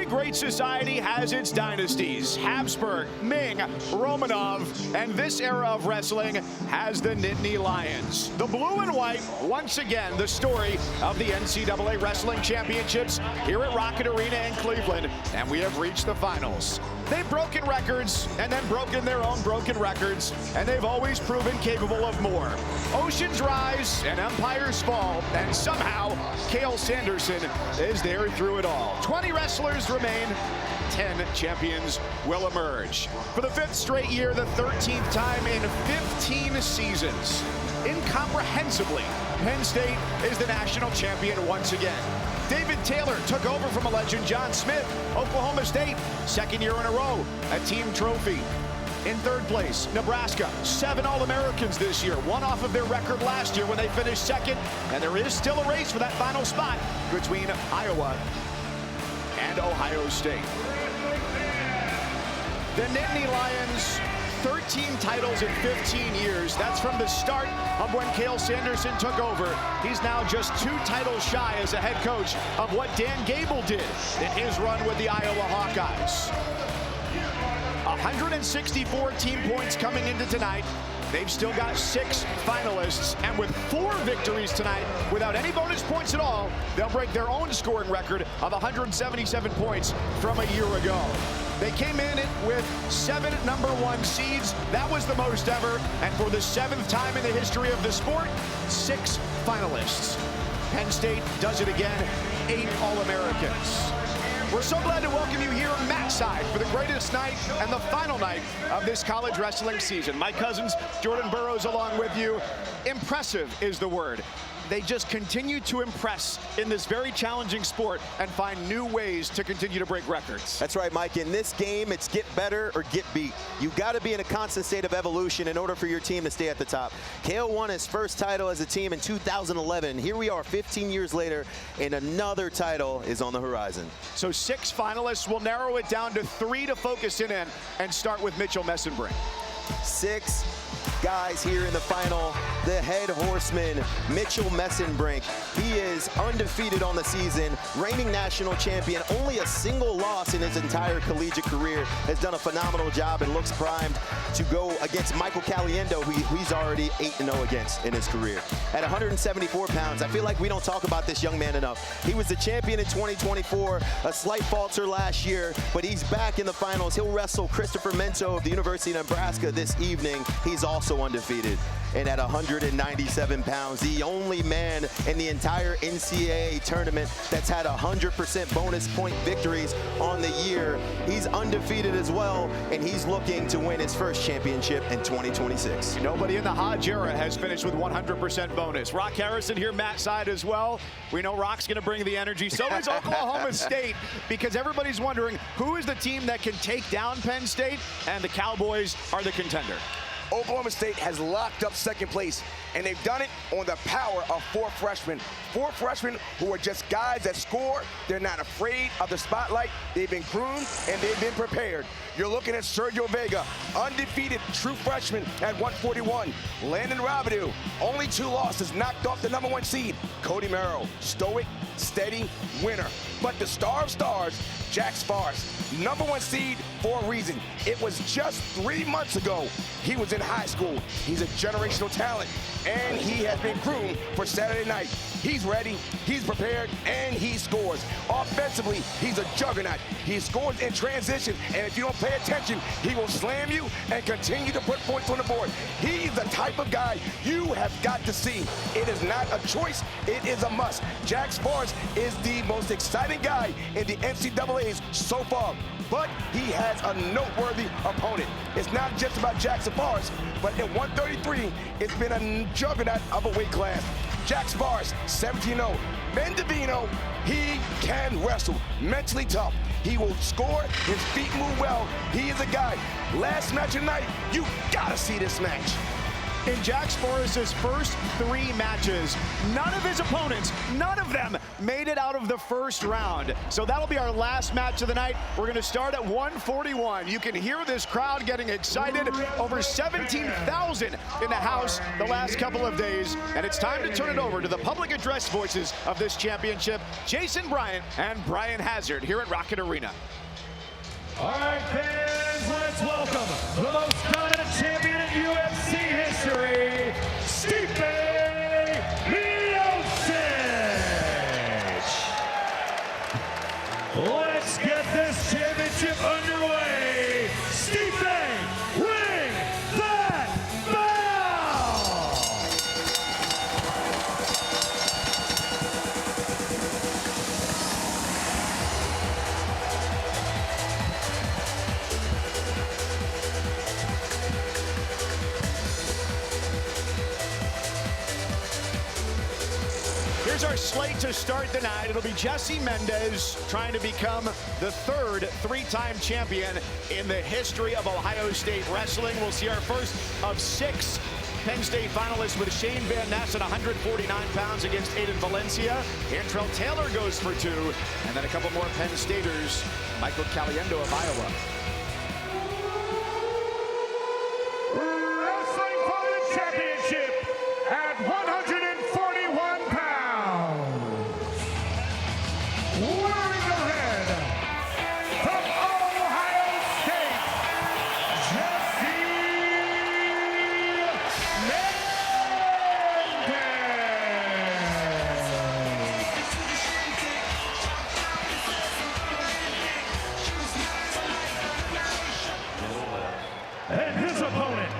Every great society has its dynasties. Habsburg, Ming, Romanov, and this era of wrestling has the Nittany Lions. The blue and white, once again, the story of the NCAA Wrestling Championships here at Rocket Arena in Cleveland, and we have reached the finals. They've broken records and then broken their own broken records, and they've always proven capable of more. Oceans rise and empires fall, and somehow Cael Sanderson is there through it all. 20 wrestlers remain, 10 champions will emerge. For the 5th straight year, the 13th time in 15 seasons. Incomprehensibly, Penn State is the national champion once again. David Taylor took over from a legend, John Smith. Oklahoma State, 2nd year in a row, a team trophy. In 3rd place, Nebraska, 7 All-Americans this year, one off of their record last year when they finished 2nd, and there is still a race for that final spot between Iowa and Ohio State. The Nittany Lions, 13 titles in 15 years. That's from the start of when Cael Sanderson took over. He's now just 2 titles shy as a head coach of what Dan Gable did in his run with the Iowa Hawkeyes. 164 team points coming into tonight. They've still got 6 finalists, and with 4 victories tonight, without any bonus points at all, they'll break their own scoring record of 177 points from a year ago. They came in with 7 #1 seeds. That was the most ever, and for the 7th time in the history of the sport, 6 finalists. Penn State does it again, 8 All-Americans. We're so glad to welcome you here mat side for the greatest night and the final night of this college wrestling season. Mike Cousins, Jordan Burroughs along with you. Impressive is the word. They just continue to impress in this very challenging sport and find new ways to continue to break records. That's right, Mike. In this game, it's get better or get beat. You've got to be in a constant state of evolution in order for your team to stay at the top. Cael won his first title as a team in 2011. Here we are 15 years later, and another title is on the horizon. So 6 finalists. Will narrow it down to 3 to focus in and start with Mitchell Messenbrink. 6 guys here in the final. The head horseman, Mitchell Messenbrink. He is undefeated on the season, reigning national champion, only a single loss in his entire collegiate career. Has done a phenomenal job and looks primed to go against Michael Caliendo, who he's already 8-0 against in his career. At 174 pounds, I feel like we don't talk about this young man enough. He was the champion in 2024, a slight falter last year, but he's back in the finals. He'll wrestle Christopher Mento of the University of Nebraska this evening. He's also undefeated. And at 197 pounds, the only man in the entire NCAA tournament that's had 100% bonus point victories on the year. He's undefeated as well, and he's looking to win his first championship in 2026. Nobody in the Hodge era has finished with 100% bonus. Rock Harrison here, Matt side as well. We know Rock's going to bring the energy. So is Oklahoma State, because everybody's wondering who is the team that can take down Penn State, and the Cowboys are the contender. Oklahoma State has locked up 2nd place, and they've done it on the power of 4 freshmen. 4 freshmen who are just guys that score. They're not afraid of the spotlight. They've been groomed, and they've been prepared. You're looking at Sergio Vega, undefeated true freshman at 141. Landon Robidoux, only 2 losses, knocked off the #1 seed. Cody Merrow, stoic, steady, winner. But the star of stars, Jack Sparks, #1 seed for a reason. It was just 3 months ago he was in high school. He's a generational talent, and he has been groomed for Saturday night. He's ready, he's prepared, and he scores. Offensively, he's a juggernaut. He scores in transition, and if you don't pay attention, he will slam you and continue to put points on the board. He's the type of guy you have got to see. It is not a choice, it is a must. Jack Sparks is the most exciting guy in the NCAAs so far, but he has a noteworthy opponent. It's not just about Jack Sparks, but in 133, it's been a juggernaut of a weight class. Jack Sparks, 17-0. Ben Davino, he can wrestle, mentally tough. He will score, his feet move well. He is a guy. Last match of the night, you gotta see this match. In Jax Forrest's first 3 matches, none of his opponents, none of them made it out of the first round. So that'll be our last match of the night. We're going to start at 141. You can hear this crowd getting excited. Over 17,000 in the house the last couple of days. And it's time to turn it over to the public address voices of this championship, Jason Bryant and Brian Hazard here at Rocket Arena. All right, fans, let's welcome the most dominant champion in UFC history, Stipe Miocic. Let's get this championship underway. Stipe, ring that bell! Here's our slate to start the night. It'll be Jesse Mendez trying to become the 3rd 3-time champion in the history of Ohio State wrestling. We'll see our first of 6 Penn State finalists with Shane Van Ness at 149 pounds against Aiden Valencia. Antrell Taylor goes for 2. And then a couple more Penn Staters. Michael Caliendo of Iowa. Wrestling for the championship at 141 pounds. Wearing the red from Ohio State, Jesse Mendez. And his opponent,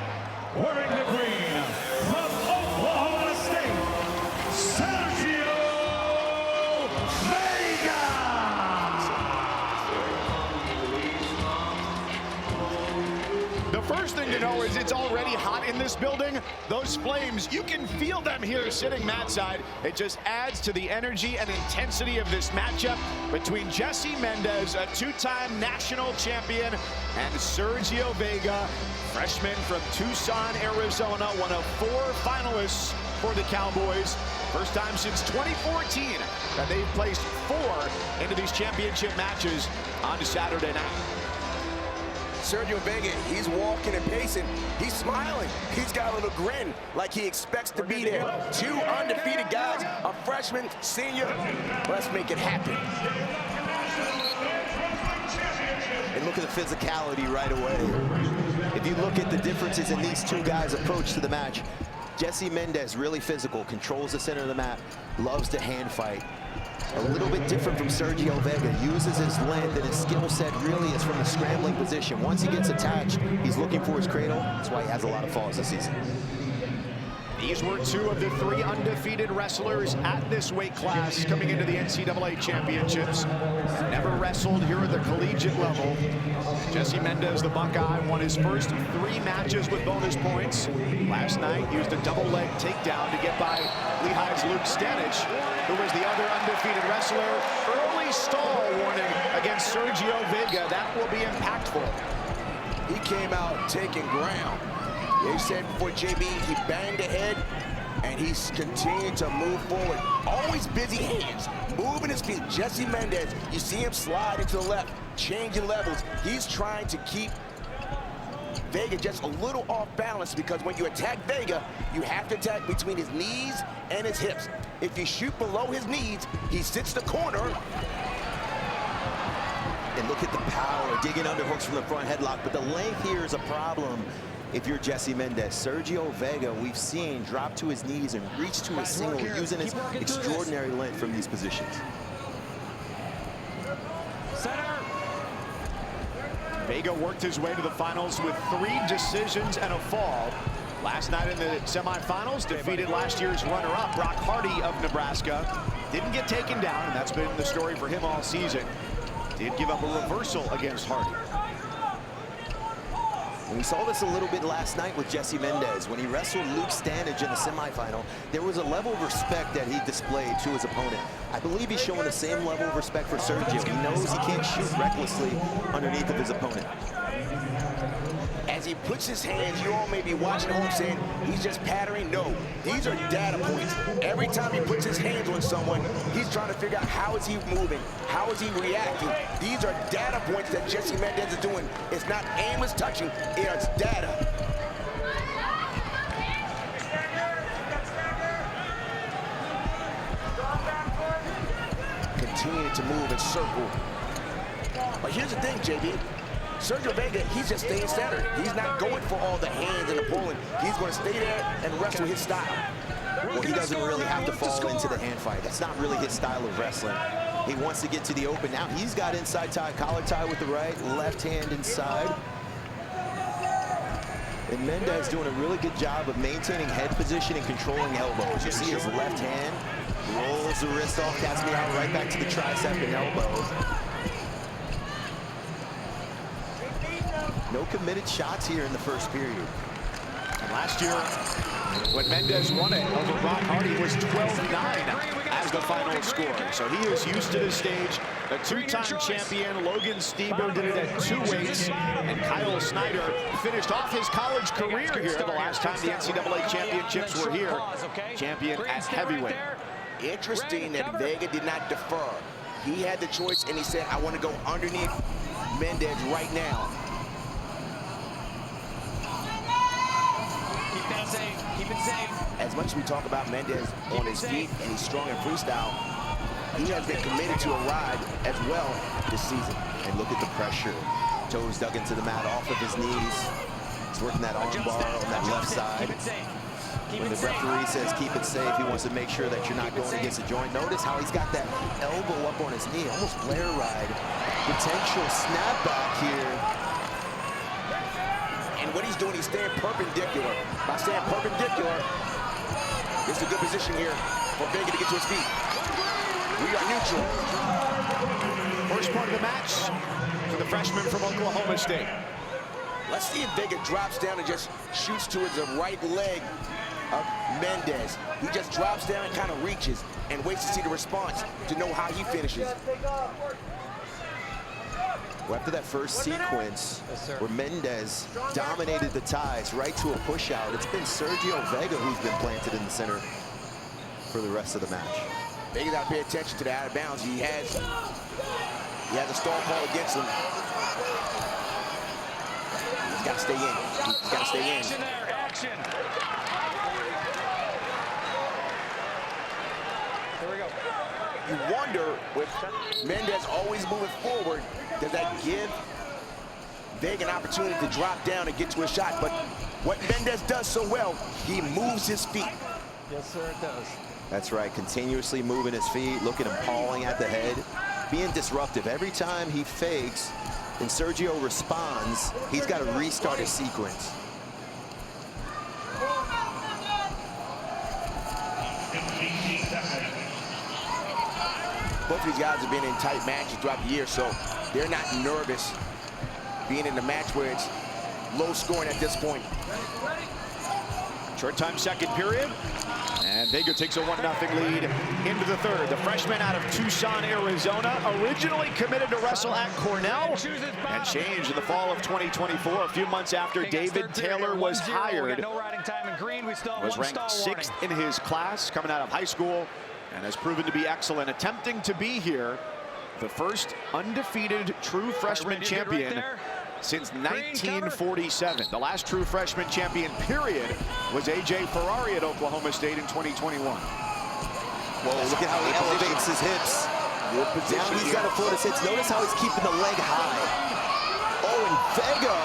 wearing the green from Oklahoma State, Sergio Vega. The first thing to know is it's already hot in this building. Those flames, you can feel them here sitting mat side. It just adds to the energy and intensity of this matchup between Jesse Mendez, a 2-time national champion, and Sergio Vega, freshman from Tucson, Arizona, one of 4 finalists for the Cowboys. First time since 2014 that they've placed 4 into these championship matches on Saturday night. Sergio Vega, he's walking and pacing. He's smiling. He's got a little grin like he expects to be there. 2 undefeated guys, a freshman, senior. Let's make it happen. And look at the physicality right away. If you look at the differences in these 2 guys' approach to the match, Jesse Mendez, really physical, controls the center of the mat, loves to hand fight. A little bit different from Sergio Vega, uses his length and his skill set really is from the scrambling position. Once he gets attached, he's looking for his cradle. That's why he has a lot of falls this season. These were 2 of the 3 undefeated wrestlers at this weight class coming into the NCAA championships. Never wrestled here at the collegiate level. Jesse Mendez, the Buckeye, won his first 3 matches with bonus points. Last night, used a double leg takedown to get by Lehigh's Luke Stanich, who was the other undefeated wrestler. Early stall warning against Sergio Vega. That will be impactful. He came out taking ground. They said before JB, he banged ahead, and he's continued to move forward. Always busy hands, moving his feet. Jesse Mendez, you see him slide into the left, changing levels. He's trying to keep Vega just a little off balance, because when you attack Vega, you have to attack between his knees and his hips. If you shoot below his knees, he sits the corner. And look at the power, digging underhooks from the front headlock, but the length here is a problem if you're Jesse Mendez. Sergio Vega, we've seen drop to his knees and reach to a single, using his extraordinary length from these positions. Center. Vega worked his way to the finals with 3 decisions and a fall. Last night in the semifinals, defeated last year's runner-up, Brock Hardy of Nebraska. Didn't get taken down, and that's been the story for him all season. Did give up a reversal against Hardy. And we saw this a little bit last night with Jesse Mendez. When he wrestled Luke Stanich in the semifinal, there was a level of respect that he displayed to his opponent. I believe he's showing the same level of respect for Sergio. He knows he can't shoot recklessly underneath of his opponent. As as he puts his hands, you all may be watching at home saying, he's just pattering. No, these are data points. Every time he puts his hands on someone, he's trying to figure out how is he moving, how is he reacting. These are data points that Jesse Mendez is doing. It's not aimless touching, it's data. Continue to move and circle. But here's the thing, JB. Sergio Vega, he's just staying centered. He's not going for all the hands and the pulling. He's going to stay there and wrestle his style. Well, he doesn't really have to fall into the hand fight. That's not really his style of wrestling. He wants to get to the open. Now he's got inside tie, collar tie with the right, left hand inside. And Mendez doing a really good job of maintaining head position and controlling elbows. You see his left hand rolls the wrist off, casts me out right back to the tricep and elbow. No committed shots here in the first period. And last year, when Mendez won it over Brock Hardy, was 12-9 as the final score. So he is used to this stage. The two-time champion, Logan Stieber, did it at 2 weights, and Kyle Snyder finished off his college career here the last time the NCAA championships were here. Champion at heavyweight. Interesting that Vega did not defer. He had the choice, and he said, I want to go underneath Mendez right now. Keep it safe. As much as we talk about Mendez on his feet and he's strong in freestyle, he has been committed to a ride as well this season. And look at the pressure. Toes dug into the mat off of his knees. He's working that arm bar on that left side. When the referee says keep it safe, he wants to make sure that you're not going against the joint. Notice how he's got that elbow up on his knee, almost Blair ride. Potential snapback here. And what he's doing, he's staying perpendicular. By staying perpendicular, this is a good position here for Vega to get to his feet. We are neutral. First part of the match for the freshman from Oklahoma State. Let's see if Vega drops down and just shoots towards the right leg of Mendez. He just drops down and kind of reaches and waits to see the response to know how he finishes. Well, after that first sequence where Mendez dominated the ties right to a push out, it's been Sergio Vega who's been planted in the center for the rest of the match. Vega got to pay attention to the out of bounds. He has a stall call against him. He's got to stay in. He's got to stay in. Action there, action. Here we go. You wonder, with Mendez always moving forward, does that give Vega an opportunity to drop down and get to a shot? But what Mendez does so well, he moves his feet. Yes, sir, it does. That's right, continuously moving his feet, looking and pawing at the head, being disruptive. Every time he fakes and Sergio responds, he's got to restart his sequence. Both of these guys have been in tight matches throughout the year, so they're not nervous being in a match where it's low scoring at this point. Short time second period. And Vega takes a 1-0 lead into the third. The freshman out of Tucson, Arizona, originally committed to wrestle at Cornell and changed in the fall of 2024, a few months after David Taylor was hired. Was ranked 6th in his class coming out of high school and has proven to be excellent, attempting to be here the first undefeated true freshman champion since 1947. The last true freshman champion, period, was A.J. Ferrari at Oklahoma State in 2021. Whoa, look at how he elevates his hips. Now he's got to float his hips. Notice how he's keeping the leg high. Oh, and Vega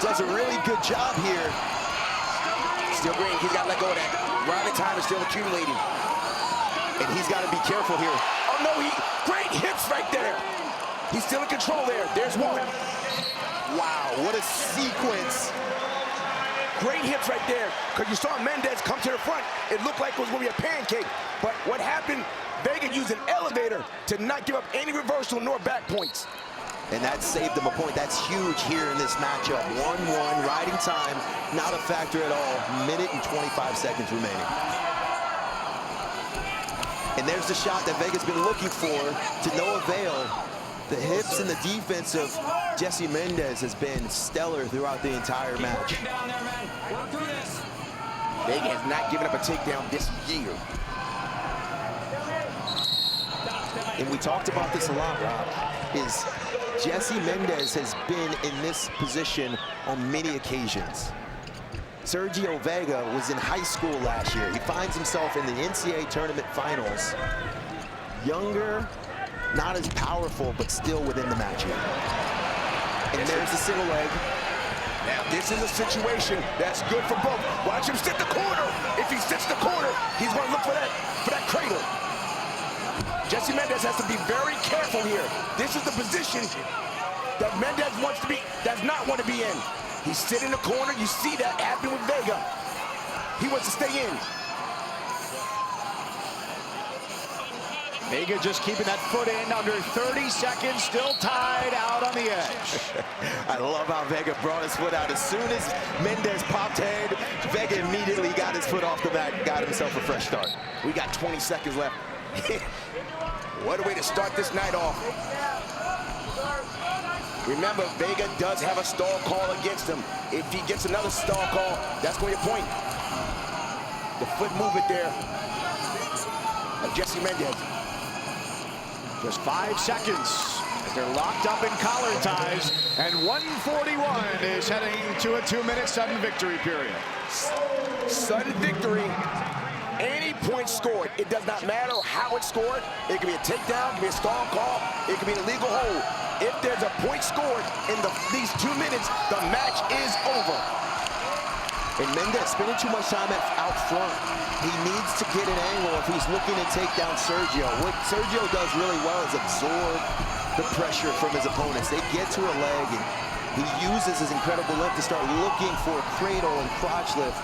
does a really good job here. Still green, he's got to let go of that. Riding time is still accumulating. And he's got to be careful here. Oh no, great hits right there. He's still in control there. There's one. Wow, what a sequence. Great hits right there, because you saw Mendez come to the front. It looked like it was going to be a pancake. But what happened, Vega used an elevator to not give up any reversal nor back points. And that saved them a point. That's huge here in this matchup. 1-1, riding time, not a factor at all. Minute and 25 seconds remaining. And there's the shot that Vega's been looking for, to no avail. The hips and the defense of Jesse Mendez has been stellar throughout the entire match. Vega has not given up a takedown this year. And we talked about this a lot, Rob, is Jesse Mendez has been in this position on many occasions. Sergio Vega was in high school last year. He finds himself in the NCAA tournament finals. Younger, not as powerful, but still within the match here. And there's the single leg. Now this is a situation that's good for both. Watch him sit the corner. If he sits the corner, he's going to look for that cradle. Jesse Mendez has to be very careful here. This is the position that Mendez does not want to be in. He's sitting in the corner. You see that happen with Vega. He wants to stay in. Vega just keeping that foot in under 30 seconds, still tied out on the edge. I love how Vega brought his foot out. As soon as Mendez popped head, Vega immediately got his foot off the mat, got himself a fresh start. We got 20 seconds left. What a way to start this night off. Remember, Vega does have a stall call against him. If he gets another stall call, that's going to point. The foot movement there of Jesse Mendez. Just 5 seconds as they're locked up in collar ties, and 141 is heading to a 2-minute sudden victory period. Sudden victory, any point scored. It does not matter how it's scored. It can be a takedown, it can be a stall call, it can be an illegal hold. If there's a point scored in these 2 minutes, the match is over. And Mendez spending too much time out front. He needs to get an angle if he's looking to take down Sergio. What Sergio does really well is absorb the pressure from his opponents. They get to a leg, and he uses his incredible length to start looking for a cradle and crotch lift.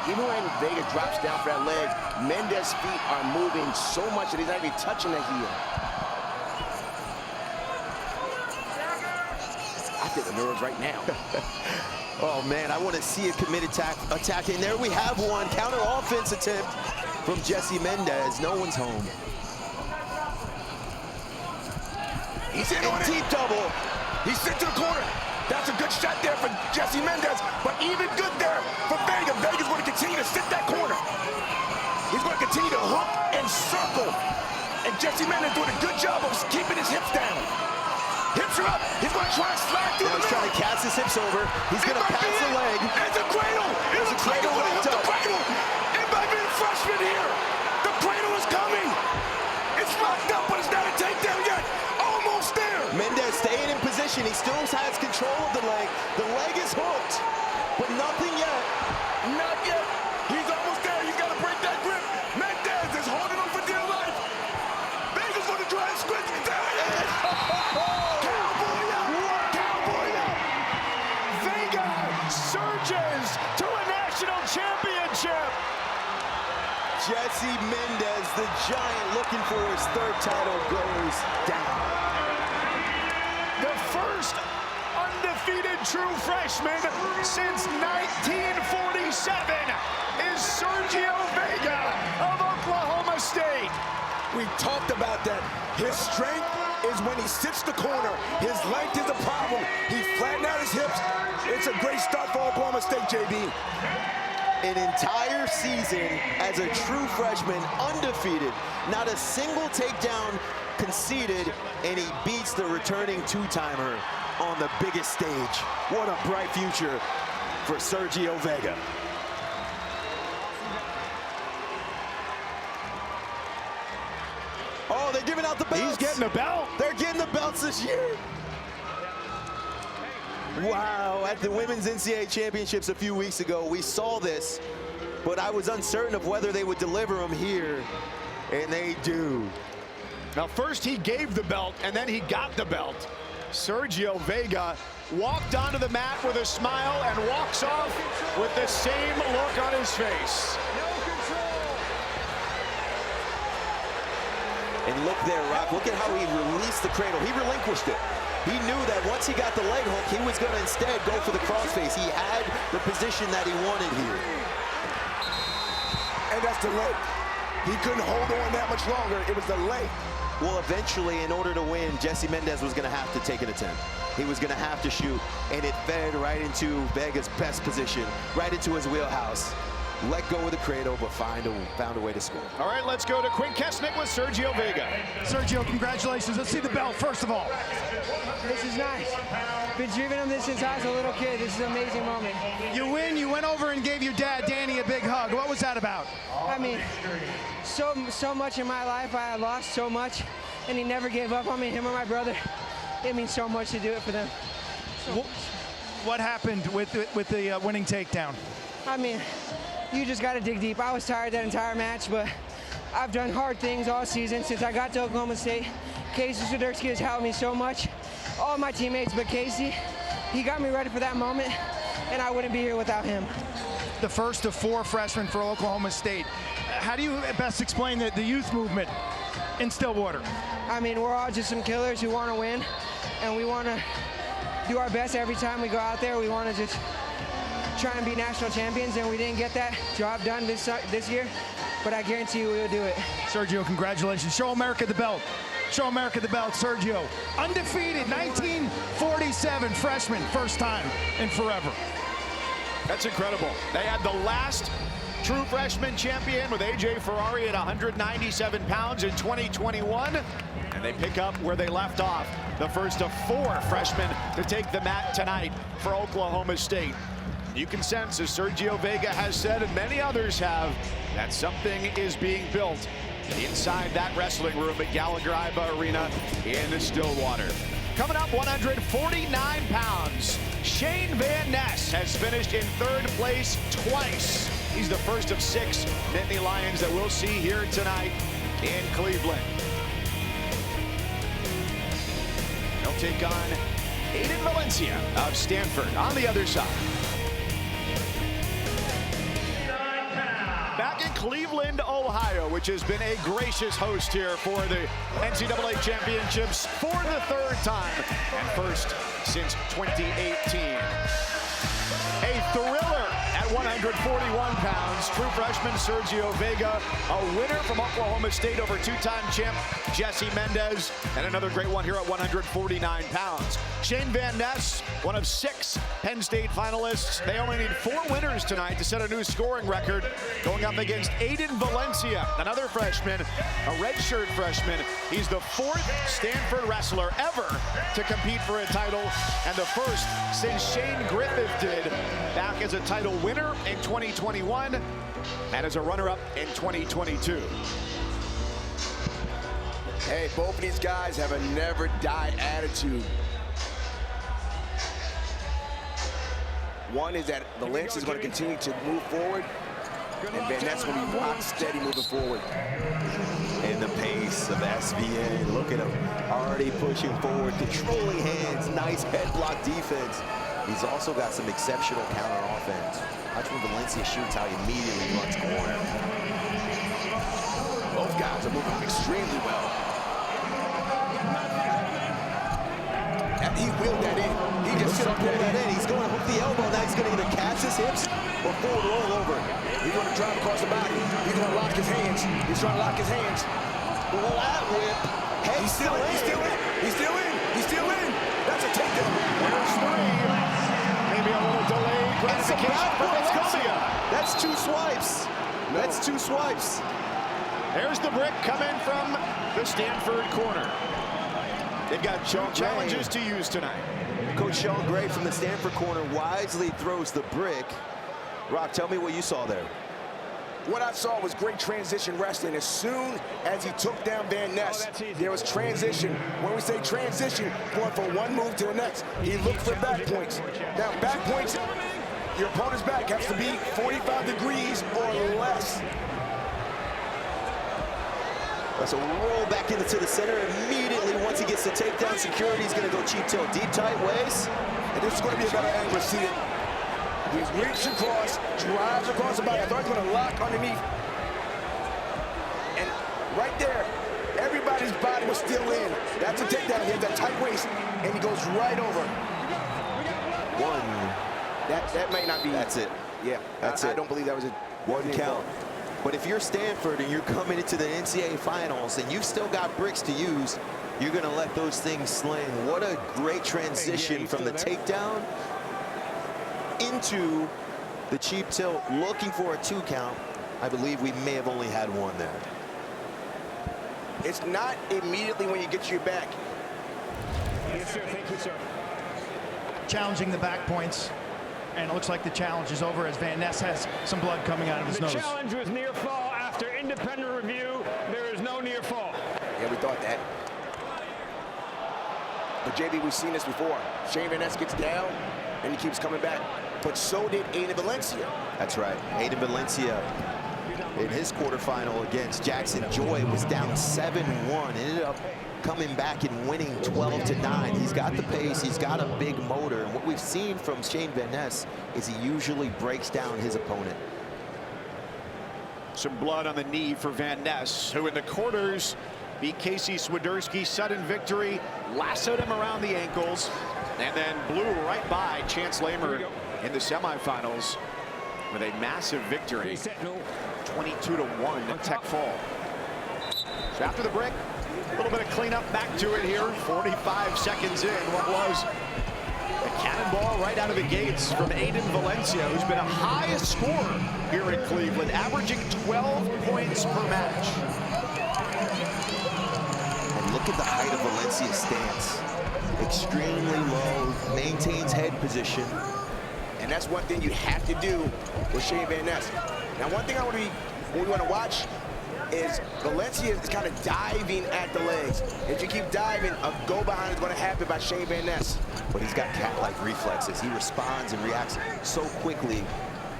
Even when Vega drops down for that leg, Mendez's feet are moving so much that he's not even touching the heel. I feel the nerves right now. Oh man, I want to see a committed attack. And there we have one. Counter offense attempt from Jesse Mendez. No one's home. He's in on it. Deep double. He's sent to the corner. That's a good shot there for Jesse Mendez, but even good there for Vega. Vega's going to continue to sit that corner. He's going to continue to hook and circle. And Jesse Mendez doing a good job of keeping his hips down. Hips are up. He's going to try and slide through the middle. He's trying to cast his hips over. He's going to pass the leg. It's a cradle. It's a cradle. It's a cradle. It might be the freshman here. The cradle is coming. It's locked up, but it's not a takedown yet. Almost there. Mendez staying in position. He still has control of the leg. The leg is hooked, but nothing yet. Not yet. He's almost there. He's got to break that grip. Mendez is holding on for dear life. Vega's going to try and squeeze it down. Cowboy out. Cowboy out. Vega surges to a national championship. Jesse Mendez, the giant looking for his third title, goes down. The first undefeated true freshman since 1947 is Sergio Vega of Oklahoma State. We talked about that. His strength is when he sits the corner. His length is a problem. He flattened out his hips. It's a great start for Oklahoma State, JB. An entire season as a true freshman, undefeated. Not a single takedown conceded, and he beats the returning two-timer on the biggest stage. What a bright future for Sergio Vega. Oh, they're giving out the belts. He's getting the belt. They're getting the belts this year. Wow, at the Women's NCAA Championships a few weeks ago, we saw this, but I was uncertain of whether they would deliver them here, and they do. Now, first he gave the belt, and then he got the belt. Sergio Vega walked onto the mat with a smile and walks off with the same look on his face. And look there, Rock, look at how he released the cradle. He relinquished it. He knew that once he got the leg hook, he was going to instead go for the crossface. He had the position that he wanted here. And that's the leg. He couldn't hold on that much longer. It was the length. Well, eventually, in order to win, Jesse Mendez was going to have to take an attempt. He was going to have to shoot, and it fed right into Vega's best position, right into his wheelhouse. Let go of the cradle, but found a way to score. All right, let's go to Quinn Kesnick with Sergio Vega. Sergio, congratulations. Let's see the belt, first of all. This is nice. Been dreaming of this since I was a little kid. This is an amazing moment. You win, you went over and gave your dad, Danny, a big hug. What was that about? I mean, so much in my life. I had lost so much, and he never gave up on me, him or my brother. It means so much to do it for them. What happened with the winning takedown? I mean, you just got to dig deep. I was tired that entire match, but I've done hard things all season since I got to Oklahoma State. Casey Swiderski has helped me so much. All my teammates, but Casey, he got me ready for that moment, and I wouldn't be here without him. The first of 4 freshmen for Oklahoma State. How do you best explain the youth movement in Stillwater? I mean, we're all just some killers who want to win, and we want to do our best every time we go out there. We want to just try and be national champions, and we didn't get that job done this year, but I guarantee you we will do it. Sergio, congratulations. Show America the belt. Show America the belt, Sergio. Undefeated, 1947 freshman, first time in forever. That's incredible. They had the last true freshman champion with A.J. Ferrari at 197 pounds in 2021. And they pick up where they left off. The first of 4 freshmen to take the mat tonight for Oklahoma State. You can sense, as Sergio Vega has said, and many others have, that something is being built inside that wrestling room at Gallagher-Iba Arena in Stillwater. Coming up, 149 pounds. Shane Van Ness has finished in 3rd place twice. He's the first of 6 Nittany Lions that we'll see here tonight in Cleveland. They'll take on Aiden Valencia of Stanford on the other side. Back in Cleveland, Ohio, which has been a gracious host here for the NCAA championships for the 3rd time and first since 2018. A thriller at 141 pounds. True freshman Sergio Vega, a winner from Oklahoma State over 2-time champ Jesse Mendez, and another great one here at 149 pounds. Shane Van Ness, one of 6 Penn State finalists. They only need 4 winners tonight to set a new scoring record, going up against Aiden Valencia, another freshman, a redshirt freshman. He's the 4th Stanford wrestler ever to compete for a title, and the first since Shane Griffith did back as a title winner in 2021 and as a runner-up in 2022. Hey, both of these guys have a never die attitude. One is that Valencia is going to continue to move forward, and Van Ness will be rock steady moving forward. And the pace of SVN, look at him, already pushing forward, controlling hands, nice head block defense. He's also got some exceptional counter offense. Watch when Valencia shoots how he immediately runs corner. Both guys are moving extremely well. And he wheeled that in. He just pulled that in. He's going to hook the elbow. Now he's going to either catch his hips or forward roll over. He's going to drive across the body. He's going to lock his hands. He's trying to lock his hands. Well, that whip. Hey, He's still in. He's still in. He's still in. He's still in. That's a takedown. There's 3. Maybe a little delayed gratification for Valencia. That's 2 swipes. That's 2 swipes. There's the brick coming from the Stanford corner. They've got challenges to use tonight. Coach Sean Gray from the Stanford corner wisely throws the brick. Rock, tell me what you saw there. What I saw was great transition wrestling. As soon as he took down Van Ness, there was transition. When we say transition, going from one move to the next, he looked for back points. Now, back points, your opponent's back has to be 45 degrees or less. So roll back into the center immediately. Once he gets the takedown, security is going to go cheap tilt, deep tight waist. And this is going to be a better angle. See it? He's reached across, drives across the body. I thought he was going to lock underneath. And right there, everybody's body was still in. That's a takedown. He has that tight waist, and he goes right over. 1. That might not be. That's it. Yeah, That's it. I don't believe that was a 1 count. But if you're Stanford and you're coming into the NCAA finals and you've still got bricks to use, you're going to let those things sling. What a great transition from the takedown into the cheap tilt, looking for a 2 count. I believe we may have only had 1 there. It's not immediately when you get your back. Yes, sir. Thank you, sir. Challenging the back points. And it looks like the challenge is over as Van Ness has some blood coming out of his nose. The challenge was near fall. After independent review, there is no near fall. Yeah, we thought that. But JB, we've seen this before. Shane Van Ness gets down and he keeps coming back. But so did Aiden Valencia. That's right. Aiden Valencia in his quarterfinal against Jackson Joy was down 7-1. Ended up coming back and winning 12-9. He's got the pace, he's got a big motor, and what we've seen from Shane Van Ness is he usually breaks down his opponent. Some blood on the knee for Van Ness, who in the quarters beat Casey Swiderski. Sudden victory, lassoed him around the ankles, and then blew right by Chance Lamer in the semifinals with a massive victory, 22-1 at Tech Fall. So after the break, a little bit of cleanup, back to it here. 45 seconds in, what was a cannonball right out of the gates from Aiden Valencia, who's been a high scorer here in Cleveland, averaging 12 points per match. And look at the height of Valencia's stance. Extremely low, maintains head position. And that's one thing you have to do with Shane Van Ness. Now, one thing we want to watch is Valencia is kind of diving at the legs. If you keep diving, a go behind is going to happen by Shane Van Ness. But he's got cat-like reflexes. He responds and reacts so quickly,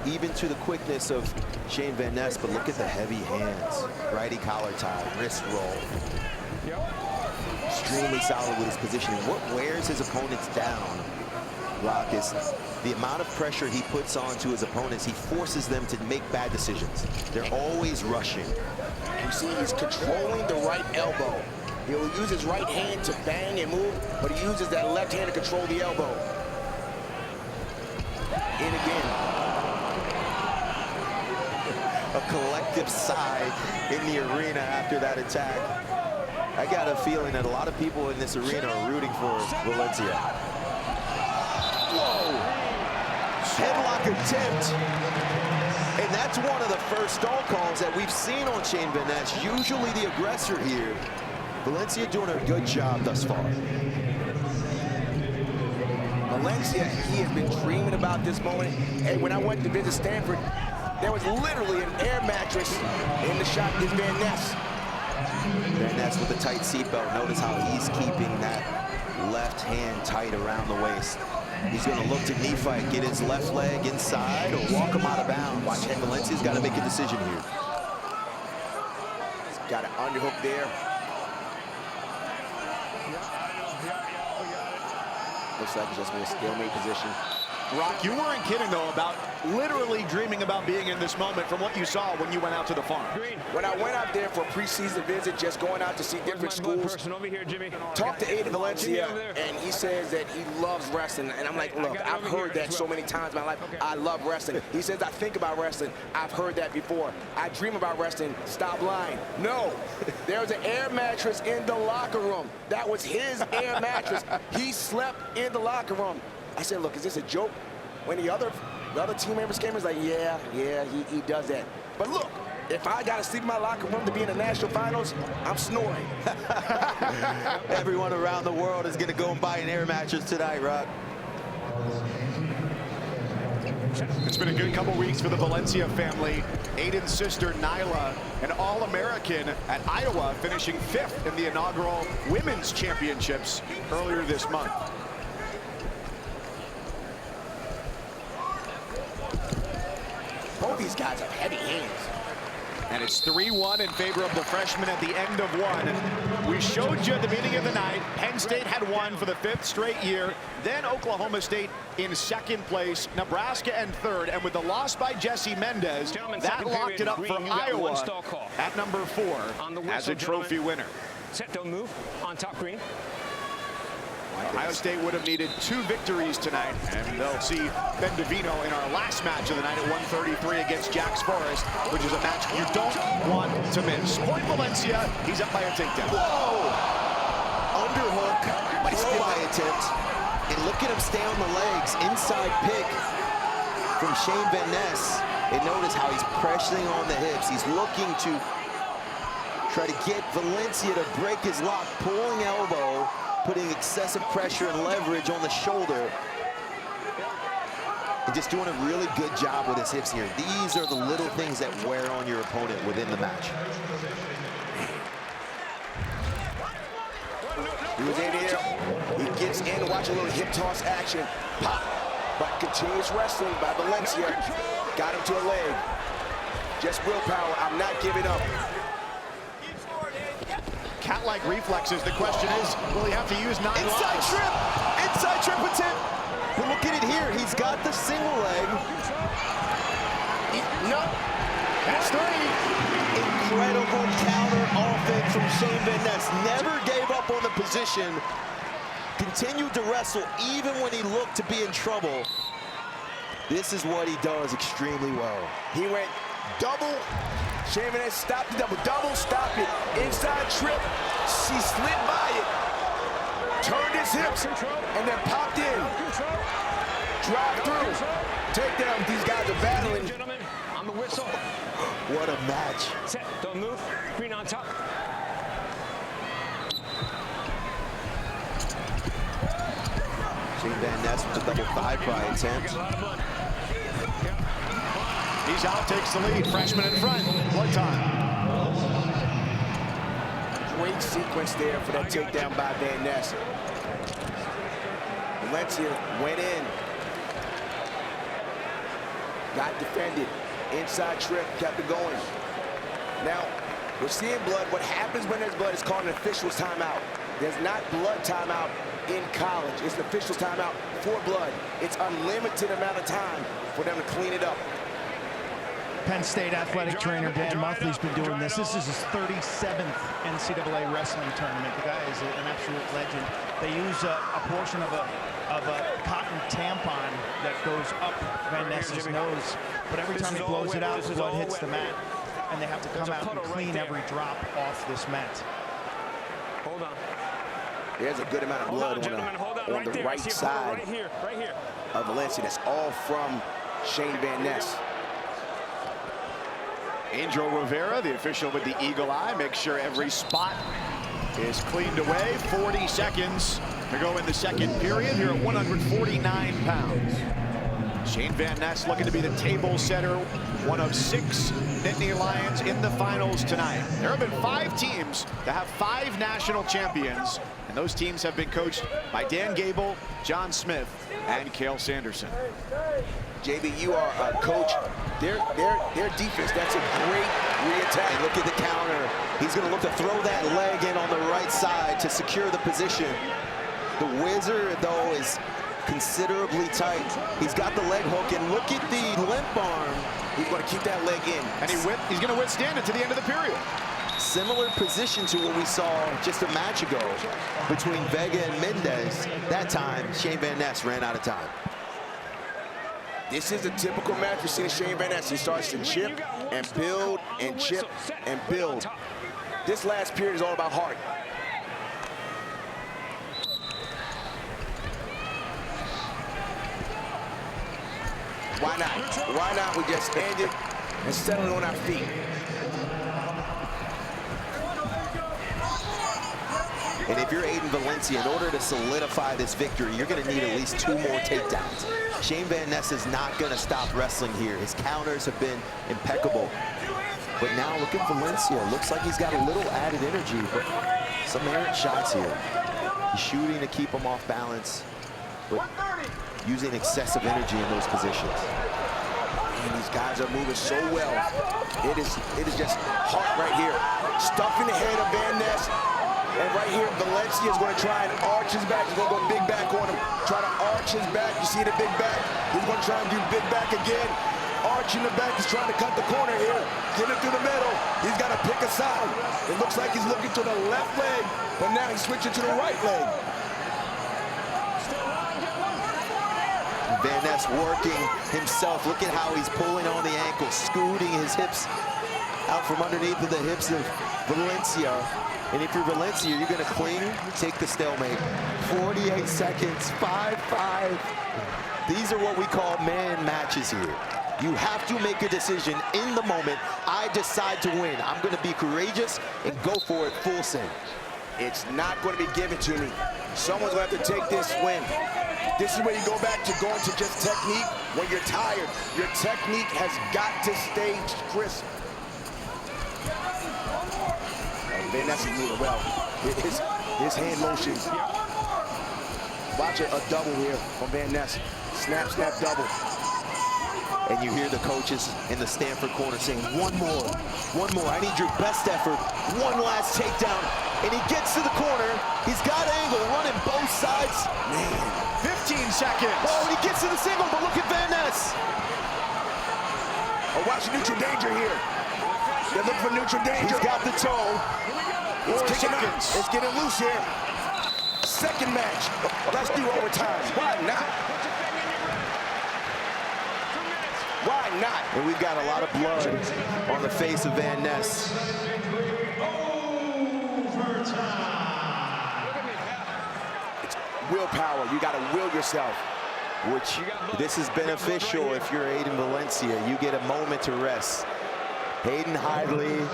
even to the quickness of Shane Van Ness. But look at the heavy hands. Righty collar tie, wrist roll. Extremely solid with his positioning. What wears his opponents down, Rock, is the amount of pressure he puts onto his opponents. He forces them to make bad decisions. They're always rushing. You see he's controlling the right elbow. He'll use his right hand to bang and move, but he uses that left hand to control the elbow. In again. A collective sigh in the arena after that attack. I got a feeling that a lot of people in this arena are rooting for Valencia. Whoa! Headlock attempt. And that's one of the first stall calls that we've seen on Shane Van Ness. Usually the aggressor here. Valencia doing a good job thus far. Valencia, he has been dreaming about this moment. And when I went to visit Stanford, there was literally an air mattress in the shot against Van Ness. Van Ness with a tight seatbelt. Notice how he's keeping that left hand tight around the waist. He's going to look to knee fight, get his left leg inside, or walk him out of bounds. Watch, Valencia's got to make a decision here. He's got an underhook there. Looks like he's just in a stalemate position. Rock, you weren't kidding, though, about literally dreaming about being in this moment from what you saw when you went out to the farm. When I went out there for a preseason visit, just going out to see different schools, Over here, Jimmy. talked to Aiden Valencia, and he says that he loves wrestling. And I'm like, look, I've heard that so many times in my life. I love wrestling. He says, I think about wrestling. I've heard that before. I dream about wrestling. Stop lying. No, there was an air mattress in the locker room. That was his air mattress. He slept in the locker room. I said, look, is this a joke? When the other team members came, he's like, yeah, he does that. But look, if I got to sleep in my locker room to be in the national finals, I'm snoring. Everyone around the world is going to go and buy an air mattress tonight, Rock. It's been a good couple weeks for the Valencia family. Aiden's sister, Nyla, an All-American at Iowa, finishing 5th in the inaugural Women's Championships earlier this month. Both these guys have heavy hands. And it's 3-1 in favor of the freshman at the end of one. We showed you at the beginning of the night, Penn State had won for the 5th straight year. Then Oklahoma State in 2nd place, Nebraska in 3rd. And with the loss by Jesse Mendez, that locked it up for Iowa at number 4 as a trophy winner. Set, don't move. On top green. Ohio State would have needed 2 victories tonight, and they'll see Ben DeVino in our last match of the night at 133 against Jax Forrest, which is a match you don't want to miss. Point Valencia, he's up by a takedown. Whoa! Underhook, throw-by attempt, and look at him stay on the legs. Inside pick from Shane Van Ness. And notice how he's pressing on the hips. He's looking to try to get Valencia to break his lock, pulling elbow, putting excessive pressure and leverage on the shoulder. And just doing a really good job with his hips here. These are the little things that wear on your opponent within the match. He was in here. He gets in, watch a little hip toss action. Pop. But continuous wrestling by Valencia. Got him to a leg. Just willpower. I'm not giving up. Cat-like reflexes. The question is, will he have to use 9 Inside lives? trip! Inside trip attempt! But look at it here. He's got the single leg. No. That's 3. Incredible counter offense from Shane Van Ness. Never gave up on the position. Continued to wrestle even when he looked to be in trouble. This is what he does extremely well. He went double. Shane Van Ness stopped the double. Double, stop it. Inside trip. She slid by it. Turned his hips. And then popped in. Drive through. Takedown. These guys are battling. Gentlemen, on the whistle. What a match. Set, don't move. Green on top. Shane Van Ness with a double thigh pry attempt. He's out, takes the lead. Freshman in front. Blood time. Great sequence there for that takedown by Van Ness. Valencia went in. Got defended. Inside trip, kept it going. Now, we're seeing blood. What happens when there's blood is called an official's timeout. There's not blood timeout in college. It's an official's timeout for blood. It's unlimited amount of time for them to clean it up. Penn State athletic trainer Dan Muffley's been doing this. This is his 37th NCAA wrestling tournament. The guy is an absolute legend. They use a portion of a cotton tampon that goes up Van Ness's nose, but every time he blows it out, blood hits the mat, and they have to come out and clean every drop off this mat. Hold on. There's a good amount of blood on the right side right here. of Valencia. That's all from Shane Van Ness. Angel Rivera, the official with the eagle eye, makes sure every spot is cleaned away. 40 seconds to go in the second period here at 149 pounds. Shane Van Ness looking to be the table setter, one of 6 Nittany Lions in the finals tonight. There have been 5 teams to have 5 national champions, and those teams have been coached by Dan Gable, John Smith, and Cale Sanderson. JB, you are a coach. Their defense, that's a great re-attack. And look at the counter. He's going to look to throw that leg in on the right side to secure the position. The Wizard, though, is considerably tight. He's got the leg hook, and look at the limp arm. He's going to keep that leg in. And he's going to withstand it to the end of the period. Similar position to what we saw just a match ago between Vega and Mendez. That time, Shane Van Ness ran out of time. This is a typical match we see Shane Van Ness. He starts to chip and build and chip and build. This last period is all about heart. Why not? Why not? We just end it and settle it on our feet. And if you're Aiden Valencia, in order to solidify this victory, you're going to need at least 2 more takedowns. Shane Van Ness is not going to stop wrestling here. His counters have been impeccable. But now look at Valencia. Looks like he's got a little added energy, but some errant shots here. He's shooting to keep him off balance, but using excessive energy in those positions. And these guys are moving so well. It is just heart right here. Stuffing the head of Van Ness. And right here, Valencia is going to try and arch his back. He's going to go big back on him. Try to arch his back. You see the big back. He's going to try and do big back again. Arching the back. He's trying to cut the corner here. Get it through the middle. He's got to pick a side. It looks like he's looking to the left leg, but now he's switching to the right leg. Van Ness working himself. Look at how he's pulling on the ankle, scooting his hips out from underneath of the hips of Valencia. And if you're Valencia, you're gonna cling, take the stalemate. 48 seconds, 5-5. These are what we call man matches here. You have to make a decision in the moment. I decide to win. I'm gonna be courageous and go for it full send. It's not going to be given to me. Someone's going to have to take this win. This is where you go back to going to just technique. When you're tired, your technique has got to stay crisp. Van Ness is moving well. His hand motion. Watch a double here from Van Ness. Snap, snap, double. And you hear the coaches in the Stanford corner saying, one more. I need your best effort. One last takedown. And he gets to the corner. He's got angle, running both sides. Man, 15 seconds. Oh, and he gets to the single, but look at Van Ness. Oh, watch neutral danger here. They're looking for neutral danger. He's got the toe. It's kicking out. It's getting loose here. Second match. Let's do overtime. Why not? Why not? And we've got a lot of blood on the face of Van Ness. It's willpower. You got to will yourself. Which this is beneficial if you're Aiden Valencia. You get a moment to rest. Hayden Hidley.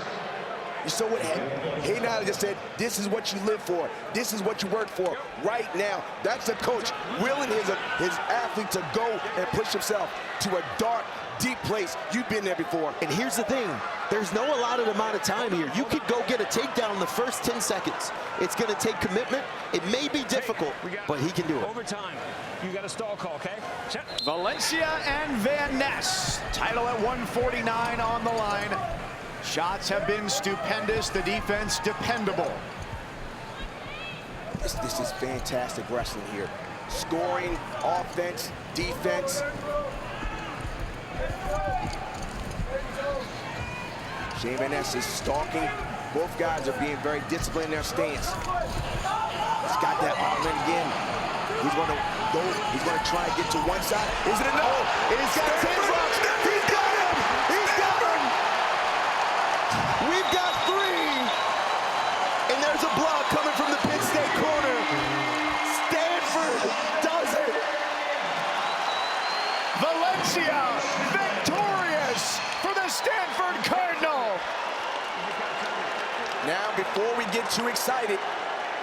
So what Hayden Hidley just said, this is what you live for. This is what you work for right now. That's a coach willing his athlete to go and push himself to a dark, deep place. You've been there before. And here's the thing. There's no allotted amount of time here. You could go get a takedown in the first 10 seconds. It's going to take commitment. It may be difficult, but he can do it. Overtime. You got a stall call, okay? Set. Valencia and Van Ness. Title at 149 on the line. Shots have been stupendous. The defense dependable. This is fantastic wrestling here. Scoring, offense, defense. Shane Van Ness is stalking. Both guys are being very disciplined in their stance. He's got that arm in again. He's going to go. He's going to try and get to one side. Is it enough? Oh, he's got 10 blocks. He's got him. He's got him. We've got 3. And there's a block coming from the Penn State corner. Stanford does it. Valencia victorious for the Stanford Cardinal. Now, before we get too excited,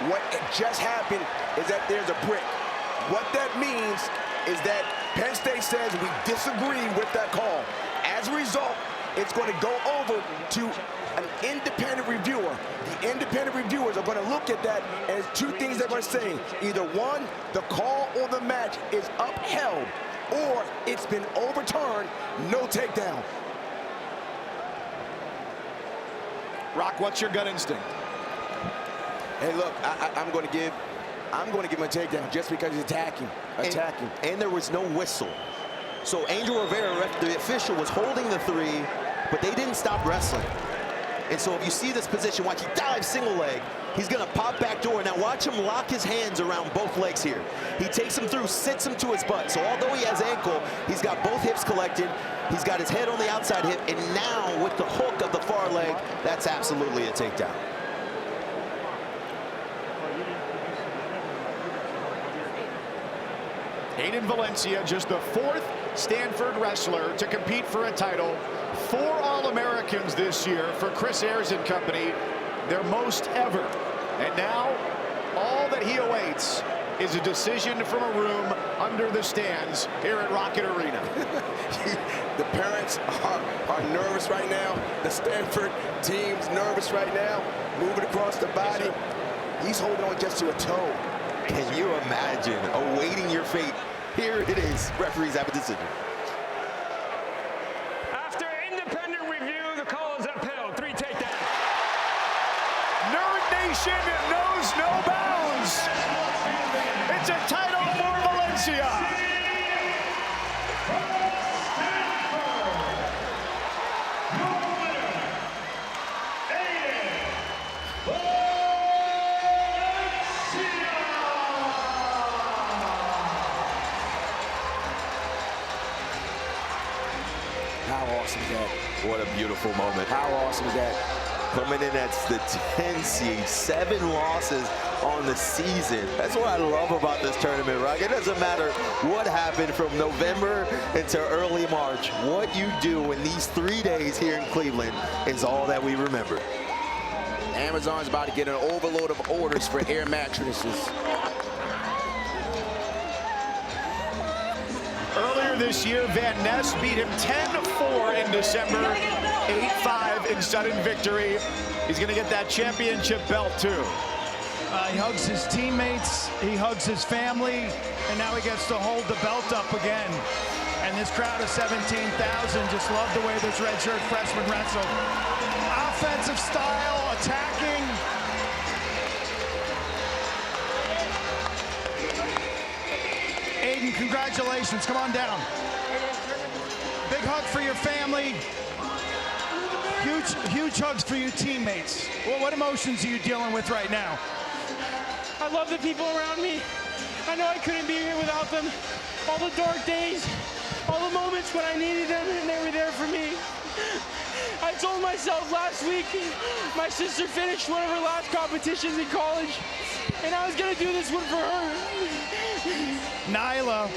what just happened is that there's a brick. What that means is that Penn State says we disagree with that call. As a result, it's going to go over to an independent reviewer. The independent reviewers are going to look at that, and there's 2 things they're going to say. Either one, the call on the match is upheld, or it's been overturned, no takedown. Rock, what's your gut instinct? Hey, look, I'm going to give him a takedown just because he's attacking. And there was no whistle. So Angel Rivera, the official, was holding the 3, but they didn't stop wrestling. And so if you see this position, watch, he dives single leg. He's going to pop back door. Now watch him lock his hands around both legs here. He takes him through, sits him to his butt. So although he has ankle, he's got both hips collected. He's got his head on the outside hip. And now with the hook of the far leg, that's absolutely a takedown. Aiden Valencia, just the 4th Stanford wrestler to compete for a title. 4 All-Americans this year for Chris Ayers and company, their most ever. And now, all that he awaits is a decision from a room under the stands here at Rocket Arena. The parents are nervous right now. The Stanford team's nervous right now. Moving across the body. He's holding on just to a toe. Can you imagine awaiting your fate? Here it is. Referees have a decision. After independent review, the call is upheld. 3 takedowns. Nerd Nation knows no bounds. It's a title for Valencia. awesome is that? What a beautiful moment. How awesome is that? Coming in at the 10 seed, 7 losses on the season. That's what I love about this tournament, Rock. It doesn't matter what happened from November into early March. What you do in these 3 days here in Cleveland is all that we remember. Amazon's about to get an overload of orders for air mattresses. Earlier this year, Van Ness beat him 10-4 in December, 8-5 in sudden victory. He's going to get that championship belt, too. He hugs his teammates, he hugs his family, and now he gets to hold the belt up again. And this crowd of 17,000 just love the way this redshirt freshman wrestled. Offensive style, attacking. Aiden, congratulations. Come on down. Big hug for your family. Huge hugs for your teammates. Well, what emotions are you dealing with right now? I love the people around me. I know I couldn't be here without them. All the dark days, all the moments when I needed them, and they were there for me. I told myself last week, my sister finished one of her last competitions in college, and I was gonna do this one for her. Nyla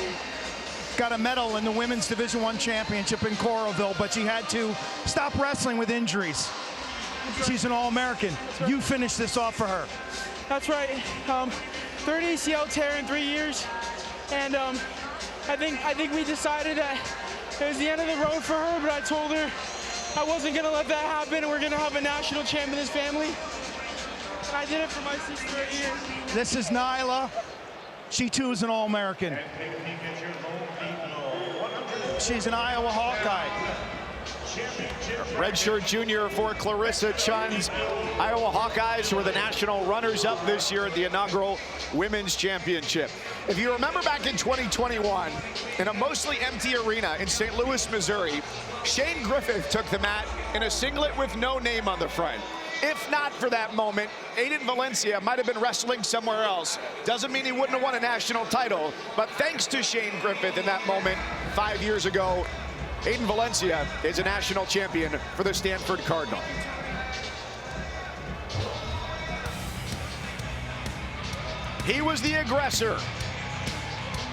got a medal in the Women's Division I Championship in Coralville, but she had to stop wrestling with injuries. She's an All-American. Right. You finished this off for her. That's right. Third ACL tear in 3 years, and I think we decided that it was the end of the road for her. But I told her I wasn't gonna let that happen, and we're gonna have a national champ in this family. And I did it for my sister right here. This is Nyla. She too is an All-American. She's an Iowa Hawkeye. Redshirt junior for Clarissa Chun's Iowa Hawkeyes, who were the national runners-up this year at the inaugural Women's Championship. If you remember back in 2021, in a mostly empty arena in St. Louis, Missouri, Shane Griffith took the mat in a singlet with no name on the front. If not for that moment, Aiden Valencia might have been wrestling somewhere else. Doesn't mean he wouldn't have won a national title, but thanks to Shane Griffith in that moment 5 years ago, Aiden Valencia is a national champion for the Stanford Cardinal. He was the aggressor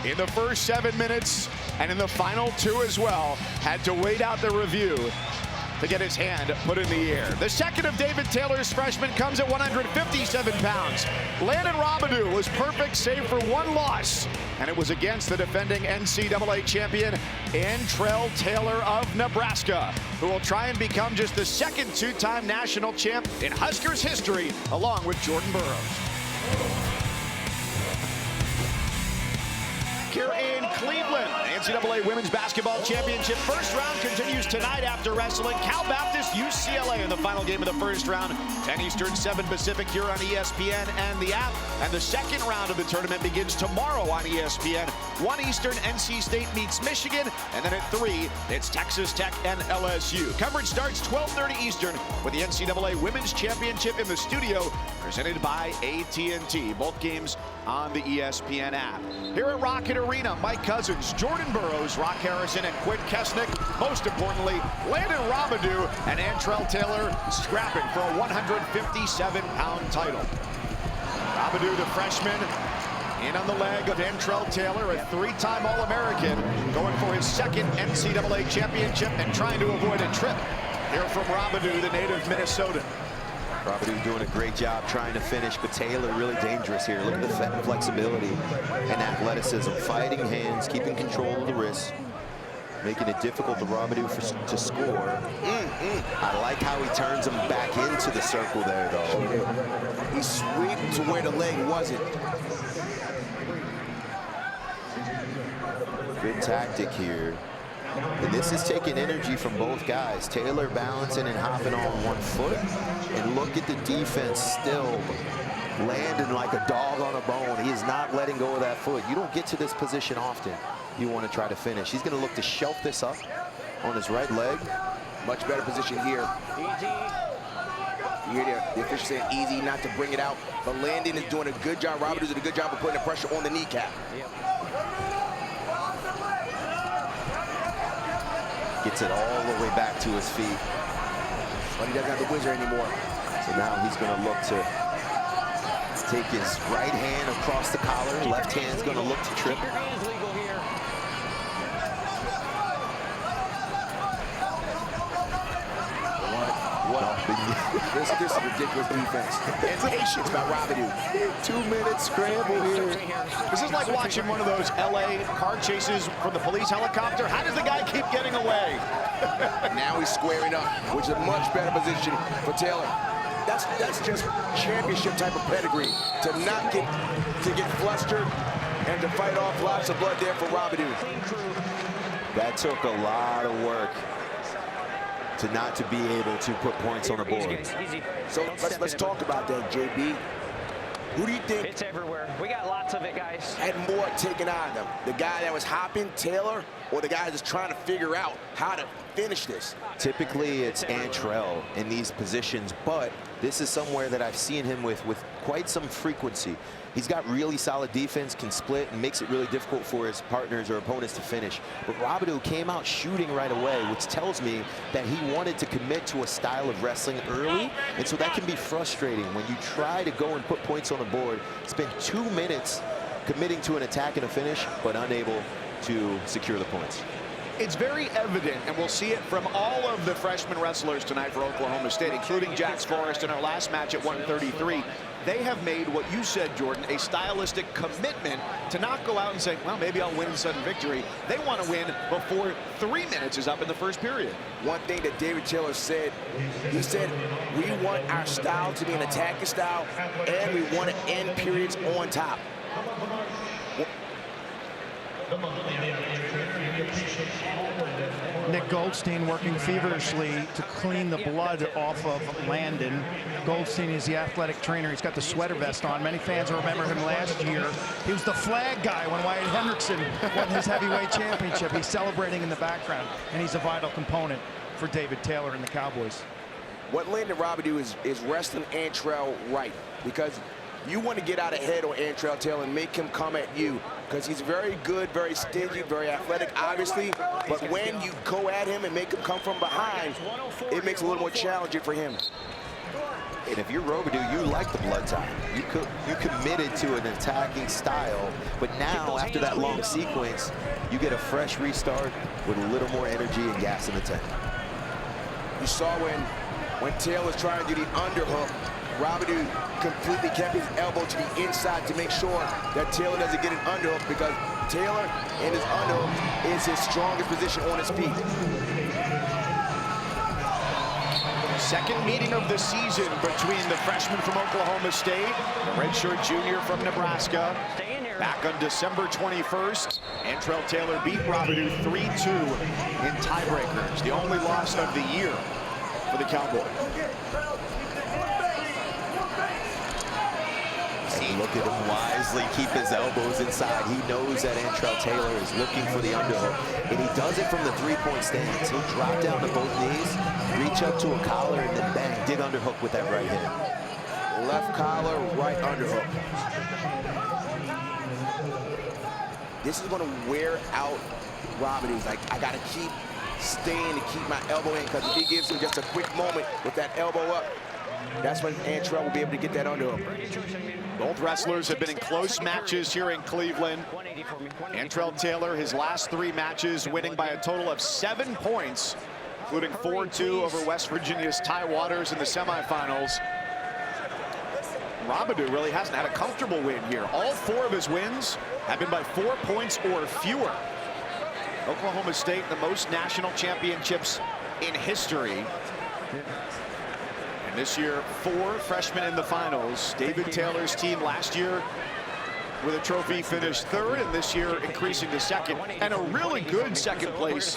in the first 7 minutes, and in the final 2 as well. Had to wait out the review to get his hand put in the air. The second of David Taylor's freshmen comes at 157 pounds. Landon Robidoux was perfect save for 1 loss, and it was against the defending NCAA champion Antrell Taylor of Nebraska, who will try and become just the second 2-time national champ in Huskers history, along with Jordan Burroughs. Here in Cleveland, NCAA Women's Basketball Championship first round continues tonight after wrestling Cal Baptist UCLA in the final game of the first round. 10 Eastern, 7 Pacific here on ESPN and the app. And the second round of the tournament begins tomorrow on ESPN. 1 Eastern, NC State meets Michigan. And then at 3, it's Texas Tech and LSU. Coverage starts 12:30 Eastern with the NCAA Women's Championship in the studio, presented by AT&T. Both games on the ESPN app. Here at Rocket Arena, Mike Cousins, Jordan Burroughs, Rock Harrison, and Quinn Kesnick. Most importantly, Landon Robidoux and Antrell Taylor scrapping for a 157-pound title. Robidoux, the freshman, in on the leg of Antrell Taylor, a 3-time All-American, going for his second NCAA championship and trying to avoid a trip. Here from Robidoux, the native Minnesotan. Robidoux doing a great job trying to finish, but Taylor really dangerous here. Look at the flexibility and athleticism. Fighting hands, keeping control of the wrists, making it difficult to Robidoux to score. I like how he turns him back into the circle there, though. He swept to where the leg wasn't. Good tactic here. And this is taking energy from both guys. Taylor balancing and hopping on 1 foot. And look at the defense still landing like a dog on a bone. He is not letting go of that foot. You don't get to this position often. You want to try to finish. He's going to look to shelf this up on his right leg. Much better position here. You hear the official saying easy, not to bring it out. But Landon is doing a good job. Robidoux is doing a good job of putting the pressure on the kneecap. Gets it all the way back to his feet. But he doesn't have the whizzer anymore. So now he's going to look to take his right hand across the collar. Left hand's going to look to trip. Your hands legal here. This is ridiculous defense. And patience by Robidoux. 2 minutes scramble here. This is like watching one of those LA car chases from the police helicopter. How does the guy keep getting away? Now he's squaring up, which is a much better position for Taylor. That's just championship type of pedigree, to not get flustered and to fight off lots of blood there for Robidoux. That took a lot of work to be able to put points on the board. So let's talk about that, JB. Who do you think It's everywhere. We got lots of it, guys. had more taken out of them? The guy that was hopping, Taylor, or the guy that's trying to figure out how to finish this? Typically, it's Antrell in these positions, but this is somewhere that I've seen him with quite some frequency. He's got really solid defense, can split, and makes it really difficult for his partners or opponents to finish. But Robidoux came out shooting right away, which tells me that he wanted to commit to a style of wrestling early, and so that can be frustrating when you try to go and put points on the board, spend 2 minutes committing to an attack and a finish, but unable to secure the points. It's very evident, and we'll see it from all of the freshman wrestlers tonight for Oklahoma State, including Jax Forrest in our last match at 133. They have made what you said, Jordan, a stylistic commitment to not go out and say, well, maybe I'll win in sudden victory. They want to win before 3 minutes is up in the first period. One thing that David Taylor said, he said, we want our style to be an attacking style, and we want to end periods on top. Nick Goldstein working feverishly to clean the blood off of Landon. Goldstein is the athletic trainer. He's got the sweater vest on. Many fans remember him last year. He was the flag guy when Wyatt Hendrickson won his heavyweight championship. He's celebrating in the background, and he's a vital component for David Taylor and the Cowboys. What Landon Robidoux is wrestling Antrell right, because you want to get out ahead on Antrell Taylor and make him come at you, because he's very good, very stingy, very athletic, obviously. But when you go at him and make him come from behind, it makes it a little more challenging for him. And if you're Robidoux, you like the blood time. You committed to an attacking style, but now after that long sequence, you get a fresh restart with a little more energy and gas in the tank. You saw when Taylor was trying to do the underhook, Robidoux completely kept his elbow to the inside to make sure that Taylor doesn't get an underhook, because Taylor and his underhook is his strongest position on his feet. Second meeting of the season between the freshman from Oklahoma State, the redshirt junior from Nebraska. Back on December 21st, Antrell Taylor beat Robidoux 3-2 in tiebreakers, the only loss of the year for the Cowboys. Look at him wisely keep his elbows inside. He knows that Antrell Taylor is looking for the underhook, and he does it from the three-point stance. He'll drop down to both knees, reach up to a collar, and then bang, dig underhook with that right hand. Left collar, right underhook. This is going to wear out Robidoux. He's like, I got to keep staying to keep my elbow in, because if he gives him just a quick moment with that elbow up, that's when Antrell will be able to get that underhook. Both wrestlers have been in close matches here in Cleveland. Antrell Taylor, his last 3 matches, winning by a total of 7 points, including 4-2 over West Virginia's Ty Waters in the semifinals. Robidoux really hasn't had a comfortable win here. All 4 of his wins have been by 4 points or fewer. Oklahoma State, the most national championships in history. And this year, 4 freshmen in the finals. David Taylor's team last year with a trophy finished 3rd, and this year increasing to 2nd, and a really good 2nd place,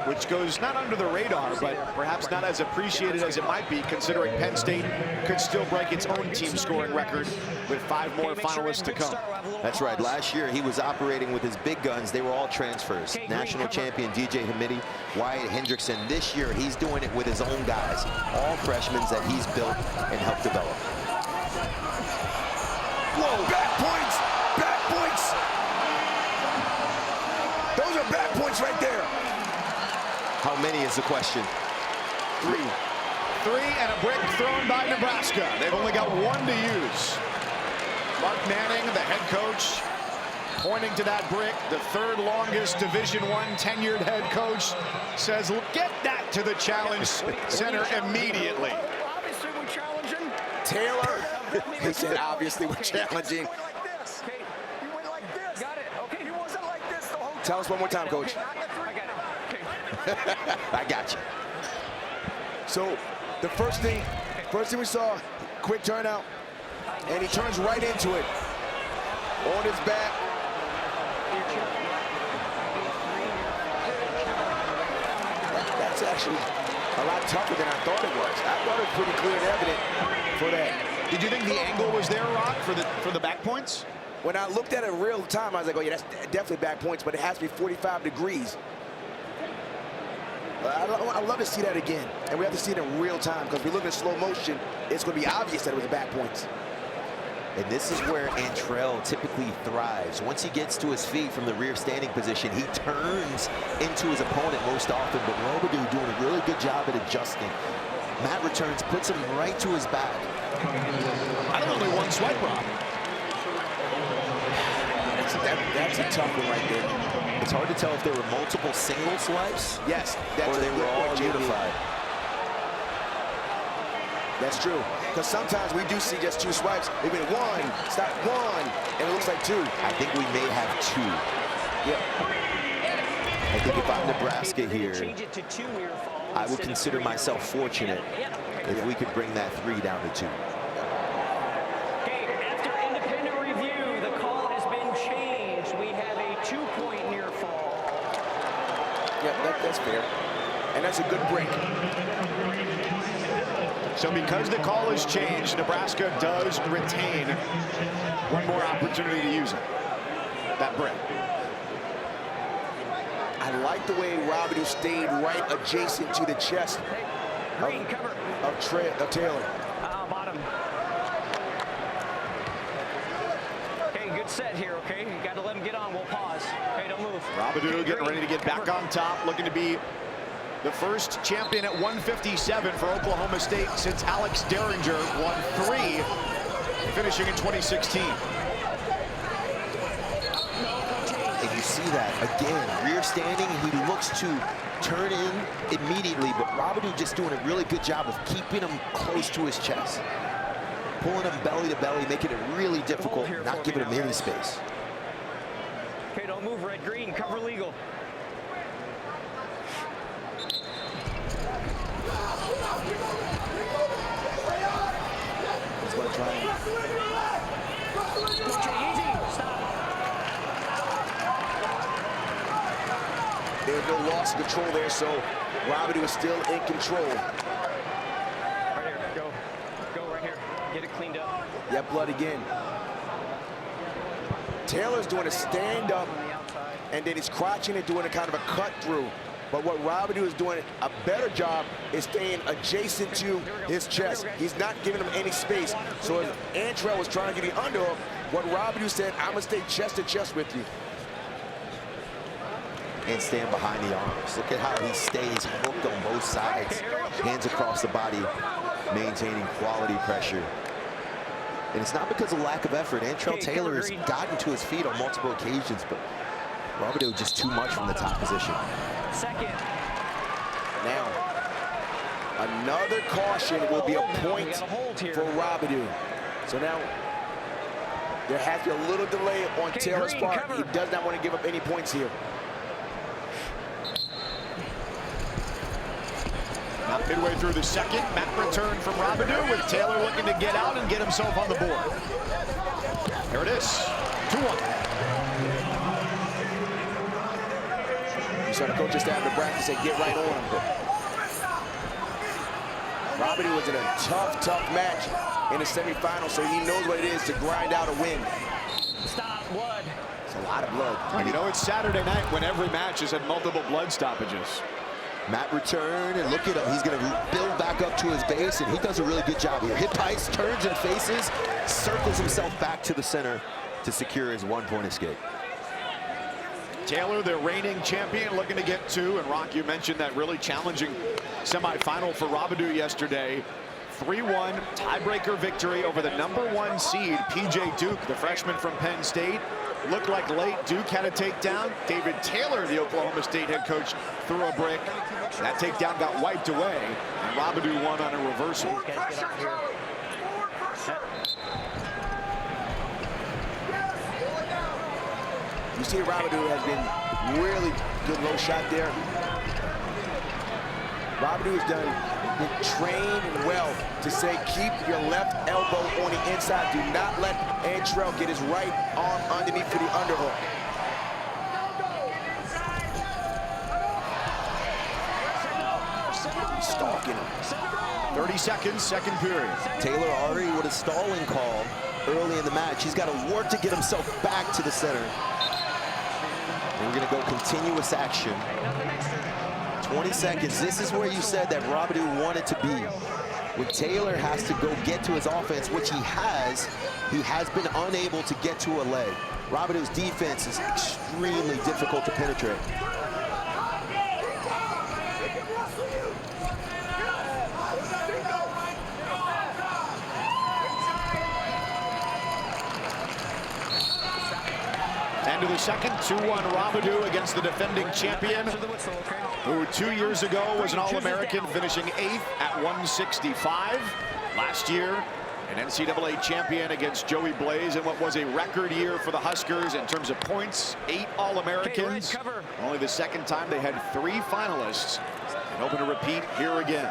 which goes not under the radar, but perhaps not as appreciated as it might be, considering Penn State could still break its own team scoring record with 5 more finalists to come. That's right. Last year, he was operating with his big guns. They were all transfers. National champion DJ Hamidi, Wyatt Hendrickson. This year, he's doing it with his own guys, all freshmen that he's built and helped develop. Whoa, back points! Back points! Those are back points right there. How many is the question? 3. 3 and a brick thrown by Nebraska. They've only got 1 to use. Mark Manning, the head coach, pointing to that brick. The 3rd longest Division I tenured head coach says, get that to the challenge center immediately. Obviously, we're challenging. Taylor, he said, obviously, we're challenging. Like this. Okay. He went like this. Got it. Okay. He wasn't like this the whole time. Tell us one more time, Coach. Okay, I got it. Okay. I got you. So the first thing we saw, quick turnout, and he turns right into it. On his back. That's actually a lot tougher than I thought it was. I thought it was pretty clear and evident for that. Did you think the angle was there, Rock, for the back points? When I looked at it in real time, I was like, oh yeah, that's definitely back points, but it has to be 45 degrees. I'd love to see that again, and we have to see it in real time, because if we look in slow motion, it's going to be obvious that it was back points. And this is where Antrell typically thrives. Once he gets to his feet from the rear standing position, he turns into his opponent most often, but Robidoux doing a really good job at adjusting. Matt returns, puts him right to his back. I think only 1 swipe, Rob. That's a tough one right there. It's hard to tell if there were multiple single swipes. Yes, or they were all unified. That's true. Because sometimes we do see just 2 swipes. They've been 1, stop 1, and it looks like 2. I think we may have 2. Yep. I think if I'm Nebraska here, I would consider myself fortunate if we could bring that 3 down to 2. Okay, after independent review, the call has been changed. We have a 2-point near fall. Yeah, that's fair. And that's a good break. So because the call has changed, Nebraska does retain 1 more opportunity to use it. That break. I like the way Robidoux stayed right adjacent to the chest of Taylor. Bottom. Okay, good set here, okay? You got to let him get on. We'll pause. Okay, don't move. Robidoux getting ready to get back on top, looking to be the first champion at 157 for Oklahoma State since Alex Derringer won 3, finishing in 2016. And you see that again, rear standing, he looks to turn in immediately, but Robidoux just doing a really good job of keeping him close to his chest. Pulling him belly to belly, making it really difficult, not giving him any space. Okay, don't move, red, green, cover legal. There's no loss of control there, so Robidoux is still in control. Right here, go right here. Get it cleaned up. Yep, blood again. Taylor's doing a stand-up, and then he's crouching and doing a kind of a cut through. But what Robidoux is doing a better job is staying adjacent to his chest. He's not giving him any space. So as Antrell was trying to get the underhook, what Robidoux said, I'm going to stay chest to chest with you. And stand behind the arms. Look at how he stays hooked on both sides. Hands across the body, maintaining quality pressure. And it's not because of lack of effort. Antrell Taylor has gotten to his feet on multiple occasions, but Robidoux just too much from the top position. Second. Now, another caution will be a point for Robidoux. So now, there has to be a little delay on Taylor's part. He does not want to give up any points here. Now midway through the second, Matt return from Robidoux with Taylor looking to get out and get himself on the board. There it is, 2-1. You saw the coach just after practice say, get right on him. Robidoux was in a tough match in the semifinals, so he knows what it is to grind out a win. Stop, blood. It's a lot of blood. And you know, it's Saturday night when every match has had multiple blood stoppages. Matt return, and look at him. He's going to build back up to his base, and he does a really good job here. Hip heights, turns and faces, circles himself back to the center to secure his 1-point escape. Taylor, the reigning champion, looking to get two. And Rock, you mentioned that really challenging semifinal for Robidoux yesterday. 3-1 tiebreaker victory over the #1 seed, P.J. Duke, the freshman from Penn State. Looked like late Duke had a takedown. David Taylor, the Oklahoma State head coach, threw a brick. That takedown got wiped away, and Robidoux won on a reversal. You see Robidoux has been really good low shot there. Robidoux has been trained and well to say keep your left elbow on the inside. Do not let Antrell get his right arm underneath for the underhook. He's stalking him. 30 seconds, second period. Taylor already with a stalling call early in the match. He's got to work to get himself back to the center. And we're going to go continuous action. 20 seconds. This is where you said that Robidoux wanted to be. When Taylor has to go get to his offense, which he has been unable to get to a leg. Robidoux's defense is extremely difficult to penetrate. End of the second, 2-1 Robidoux against the defending champion, who 2 years ago was an All-American, finishing 8th at 165. Last year, an NCAA champion against Joey Blaze in what was a record year for the Huskers in terms of points. 8 All-Americans. Only the second time they had 3 finalists, and hoping to repeat here again.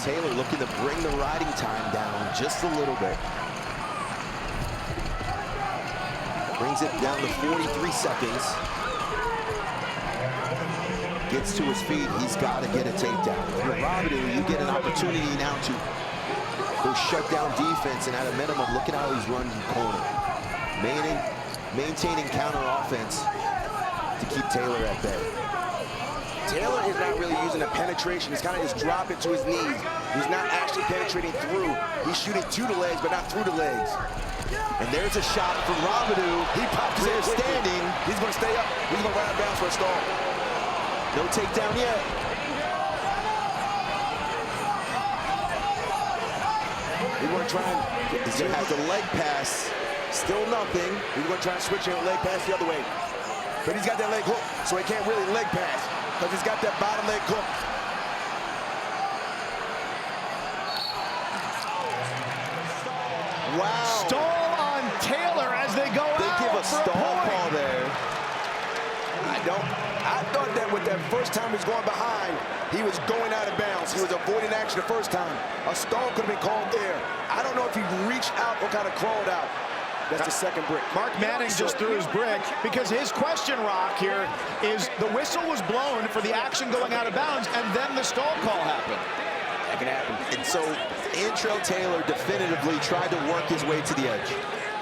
Taylor looking to bring the riding time down just a little bit. Brings it down to 43 seconds. Gets to his feet. He's got to get a takedown. If you're Robidoux, you get an opportunity now to go shut down defense, and at a minimum, look at how he's running the corner. Maintaining counter offense to keep Taylor at bay. Taylor is not really using a penetration. He's kind of just dropping to his knees. He's not actually penetrating through. He's shooting to the legs, but not through the legs. And there's a shot from Robidoux. He pops it standing. He's going to stay up. He's going to run out of bounds for a stall. No takedown yet. He's going to try and... He's going to have the leg pass. Still nothing. He's going to try and switch your leg pass the other way. But he's got that leg hook, so he can't really leg pass, because he's got that bottom leg hook. Wow. Stall on Taylor as they go out. They give a stall call there. I thought that with that first time he was going behind, he was going out of bounds. He was avoiding action the first time. A stall could have been called there. I don't know if he reached out or kind of crawled out. That's the second brick. Mark Manning just threw his brick because his question, Rock, here is the whistle was blown for the action going out of bounds, and then the stall call happened. That can happen. And so Antrell Taylor definitively tried to work his way to the edge.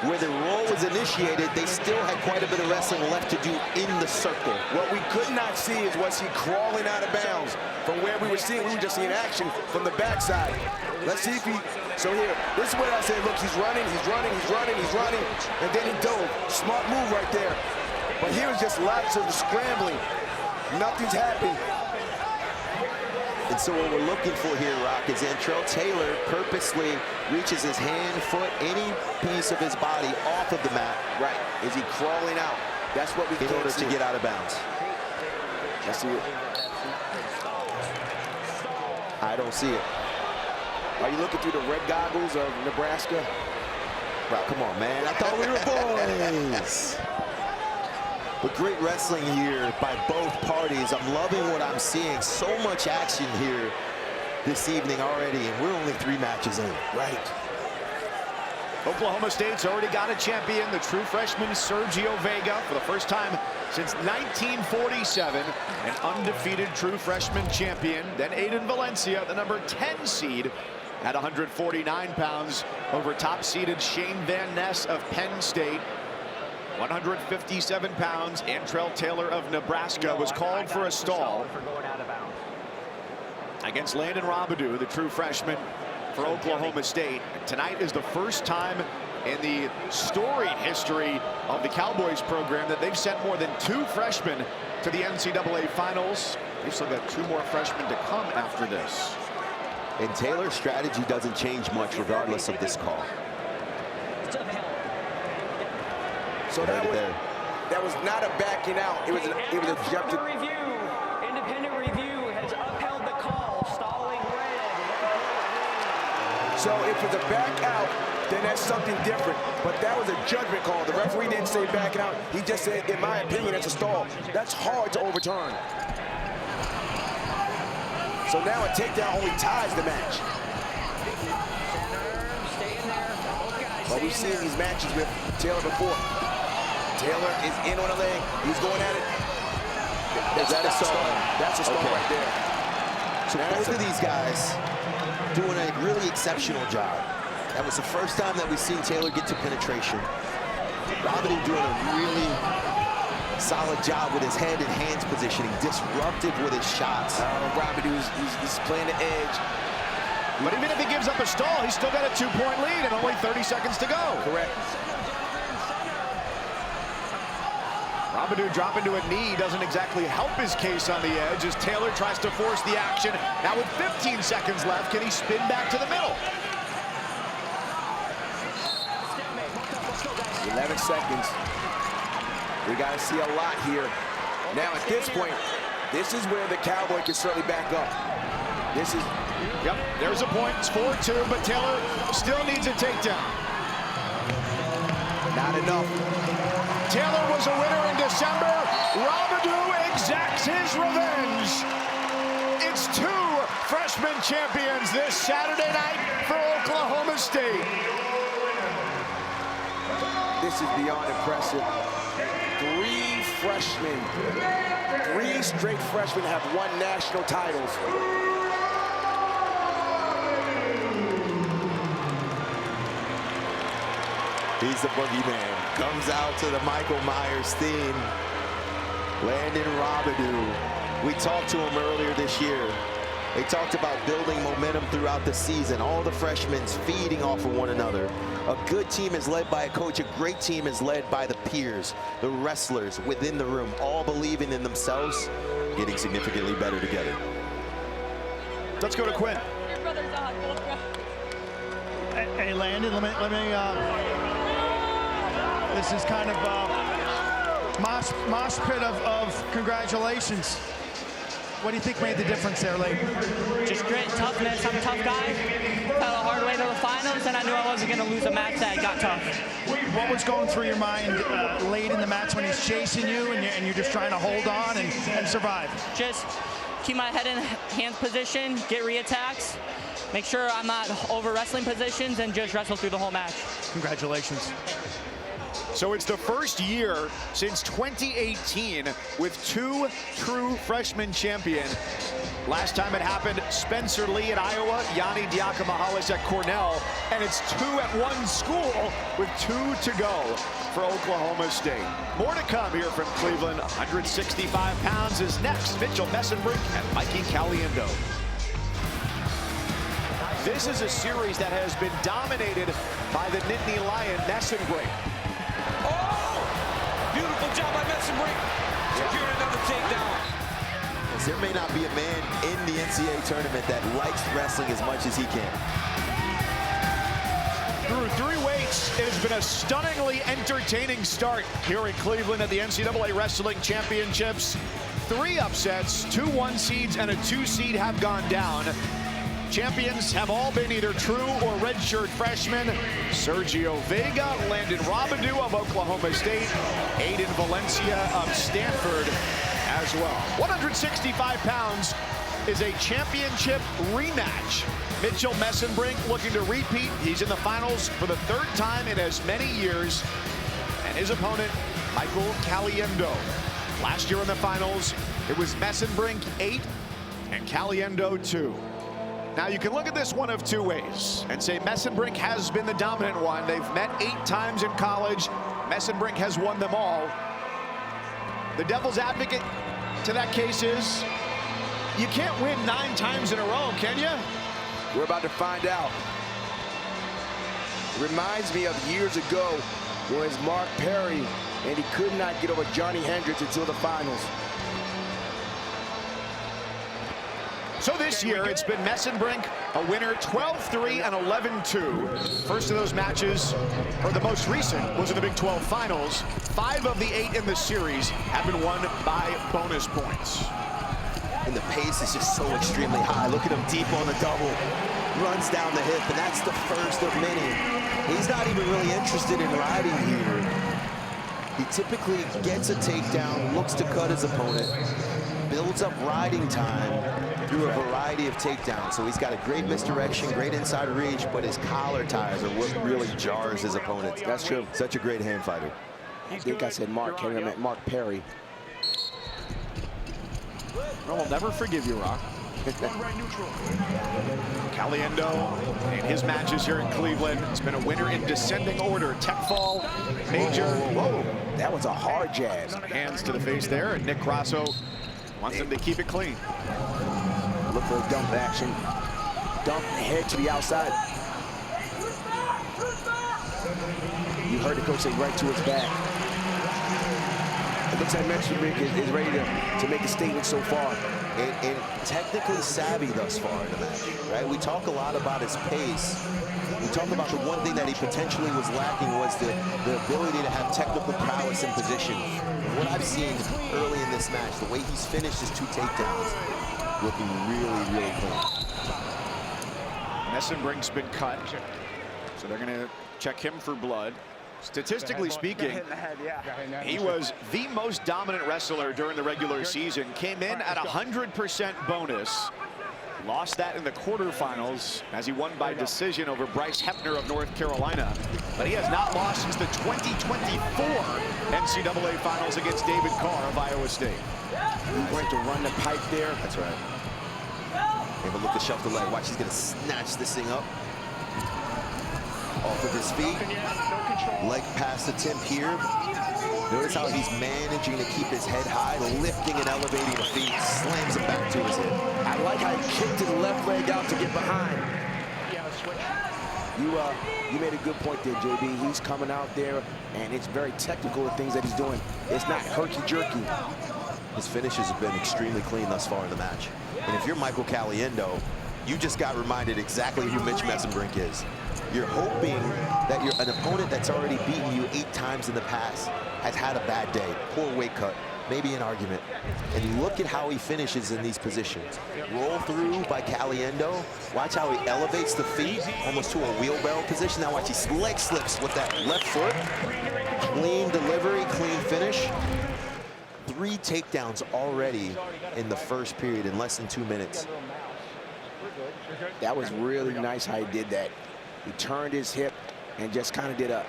Where the roll was initiated, they still had quite a bit of wrestling left to do in the circle. What we could not see is was he crawling out of bounds. From where we were just seeing action from the backside. Let's see if he, so here, this is where I said, look, he's running, and then he dove. Smart move right there. But here was just lots of scrambling. Nothing's happening. And so what we're looking for here, Rock, is Antrell Taylor purposely reaches his hand, foot, any piece of his body off of the mat. Right. Is he crawling out? That's what we in order to get out of bounds. Let's see it. I don't see it. Are you looking through the red goggles of Nebraska? Rock, come on, man. I thought we were boys. But great wrestling here by both parties. I'm loving what I'm seeing. So much action here this evening already, and we're only 3 matches in. Right. Oklahoma State's already got a champion, the true freshman Sergio Vega, for the first time since 1947, an undefeated true freshman champion. Then Aiden Valencia, the number 10 seed at 149 pounds over top-seeded Shane Van Ness of Penn State. 157 pounds, Antrell Taylor of Nebraska was called for a stall against Landon Robidoux, the true freshman for Oklahoma State. Tonight is the first time in the storied history of the Cowboys program that they've sent more than 2 freshmen to the NCAA finals. They've still got 2 more freshmen to come after this. And Taylor's strategy doesn't change much regardless of this call. So that was not a backing out. It was a jump to review. Independent review has upheld the call. Stalling red. So if it's a back out, then that's something different. But that was a judgment call. The referee didn't say backing out. He just said, in my opinion, that's a stall. That's hard to overturn. So now a takedown only ties the match. But we've seen these matches with Taylor before. Taylor is in on a leg. He's going at it. Is that a stall? That's a stall right there. So both of these guys doing a really exceptional job. That was the first time that we've seen Taylor get to penetration. Robinson doing a really solid job with his head and hands positioning, disruptive with his shots. Robinson, he's playing the edge. But even if he gives up a stall, he's still got a 2-point lead and only 30 seconds to go. Correct. Robinson dropping to a knee doesn't exactly help his case on the edge as Taylor tries to force the action. Now with 15 seconds left, can he spin back to the middle? 11 seconds. We got to see a lot here. Now at this point, this is where the Cowboy can certainly back up. This is... Yep, there's a point. It's 4-2, but Taylor still needs a takedown. Not enough. Taylor was a winner in December. Robinson exacts his revenge. It's 2 freshman champions this Saturday night for Oklahoma State. This is beyond impressive. 3 freshmen, 3 straight freshmen have won national titles. He's the boogeyman. Comes out to the Michael Myers theme. Landon Robinson. We talked to him earlier this year. They talked about building momentum throughout the season. All the freshmen feeding off of one another. A good team is led by a coach. A great team is led by the peers, the wrestlers within the room, all believing in themselves, getting significantly better together. Let's go to Quinn. Hey, Landon, let me this is kind of mosh pit of congratulations. What do you think made the difference there, Lee? Just grit, toughness. I'm a tough guy. Fell a hard way to the finals, and I knew I wasn't going to lose a match that got tough. What was going through your mind late in the match when he's chasing you and you're just trying to hold on and survive? Just keep my head in hand position, get re-attacks, make sure I'm not over wrestling positions, and just wrestle through the whole match. Congratulations. So it's the first year since 2018 with 2 true freshman champions. Last time it happened, Spencer Lee at Iowa, Yanni Diakomahalis at Cornell, and it's 2 at one school with 2 to go for Oklahoma State. More to come here from Cleveland. 165 pounds is next. Mitchell Messenbrink and Mikey Caliendo. This is a series that has been dominated by the Nittany Lion Messenbrink. Beautiful job by Messenbrink. Secured another takedown. There may not be a man in the NCAA tournament that likes wrestling as much as he can. Through 3 weights, it has been a stunningly entertaining start here in Cleveland at the NCAA Wrestling Championships. 3 upsets, 2 1 seeds and a 2 seed have gone down. Champions have all been either true or redshirt freshmen. Sergio Vega, Landon Robinson of Oklahoma State, Aiden Valencia of Stanford as well. 165 pounds is a championship rematch. Mitchell Messenbrink looking to repeat. He's in the finals for the 3rd time in as many years. And his opponent, Michael Caliendo. Last year in the finals, it was Messenbrink 8 and Caliendo 2. Now you can look at this one of 2 ways and say Messenbrink has been the dominant one. They've met 8 times in college. Messenbrink has won them all. The devil's advocate to that case is you can't win 9 times in a row, can you? We're about to find out. Reminds me of years ago when it was Mark Perry and he could not get over Johnny Hendricks until the finals. So this year, it's been Messenbrink, a winner 12-3 and 11-2. First of those matches, or the most recent, was in the Big 12 Finals. 5 of the 8 in the series have been won by bonus points. And the pace is just so extremely high. Look at him deep on the double. Runs down the hip, and that's the first of many. He's not even really interested in riding here. He typically gets a takedown, looks to cut his opponent, builds up riding time through a variety of takedowns. So he's got a great misdirection, great inside reach, but his collar ties are what really jars his opponents. That's true. Such a great hand fighter. I think I said Mark Henry, I meant Mark Perry. Well, we'll never forgive you, Rock. Caliendo, in his matches here in Cleveland, has been a winner in descending order. Tech fall, major. Whoa, that was a hard jab. Hands to the face there, and Nick Grasso wants him to keep it clean. Look for a dump action. Dump head to the outside. You heard the coach say right to his back. It looks like Messenbrink is ready to make a statement so far. And technically savvy thus far in the match, right? We talk a lot about his pace. We talk about the one thing that he potentially was lacking was the ability to have technical prowess in position. And what I've seen early in this match, the way he's finished his 2 takedowns, looking really, really clean. Messenbrink's been cut, so they're going to check him for blood. Statistically speaking, he was the most dominant wrestler during the regular season. Came in at 100% bonus. Lost that in the quarterfinals as he won by decision over Bryce Hepner of North Carolina. But he has not lost since the 2024 NCAA Finals against David Carr of Iowa State. He went to run the pipe there. That's right. Have a look to shove the leg. Watch, he's going to snatch this thing up. Off of his feet. Leg pass attempt here. Notice how he's managing to keep his head high, lifting and elevating the feet, slams it back to his hip. I like how he kicked his left leg out to get behind. You made a good point there, JB. He's coming out there, and it's very technical, the things that he's doing. It's not herky-jerky. His finishes have been extremely clean thus far in the match. And if you're Michael Caliendo, you just got reminded exactly who Mitch Messenbrink is. You're hoping that an opponent that's already beaten you 8 times in the past has had a bad day, poor weight cut, maybe an argument. And look at how he finishes in these positions. Roll through by Caliendo. Watch how he elevates the feet almost to a wheelbarrow position. Now watch, he leg slips with that left foot. Clean delivery, clean finish. 3 takedowns already in the first period in less than 2 minutes. That was really nice how he did that. He turned his hip and just kind of did a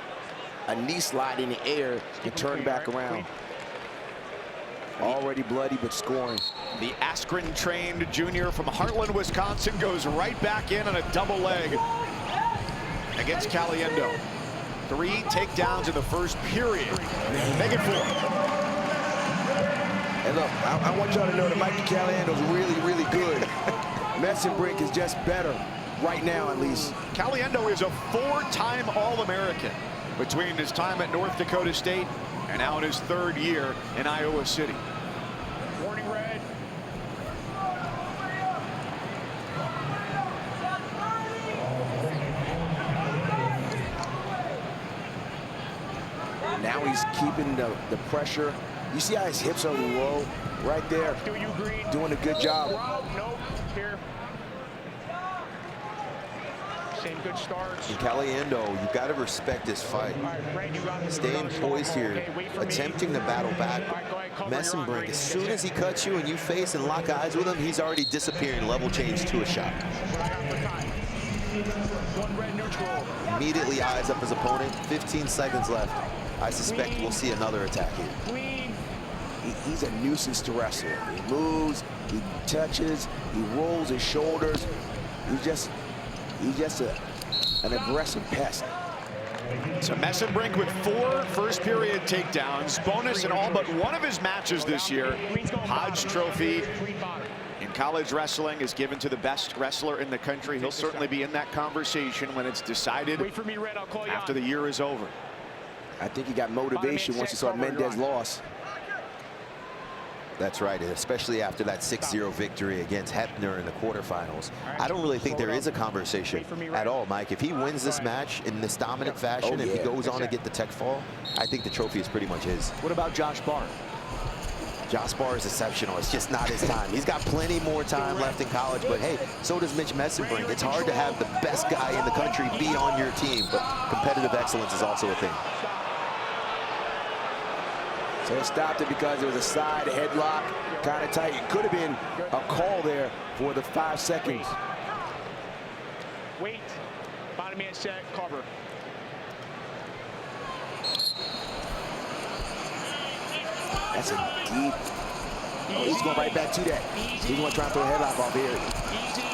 knee slide in the air and turned back around. Already bloody, but scoring. The Askren-trained junior from Heartland, Wisconsin goes right back in on a double leg against Caliendo. 3 takedowns in the first period. Make it 4. And look, I want y'all to know that Mikey Caliendo's really, really good. Messenbrink is just better. Right now, at least. Caliendo is a 4-time All-American between his time at North Dakota State and now in his 3rd year in Iowa City. Warning red. Now he's keeping the pressure. You see how his hips are low right there? Doing a good job. No, here. Same good starts. And Caliendo, you got to respect this fight. Staying poised here, attempting to battle back. Messenbrink, as soon as he cuts you and you face and lock eyes with him, he's already disappearing. Level change to a shot. Immediately eyes up his opponent. 15 seconds left. I suspect we'll see another attack here. He's a nuisance to wrestle. He moves, he touches, he rolls his shoulders. He's just an aggressive pest. So Messenbrink with 4 first-period takedowns, bonus in all but one of his matches this year. Hodge Trophy in college wrestling is given to the best wrestler in the country. He'll certainly be in that conversation when it's decided after the year is over. I think he got motivation once he saw Mendez loss. That's right, especially after that 6-0 victory against Hepner in the quarterfinals. I don't really think there is a conversation at all, Mike. If he wins this match in this dominant fashion, if he goes on to get the tech fall, I think the trophy is pretty much his. What about Josh Barr? Josh Barr is exceptional. It's just not his time. He's got plenty more time left in college, but hey, so does Mitch Messenbrink. It's hard to have the best guy in the country be on your team, but competitive excellence is also a thing. So it stopped it because it was a side headlock, kind of tight. It could have been a call there for the 5 seconds. Wait. Bottom man set, cover. That's a deep. Oh, he's going right back to that. He's going to try to throw a headlock off here.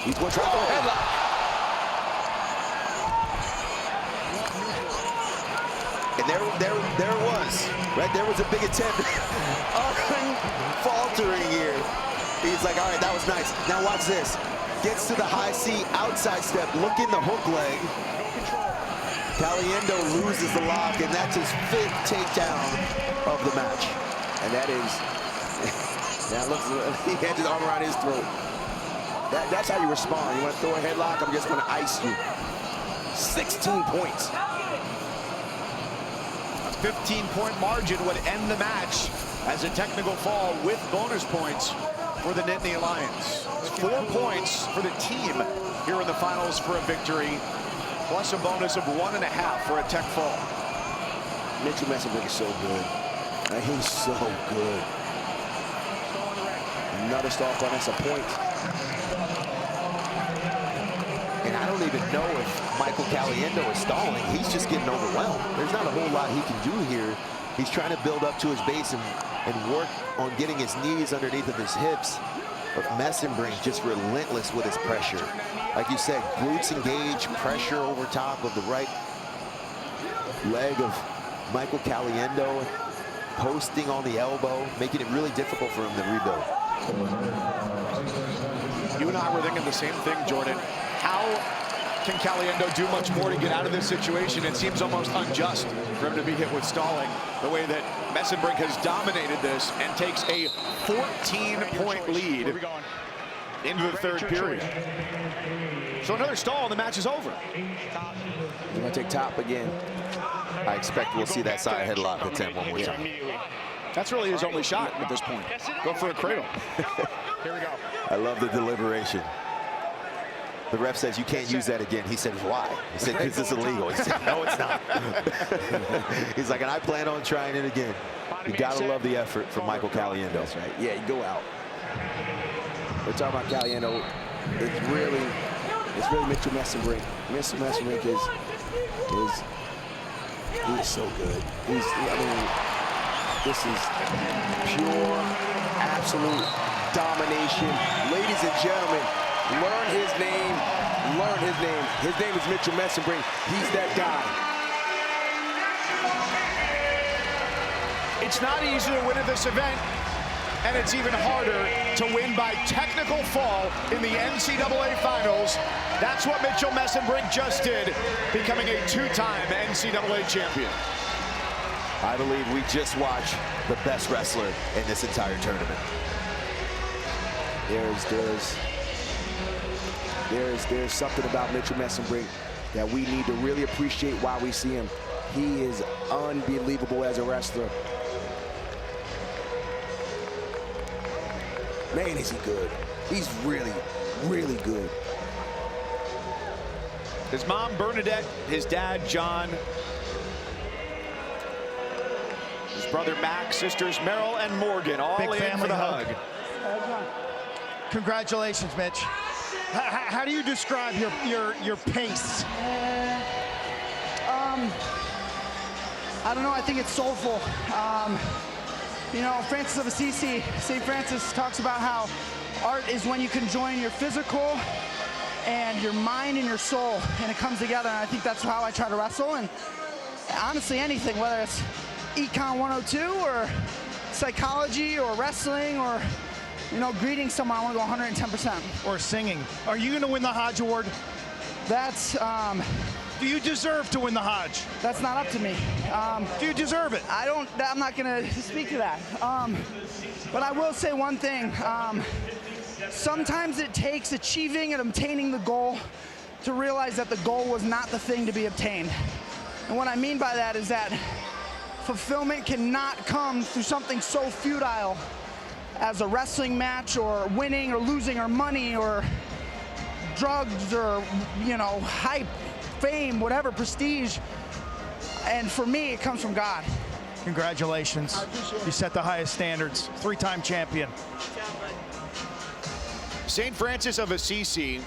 He's going to try to throw a headlock. And there it was, right? There was a big attempt. Faltering here. He's like, all right, that was nice. Now watch this. Gets to the high C, outside step, look in the hook leg. Caliendo loses the lock, and that's his 5th takedown of the match. And that is, now look, he had his arm around his throat. That's how you respond. You want to throw a headlock, I'm just going to ice you. 16 points. 15-point margin would end the match as a technical fall with bonus points for the Nittany Lions. 4 points for the team here in the finals for a victory, plus a bonus of 1.5 for a tech fall. Mitchell Messenbrink is so good. He's so good. Another stalk on, that's a point. And I don't even know if Michael Caliendo is stalling. He's just getting overwhelmed. There's not a whole lot he can do here. He's trying to build up to his base and work on getting his knees underneath of his hips. But Messenbrink just relentless with his pressure. Like you said, glutes engaged, pressure over top of the right leg of Michael Caliendo, posting on the elbow, making it really difficult for him to rebuild. You and I were thinking the same thing, Jordan. How can Caliendo do much more to get out of this situation? It seems almost unjust for him to be hit with stalling, the way that Messenbrink has dominated this and takes a 14-point lead into the 3rd period. So another stall and the match is over. He's going to take top again. I expect we'll see that side headlock attempt one more time. That's really his only shot at this point. Go for a cradle. Here we go. I love the deliberation. The ref says, you can't use that again. He said, why? He said, because it's illegal. He said, no, it's not. He's like, and I plan on trying it again. You got to love the effort from Michael Caliendo. That's right. Yeah, you go out. We're talking about Caliendo. It's really Mitchell Messenbrink. Mitchell Messenbrink he's so good. I mean, this is pure, absolute domination. Ladies and gentlemen, learn his name. Learn his name. His name is Mitchell Messenbrink. He's that guy. It's not easy to win at this event, and it's even harder to win by technical fall in the NCAA finals. That's what Mitchell Messenbrink just did, becoming a 2-time NCAA champion. I believe we just watched the best wrestler in this entire tournament. There's something about Mitchell Messenbrink that we need to really appreciate while we see him. He is unbelievable as a wrestler. Man, is he good. He's really, really good. His mom, Bernadette, his dad, John, his brother, Max, sisters, Meryl and Morgan, all Big in family for the hug. hug. Congratulations, Mitch. How do you describe your pace? I don't know, I think it's soulful. You know, Francis of Assisi, St. Francis talks about how art is when you can join your physical and your mind and your soul, and it comes together, and I think that's how I try to wrestle. And honestly, anything, whether it's Econ 102 or psychology or wrestling or you know, greeting someone, I want to go 110%. Or singing. Are you going to win the Hodge Award? That's, do you deserve to win the Hodge? that's not up to me. Do you deserve it? I'm not going to speak to that. But I will say one thing. Sometimes it takes achieving and obtaining the goal to realize that the goal was not the thing to be obtained. And what I mean by that is that fulfillment cannot come through something so futile as a wrestling match or winning or losing or money or drugs or, you know, hype, fame, whatever, prestige. And for me, it comes from God. Congratulations. You set the highest standards. 3-time champion. St. Francis of Assisi,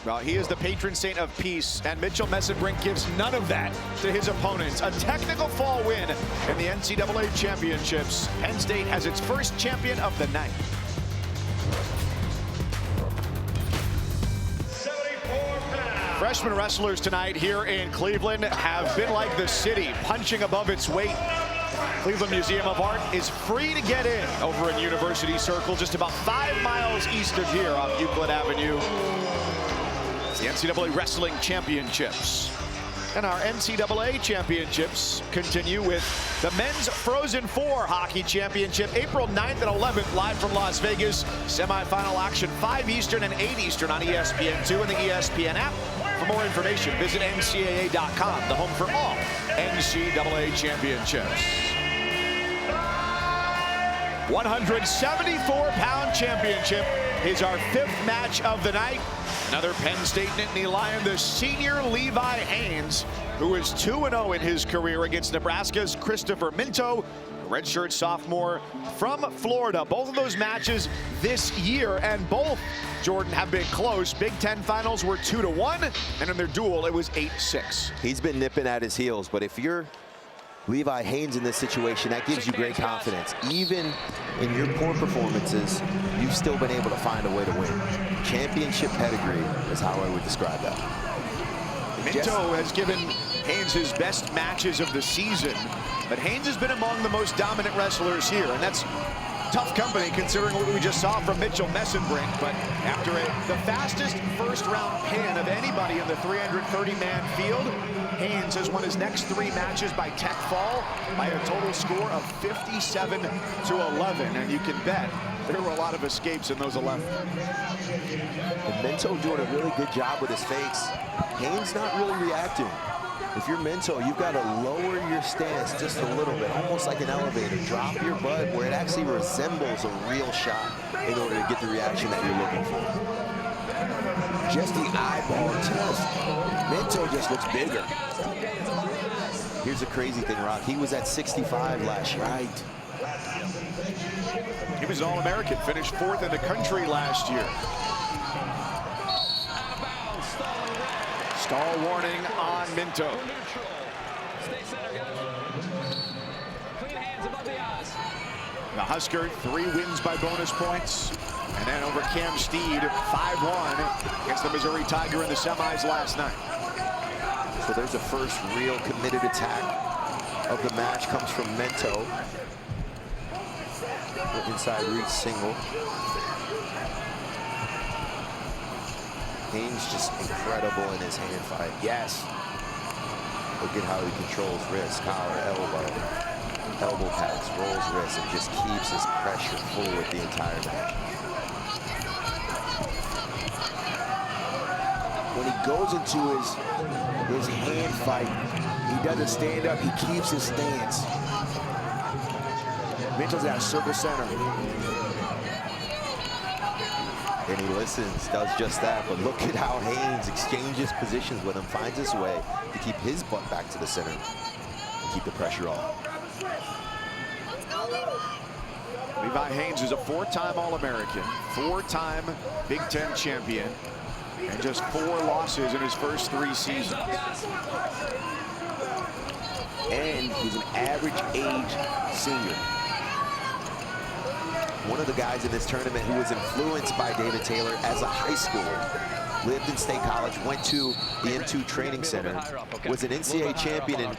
well, he is the patron saint of peace, and Mitchell Messenbrink gives none of that to his opponents. A technical fall win in the NCAA championships. Penn State has its first champion of the night. Freshman wrestlers tonight here in Cleveland have been like the city, punching above its weight. Cleveland Museum of Art is free to get in over in University Circle, just about 5 miles east of here off Euclid Avenue. It's the NCAA Wrestling Championships. And our NCAA championships continue with the Men's Frozen Four Hockey Championship, April 9th and 11th, live from Las Vegas. Semifinal action, 5 Eastern and 8 Eastern on ESPN2 and the ESPN app. For more information, visit NCAA.com, the home for all NCAA championships. 174-pound championship is our 5th match of the night. Another Penn State Nittany Lion, the senior Levi Haynes, who is 2-0 in his career against Nebraska's Christopher Minto, a redshirt sophomore from Florida. Both of those matches this year, and both, Jordan, have been close. Big Ten finals were 2-1, and in their duel, it was 8-6. He's been nipping at his heels, but if you're Levi Haynes in this situation, that gives you great confidence. Even in your poor performances, you've still been able to find a way to win. Championship pedigree is how I would describe that. Minto has given Haynes his best matches of the season, but Haynes has been among the most dominant wrestlers here, and that's tough company considering what we just saw from Mitchell Messenbrink. But after the fastest first-round pin of anybody in the 330-man field, Haynes has won his next 3 matches by tech fall by a total score of 57-11, and you can bet there were a lot of escapes in those 11. And Minto doing a really good job with his fakes. Haynes not really reacting. If you're Minto, you've got to lower your stance just a little bit, almost like an elevator. Drop your butt where it actually resembles a real shot in order to get the reaction that you're looking for. Just the eyeball test. Minto just looks bigger. Here's a crazy thing, Rock. He was at 65 last year. Right. He was All-American, finished 4th in the country last year. Stall warning on Minto. The Husker, 3 wins by bonus points. And then over Cam Steed, 5-1 against the Missouri Tiger in the semis last night. So there's the first real committed attack of the match, comes from Minto. Inside reach single. Haynes just incredible in his hand fight. Yes. Look at how he controls wrist, collar, elbow pads, rolls wrist, and just keeps his pressure forward the entire match. When he goes into his hand fight, he doesn't stand up, he keeps his stance. Mitchell's at circle center. And he listens, does just that. But look at how Haynes exchanges positions with him, finds his way to keep his butt back to the center and keep the pressure on. Levi Haynes is a 4-time All-American, 4-time Big Ten champion, and just 4 losses in his first 3 seasons. And he's an average age senior. One of the guys in this tournament who was influenced by David Taylor as a high schooler, lived in State College, went to the M2 Training Center, was an NCAA champion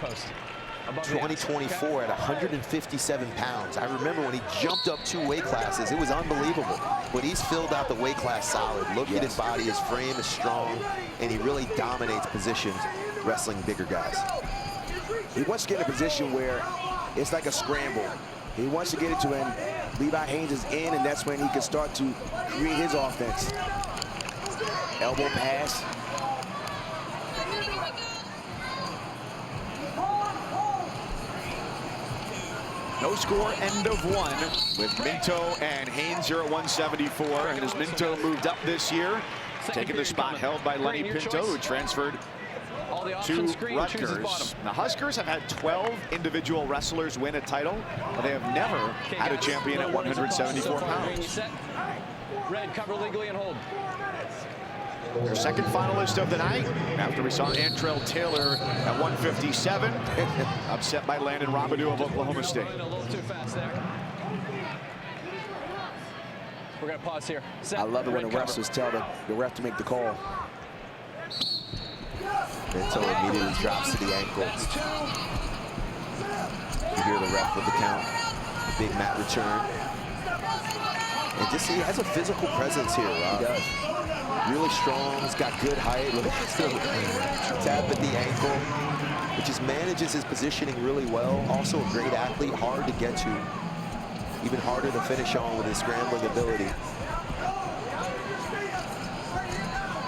2024 at 157 pounds. I remember when he jumped up 2 weight classes, it was unbelievable. But he's filled out the weight class solid. Look at his body, his frame is strong, and he really dominates positions wrestling bigger guys. He wants to get in a position where it's like a scramble. He wants to get it to him. Levi Haines is in, and that's when he can start to create his offense. Elbow pass. No score, end of 1 with Minto and Haines here at 174. And as Minto moved up this year, taking the spot held by Lenny Pinto, who transferred to Rutgers. The Huskers have had 12 individual wrestlers win a title, but they have never had a champion at 174 pounds. Red, cover legally and hold. Their second finalist of the night, after we saw Antrell Taylor at 157, upset by Landon Robidoux of Oklahoma State. A little too fast there. We're going to pause here. I love it when the wrestlers tell the ref to make the call. Minto immediately drops to the ankle. You hear the ref with the count. Big mat return. And just he has a physical presence here, Rob. He does. Really strong, he's got good height. Tap at the ankle. But just manages his positioning really well. Also a great athlete, hard to get to. Even harder to finish on with his scrambling ability.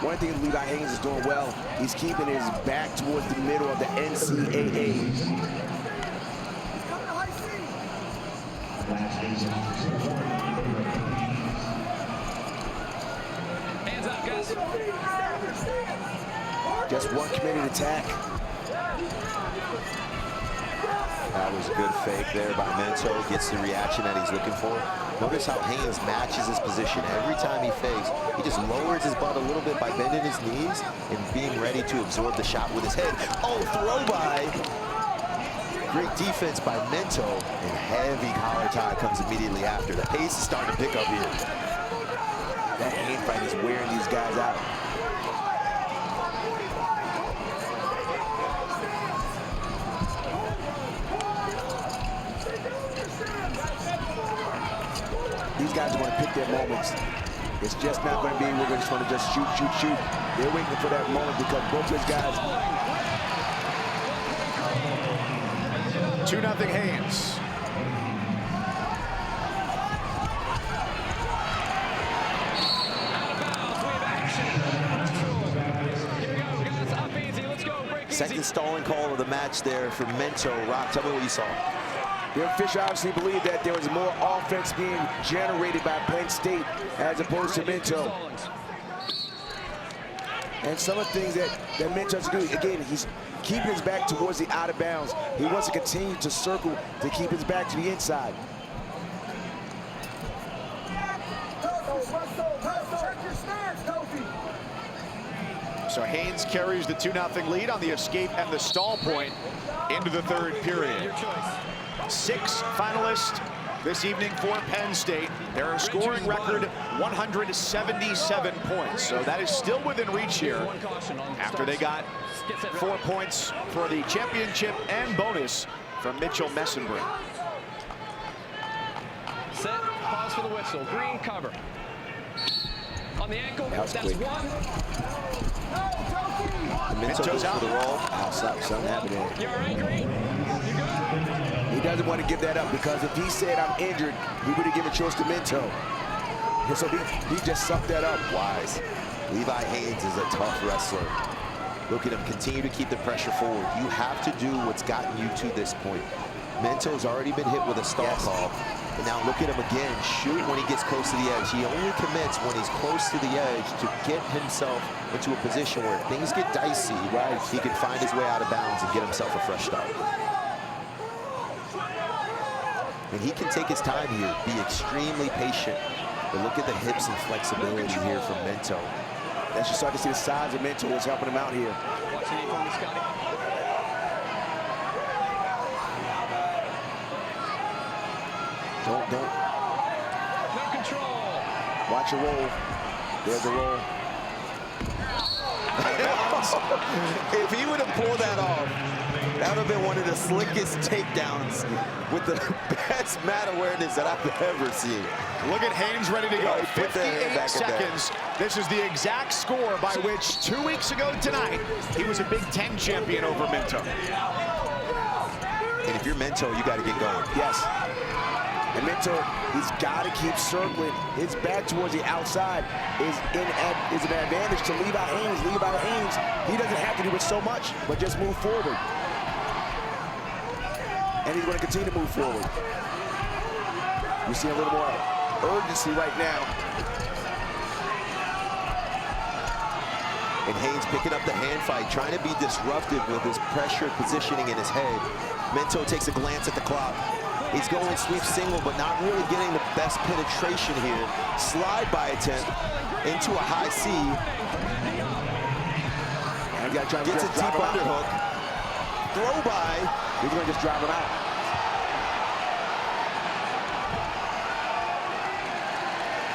One thing Levi Haines is doing well, he's keeping his back towards the middle of the NCAA. Hands up, guys. Just one committed attack. That was a good fake there by Minto. Gets the reaction that he's looking for. Notice how Haines matches his position every time he fakes. He just lowers his butt a little bit by bending his knees and being ready to absorb the shot with his head. Oh, throw by. Great defense by Minto, and heavy collar tie comes immediately after. The pace is starting to pick up here. That hand fight is wearing these guys out. These guys are going to pick their moments. It's just not going to be, we're just going to just shoot, shoot, shoot. They're waiting for that moment because both those guys. 2-0 Haines. Second stalling call of the match there for Minto. Rock, tell me what you saw. The official obviously believed that there was more offense being generated by Penn State as opposed to Minto. And some of the things that Minto has to do, again, he's keeping his back towards the out of bounds. He wants to continue to circle to keep his back to the inside. So Haines carries the 2-0 lead on the escape and the stall point into the third period. 6 finalists this evening for Penn State. Their scoring record 177 points. So that is still within reach here after they got 4 points for the championship and bonus from Mitchell Messenbrink. Set, pause for the whistle. Green cover. On the ankle, that's one. Minto goes for the roll. Something happening. You're angry? You good? He doesn't want to give that up because if he said I'm injured, he would have given choice to Minto. And so he just sucked that up. Wise. Levi Haines is a tough wrestler. Look at him, continue to keep the pressure forward. You have to do what's gotten you to this point. Minto's already been hit with a stall call. And now look at him again, shoot when he gets close to the edge. He only commits when he's close to the edge to get himself into a position where if things get dicey, right, he can find his way out of bounds and get himself a fresh start. And he can take his time here, be extremely patient. But look at the hips and flexibility here from Minto. As you start to see the size of Minto is helping him out here. Watch the knee from the Scotty. Don't. No control. Watch your roll. There's a roll. If he would have pulled that off, that would have been one of the slickest takedowns with the best mat awareness that I've ever seen. Look at Haynes ready to go. Right, put that hand 58 back in there. seconds. This is the exact score by which 2 weeks ago tonight, he was a Big Ten champion over Minto. And if you're Minto, you got to get going. Yes. And Minto, he's got to keep circling. His back towards the outside is an advantage to Levi Haynes. Levi Haynes, he doesn't have to do it so much, but just move forward. And he's going to continue to move forward. You see a little more urgency right now. And Haynes picking up the hand fight, trying to be disruptive with his pressure positioning in his head. Minto takes a glance at the clock. He's going sweep single, but not really getting the best penetration here. Slide by attempt into a high C. Gets a deep underhook. Throw by. He's going to just drive him out.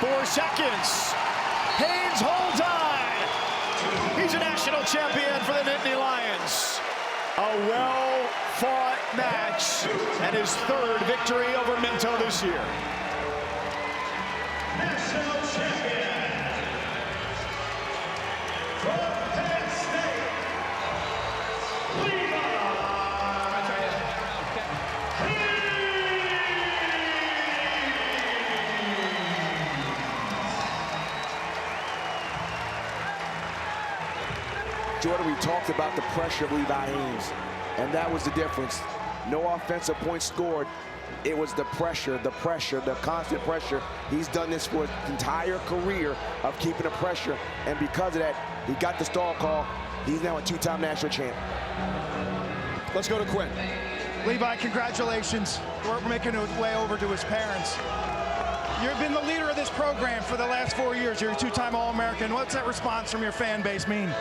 Four seconds. Haynes holds on. He's a national champion for the Nittany Lions. A well-fought match and his third victory over Minto this year. National champion from Penn State, Levi. Jordan, we talked about the pressure of Levi Haynes, and that was the difference. No offensive points scored. It was the pressure, the constant pressure. He's done this for his entire career of keeping the pressure, and because of that, he got the stall call. He's now a two-time national champ. Let's go to Quinn. Levi, congratulations. We're making our way over to his parents. You've been the leader of this program for the last 4 years. You're a two-time All-American. What's that response from your fan base mean?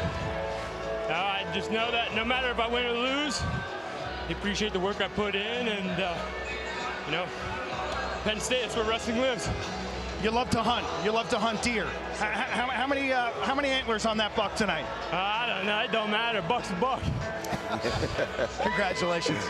I just know that no matter if I win or lose, they appreciate the work I put in, and you know, Penn State, that's where wrestling lives. You love to hunt. You love to hunt deer. How many antlers on that buck tonight? I don't know. It don't matter. Buck's a buck. Congratulations.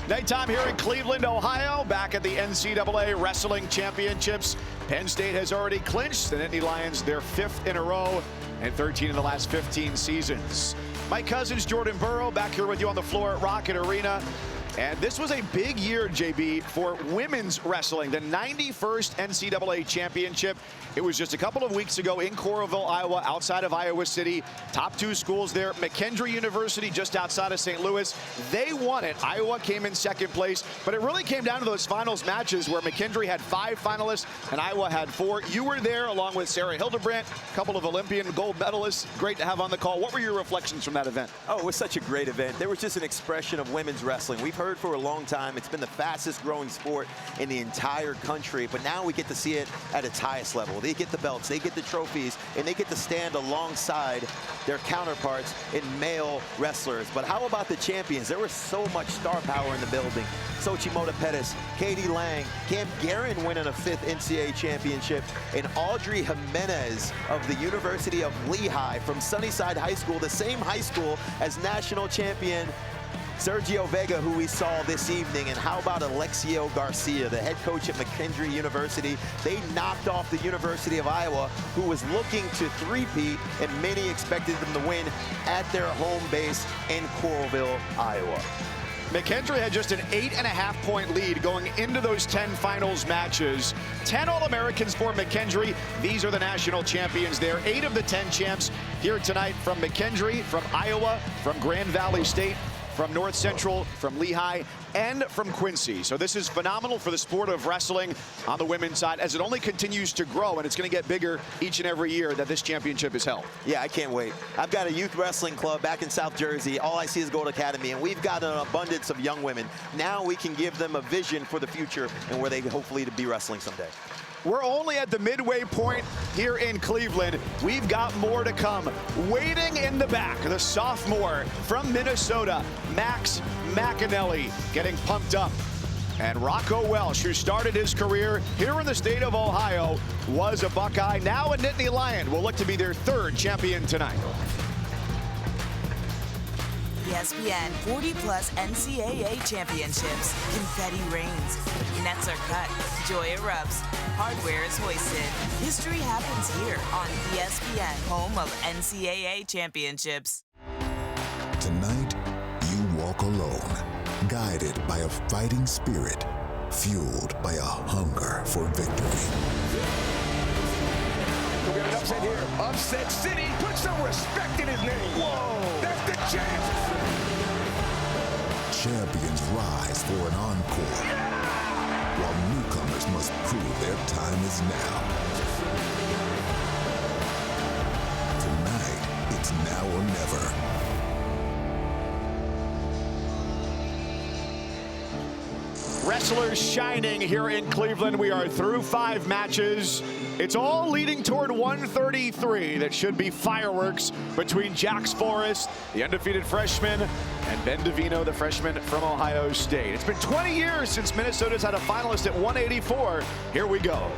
Nighttime here in Cleveland, Ohio, back at the NCAA Wrestling Championships. Penn State has already clinched. The Nittany Lions, their 5th in a row, and 13 in the last 15 seasons. My cousin's Jordan Burrow back here with you on the floor at Rocket Arena. And this was a big year, JB, for women's wrestling, the 91st NCAA championship. It was just a couple of weeks ago in Coralville, Iowa, outside of Iowa City. Top 2 schools there. McKendree University, just outside of St. Louis. They won it. Iowa came in 2nd place. But it really came down to those finals matches where McKendree had 5 finalists and Iowa had 4. You were there along with Sarah Hildebrandt, a couple of Olympian gold medalists. Great to have on the call. What were your reflections from that event? Oh, it was such a great event. There was just an expression of women's wrestling. We've heard for a long time it's been the fastest growing sport in the entire country, but now we get to see it at its highest level. They get the belts, they get the trophies, and they get to stand alongside their counterparts in male wrestlers. But how about the champions? There was so much star power in the building. Xochimilco Pettis, Katie Lang, Cam Guerin winning a 5th NCAA championship, and Audrey Jimenez of the University of Lehigh from Sunnyside High School, the same high school as national champion Sergio Vega, who we saw this evening. And how about Alexio Garcia, the head coach at McKendree University? They knocked off the University of Iowa, who was looking to three-peat, and many expected them to win at their home base in Coralville, Iowa. McKendree had just an 8.5-point lead going into those 10 finals matches. 10 All-Americans for McKendree. These are the national champions there. 8 of the 10 champs here tonight from McKendree, from Iowa, from Grand Valley State, from North Central, from Lehigh, and from Quincy. So this is phenomenal for the sport of wrestling on the women's side as it only continues to grow, and it's going to get bigger each and every year that this championship is held. Yeah, I can't wait. I've got a youth wrestling club back in South Jersey. All I see is Gold Academy, and we've got an abundance of young women. Now we can give them a vision for the future and where they hopefully to be wrestling someday. We're only at the midway point here in Cleveland. We've got more to come. Waiting in the back, the sophomore from Minnesota, Max McAnally, getting pumped up And Rocco Welsh, who started his career here in the state of Ohio, was a Buckeye, now a Nittany Lion, will look to be their third champion tonight. ESPN 40-plus NCAA championships. Confetti rains. Nets are cut. Joy erupts. Hardware is hoisted. History happens here on ESPN, home of NCAA championships. Tonight, you walk alone, guided by a fighting spirit, fueled by a hunger for victory. We have an upset here. Upset City. Put some respect in his name. Whoa. That's the champ. Champions rise for an encore, while newcomers must prove their time is now. Tonight, it's now or never. Wrestlers shining here in Cleveland. We are through 5 matches. It's all leading toward 133. That should be fireworks between Jax Forrest, the undefeated freshman, and Ben DeVino, the freshman from Ohio State. It's been 20 years since Minnesota's had a finalist at 184. Here we go.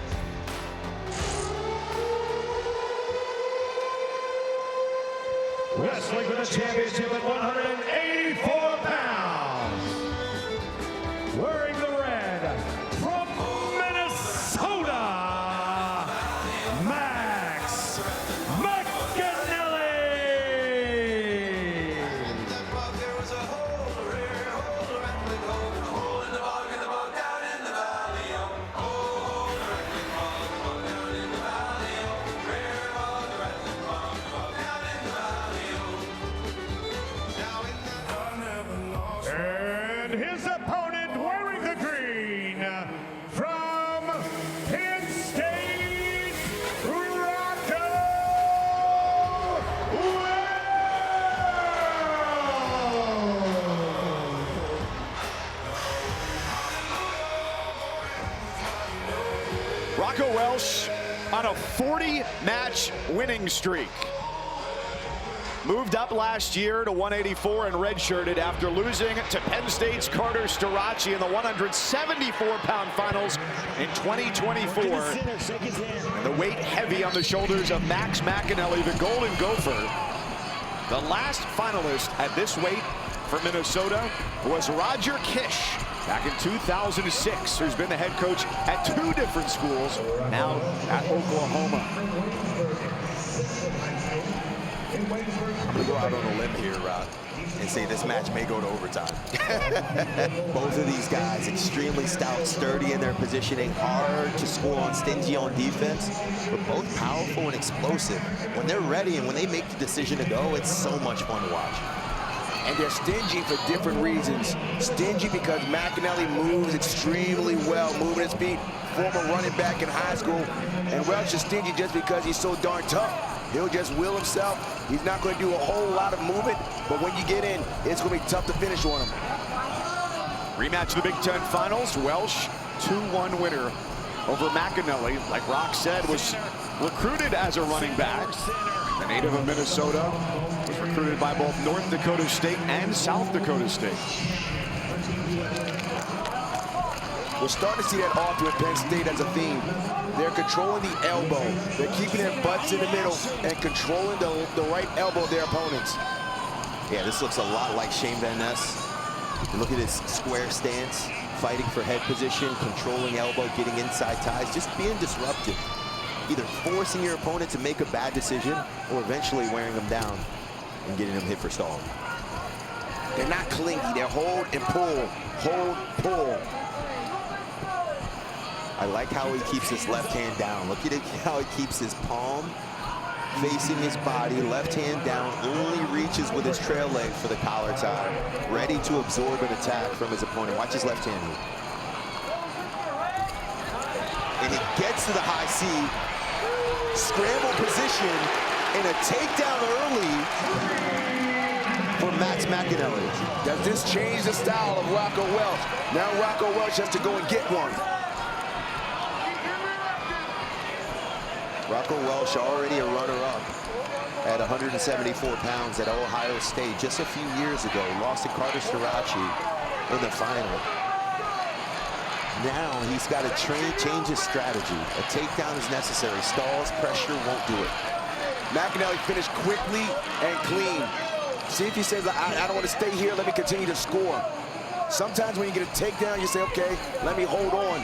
Wrestling for the championship at 184 pounds. Wearing the red from Minnesota, Max McAnally. And his opponent wearing the green from Penn State, Rocco Welsh. Rocco Welsh on a 40-match winning streak. Moved up last year to 184 and redshirted after losing to Penn State's Carter Starachi in the 174-pound finals in 2024. And the weight heavy on the shoulders of Max McAnally, the Golden Gopher. The last finalist at this weight for Minnesota was Roger Kish back in 2006, who's been the head coach at 2 different schools, now at Oklahoma. I'm gonna go out on a limb here, Rob, and say this match may go to overtime. Both of these guys extremely stout, sturdy in their positioning, hard to score on, stingy on defense, but both powerful and explosive. When they're ready and when they make the decision to go, it's so much fun to watch. And they're stingy for different reasons. Stingy because McAnally moves extremely well, moving his feet, former running back in high school. And Welsh is stingy just because he's so darn tough. He'll just will himself. He's not going to do a whole lot of movement, but when you get in, it's going to be tough to finish on him. Rematch of the Big Ten Finals. Welsh, 2-1 winner over McAnally. Like Rock said, was recruited as a running back. The native of Minnesota was recruited by both North Dakota State and South Dakota State. We're starting to see that often with Penn State as a theme. They're controlling the elbow. They're keeping their butts in the middle and controlling the right elbow of their opponents. Yeah, this looks a lot like Shane Van Ness. Look at his square stance, fighting for head position, controlling elbow, getting inside ties, just being disruptive. Either forcing your opponent to make a bad decision or eventually wearing them down and getting them hit for stalling. They're not clingy. They're hold and pull, hold, pull. I like how he keeps his left hand down. Look at how he keeps his palm facing his body, left hand down, only reaches with his trail leg for the collar tie, ready to absorb an attack from his opponent. Watch his left hand move. And he gets to the high C, scramble position, and a takedown early for Max McAnally. Does this change the style of Rocco Welsh? Now Rocco Welsh has to go and get one. Rocco Welsh already a runner-up at 174 pounds at Ohio State just a few years ago. Lost to Carter Starachi in the final. now he's got to change his strategy. A takedown is necessary. Stalls, pressure won't do it. McAnally finished quickly and clean. See if he says, I don't want to stay here, let me continue to score. Sometimes when you get a takedown, you say, okay, let me hold on.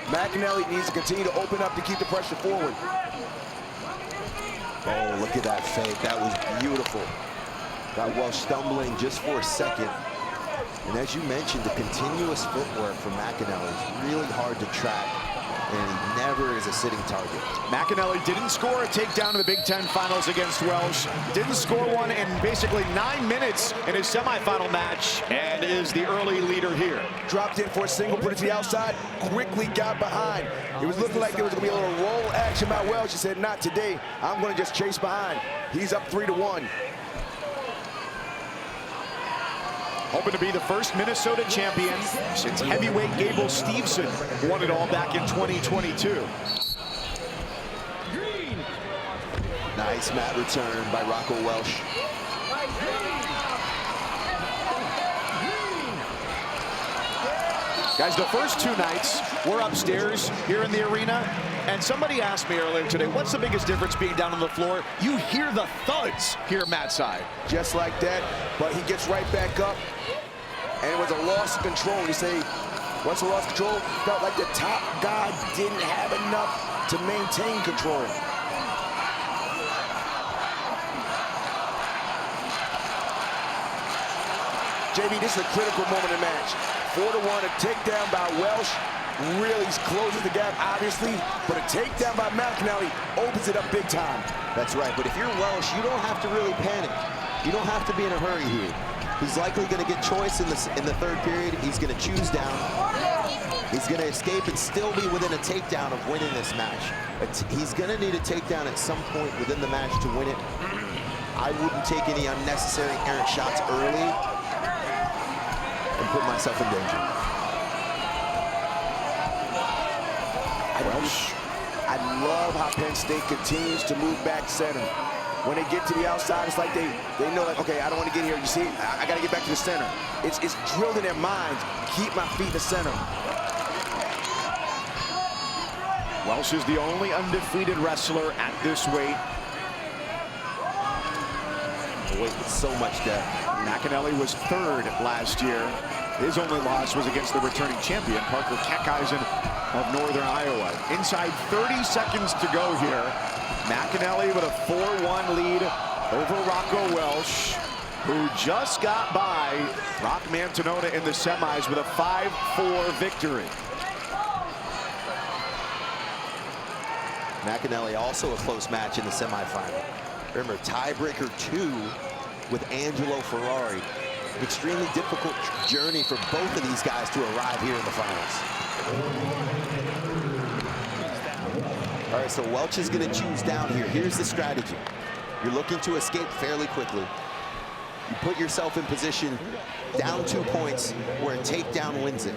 McAnally needs to continue to open up to keep the pressure forward. Oh, look at that fake. That was beautiful. Got Welsh stumbling just for a second. And as you mentioned, the continuous footwork from McAnally is really hard to track, and he never is a sitting target. McAnally didn't score a takedown in the Big Ten Finals against Welsh. Didn't score one in basically 9 minutes in his semifinal match, and is the early leader here. Dropped in for a single, put it to the outside, quickly got behind. It was looking like there was going to be a little roll action by Welsh. He said, not today. I'm going to just chase behind. He's up 3-1. Hoping to be the first Minnesota champion since heavyweight Gable Steveson won it all back in 2022. Nice mat return by Rocco Welsh. Guys, the first 2 nights, we're upstairs here in the arena, and somebody asked me earlier today, what's the biggest difference being down on the floor? You hear the thuds here Matt's side. Just like that, but he gets right back up, and it was a loss of control. You say, what's a loss of control? Felt like the top guy didn't have enough to maintain control. JB, this is a critical moment in the match. 4-1, a takedown by Welsh really closes the gap, obviously, but a takedown by McAnally opens it up big time. That's right, but if you're Welsh, you don't have to really panic. You don't have to be in a hurry here. He's likely going to get choice in the third period. He's going to choose down. He's going to escape and still be within a takedown of winning this match. He's going to need a takedown at some point within the match to win it. I wouldn't take any unnecessary errant shots early and put myself in danger. I love how Penn State continues to move back center. When they get to the outside, it's like they know, like, okay, I don't want to get here. You see, I got to get back to the center. It's drilled in their minds. Keep my feet in the center. Welsh is the only undefeated wrestler at this weight. Weight with so much depth. McAnally was 3rd last year. His only loss was against the returning champion, Parker Keckeisen of Northern Iowa. Inside 30 seconds to go here. McAnally with a 4-1 lead over Rocco Welsh, who just got by Rock Mantonona in the semis with a 5-4 victory. McAnally also a close match in the semifinal. Remember, tiebreaker 2 with Angelo Ferrari. Extremely difficult journey for both of these guys to arrive here in the finals. All right, so Welch is going to choose down here. Here's the strategy. You're looking to escape fairly quickly. You put yourself in position down 2 points where a takedown wins it.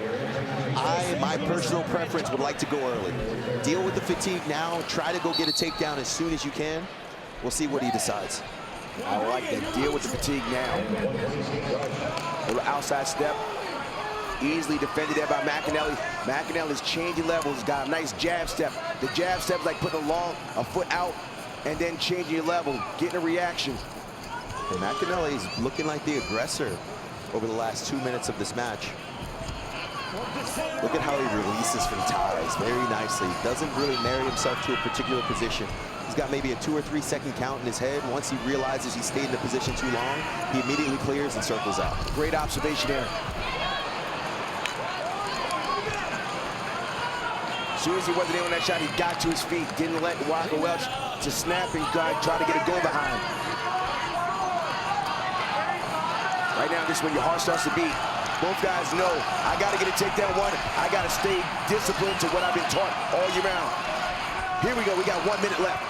My personal preference would like to go early. Deal with the fatigue now. Try to go get a takedown as soon as you can. We'll see what he decides. I like that. Deal with the fatigue now. Little outside step. Easily defended there by McAnally. McAnally's changing levels. Got a nice jab step. The jab step is like putting a foot out and then changing your level, getting a reaction. And McAnally's looking like the aggressor over the last 2 minutes of this match. Look at how he releases from ties very nicely. Doesn't really marry himself to a particular position. He's got maybe a 2 or 3 second count in his head. Once he realizes he stayed in a position too long, he immediately clears and circles out. Great observation there. As soon as he wasn't in on that shot, he got to his feet. Didn't let Rocco Welch to snap and try to get a go behind. Right now, this is when your heart starts to beat. Both guys know, I got to get a takedown one. I got to stay disciplined to what I've been taught all year round. Here we go. We got 1 minute left.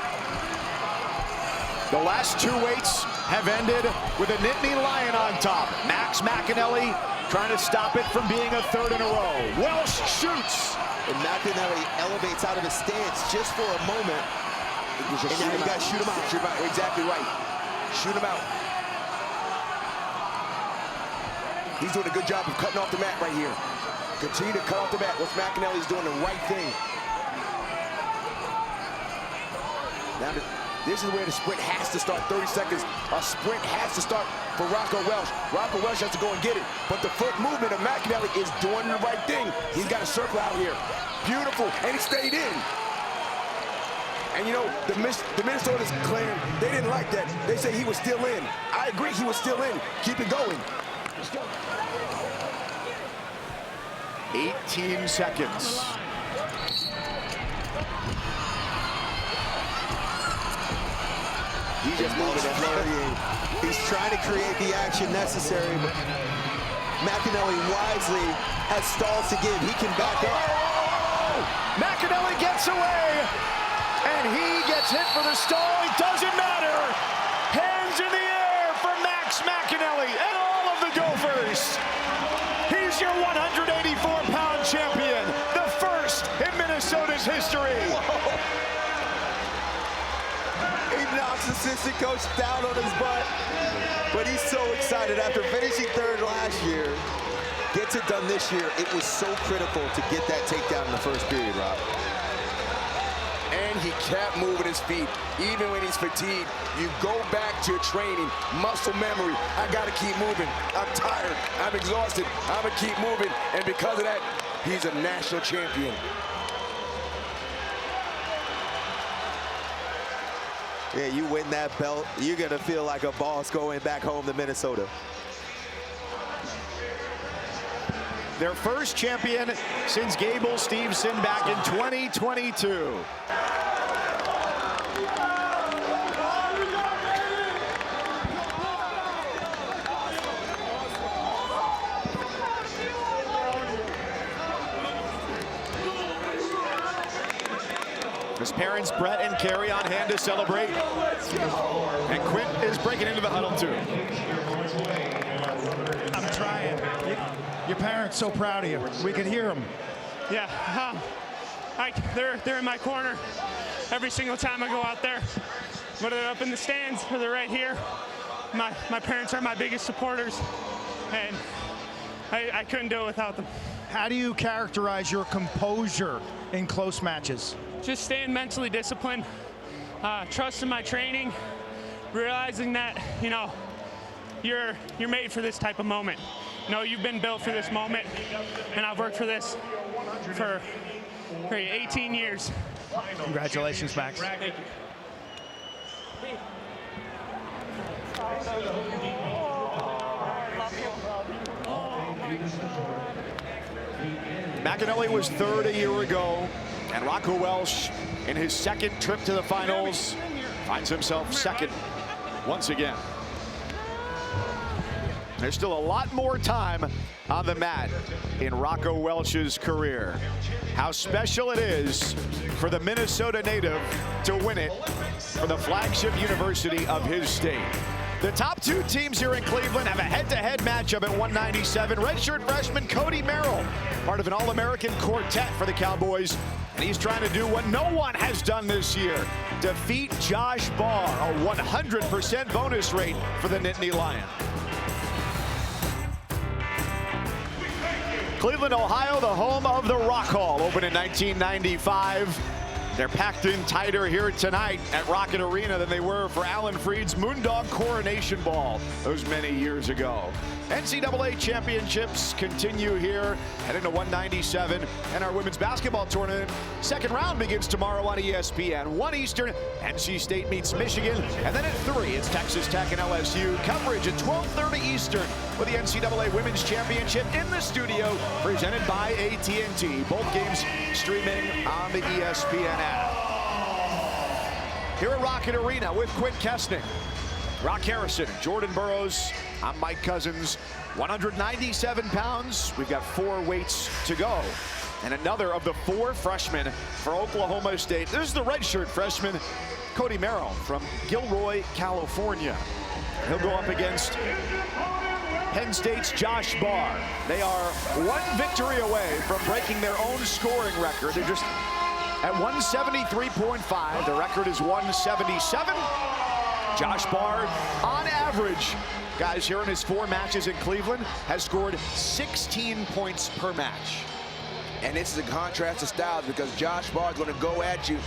The last 2 weights have ended with a Nittany Lion on top. Max McAnally trying to stop it from being a 3rd in a row. Welsh shoots. And McAnally elevates out of his stance just for a moment. And now you got to shoot him out. Shoot him out. Exactly right. Shoot him out. He's doing a good job of cutting off the mat right here. Continue to cut off the bat. What's McAnally's doing the right thing. Now, this is where the sprint has to start. 30 seconds. A sprint has to start for Rocco Welsh. Rocco Welsh has to go and get it. But the foot movement of McAnally is doing the right thing. He's got a circle out here. Beautiful. And he stayed in. And you know, the Minnesota's claim, they didn't like that. They say he was still in. I agree, he was still in. Keep it going. 18 seconds. He's just moving and flurrying. He's trying to create the action necessary, but McAnally wisely has stalls to give. He can back up. McAnally gets away, and he gets hit for the stall. It doesn't matter. Hands in the air for Max McAnally and all of the Gophers. He's your 184-pound champion, the first in Minnesota's history. Whoa. He knocks assistant coach down on his butt, but he's so excited after finishing third last year. Gets it done this year. It was so critical to get that takedown in the first period, Rob. And he kept moving his feet, even when he's fatigued. You go back to your training, muscle memory. I gotta keep moving. I'm tired, I'm exhausted, I'm gonna keep moving. And because of that, he's a national champion. Yeah, you win that belt, you're gonna feel like a boss going back home to Minnesota. Their first champion since Gable Steveson back in 2022. His parents, Brett and Carrie, on hand to celebrate. And Quint is breaking into the huddle, too. I'm trying. Your parents so proud of you. We can hear them. Yeah, they're in my corner every single time I go out there. Whether they're up in the stands or they're right here, my parents are my biggest supporters, and I couldn't do it without them. How do you characterize your composure in close matches? Just staying mentally disciplined, trusting my training, realizing that, you know, you're made for this type of moment. You know, you've been built for this moment, and I've worked for this for 18 years. Congratulations, Max. Thank you. McAnally was third a year ago, and Rocco Welsh, in his second trip to the finals, finds himself second once again. There's still a lot more time on the mat in Rocco Welsh's career. How special it is for the Minnesota native to win it for the flagship university of his state. The top two teams here in Cleveland have a head-to-head matchup at 197. Redshirt freshman Cody Merrill, part of an All-American quartet for the Cowboys. And he's trying to do what no one has done this year, defeat Josh Barr, a 100% bonus rate for the Nittany Lions. Cleveland, Ohio, the home of the Rock Hall, opened in 1995. They're packed in tighter here tonight at Rocket Arena than they were for Alan Freed's Moondog Coronation Ball those many years ago. NCAA championships continue here, heading to 197, and our women's basketball tournament second round begins tomorrow on ESPN. 1 Eastern, NC State meets Michigan, and then at 3, it's Texas Tech and LSU. Coverage at 12:30 Eastern with the NCAA Women's Championship in the studio, presented by AT&T. Both games streaming on the ESPN app. Here at Rocket Arena with Quint Kesnick, Rock Harrison, Jordan Burroughs. I'm Mike Cousins. 197 pounds. We've got 4 weights to go. And another of the 4 freshmen for Oklahoma State. This is the redshirt freshman, Cody Merrill from Gilroy, California. He'll go up against Penn State's Josh Barr. They are 1 victory away from breaking their own scoring record. They're just at 173.5. The record is 177. Josh Barr, on average, guys, here in his 4 matches in Cleveland, has scored 16 points per match. And this is a contrast to styles because Josh Barr is going to go at you.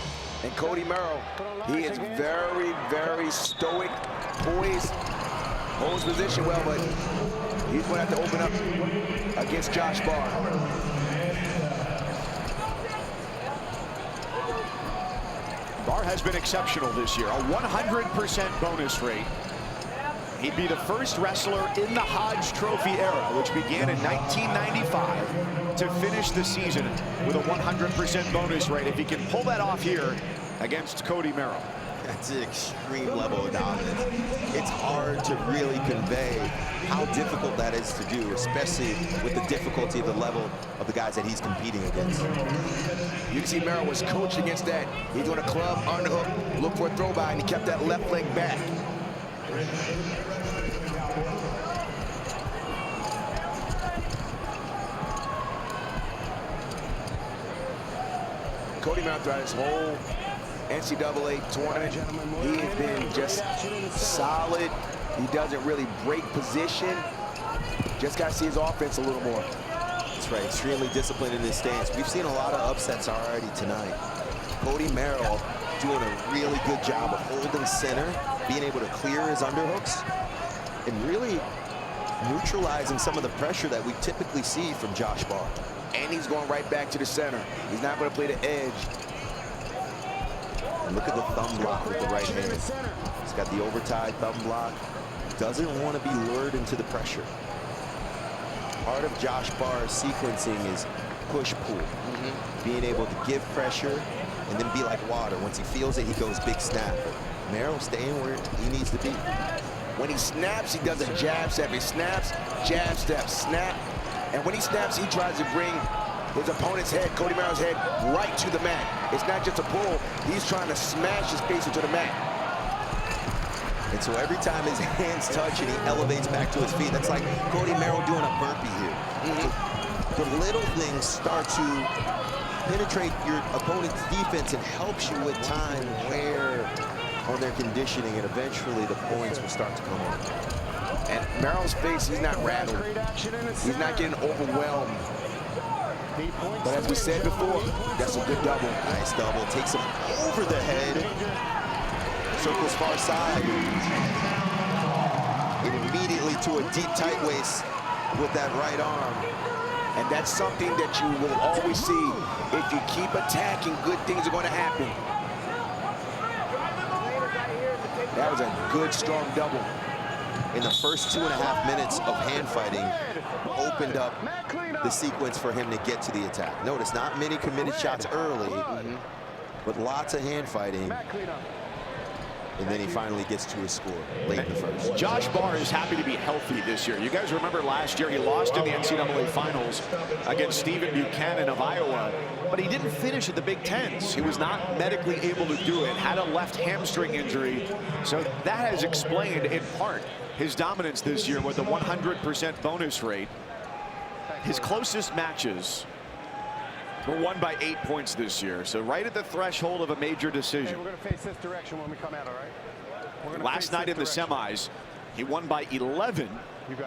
And Cody Merrill, he is very, very stoic, poised, holds position well, but he's going to have to open up against Josh Barr. Barr has been exceptional this year, a 100% bonus rate. He'd be the first wrestler in the Hodge Trophy era, which began in 1995, to finish the season with a 100% bonus rate. If he can pull that off here against Cody Merrill. That's an extreme level of dominance. It's hard to really convey how difficult that is to do, especially with the difficulty of the level of the guys that he's competing against. You can see Merrill was coached against that. He's doing a club, underhook, look for a throw by, and he kept that left leg back. Cody Merrill throughout his whole NCAA tournament, he has been just solid. He doesn't really break position. Just got to see his offense a little more. That's right, extremely disciplined in his stance. We've seen a lot of upsets already tonight. Cody Merrill doing a really good job of holding center, being able to clear his underhooks, and really neutralizing some of the pressure that we typically see from Josh Barr. And he's going right back to the center. He's not going to play the edge. And look at the thumb block with the right hand. He's got the overtied thumb block. Doesn't want to be lured into the pressure. Part of Josh Barr's sequencing is push-pull. Being able to give pressure and then be like water. Once he feels it, he goes big snap. Merrill staying where he needs to be. When he snaps, he does a jab step. He snaps, jab step, snap. And when he snaps, he tries to bring his opponent's head, Cody Merrill's head, right to the mat. It's not just a pull. He's trying to smash his face into the mat. And so every time his hands touch and he elevates back to his feet, that's like Cody Merrill doing a burpee here. The little things start to penetrate your opponent's defense and helps you with time, wear on their conditioning, and eventually the points will start to come on. And Merrill's face, he's not rattled. He's not getting overwhelmed. But as we said before, that's a good double. Nice double. Takes him over the head. Circles far side. And immediately to a deep tight waist with that right arm. And that's something that you will always see. If you keep attacking, good things are going to happen. That was a good, strong double. In the first 2.5 minutes of hand fighting, opened up the sequence for him to get to the attack. Notice not many committed shots early, but lots of hand fighting. And then he finally gets to his score late in the first. Josh Barr is happy to be healthy this year. You guys remember last year he lost in the NCAA finals against Stephen Buchanan of Iowa, but he didn't finish at the Big Tens. He was not medically able to do it, had a left hamstring injury. So that has explained in part his dominance this year with a 100% bonus rate. His closest matches were won by 8 points this year, so right at the threshold of a major decision. Hey, we're going to face this direction when we come out, all right? Last night in the semis, he won by 11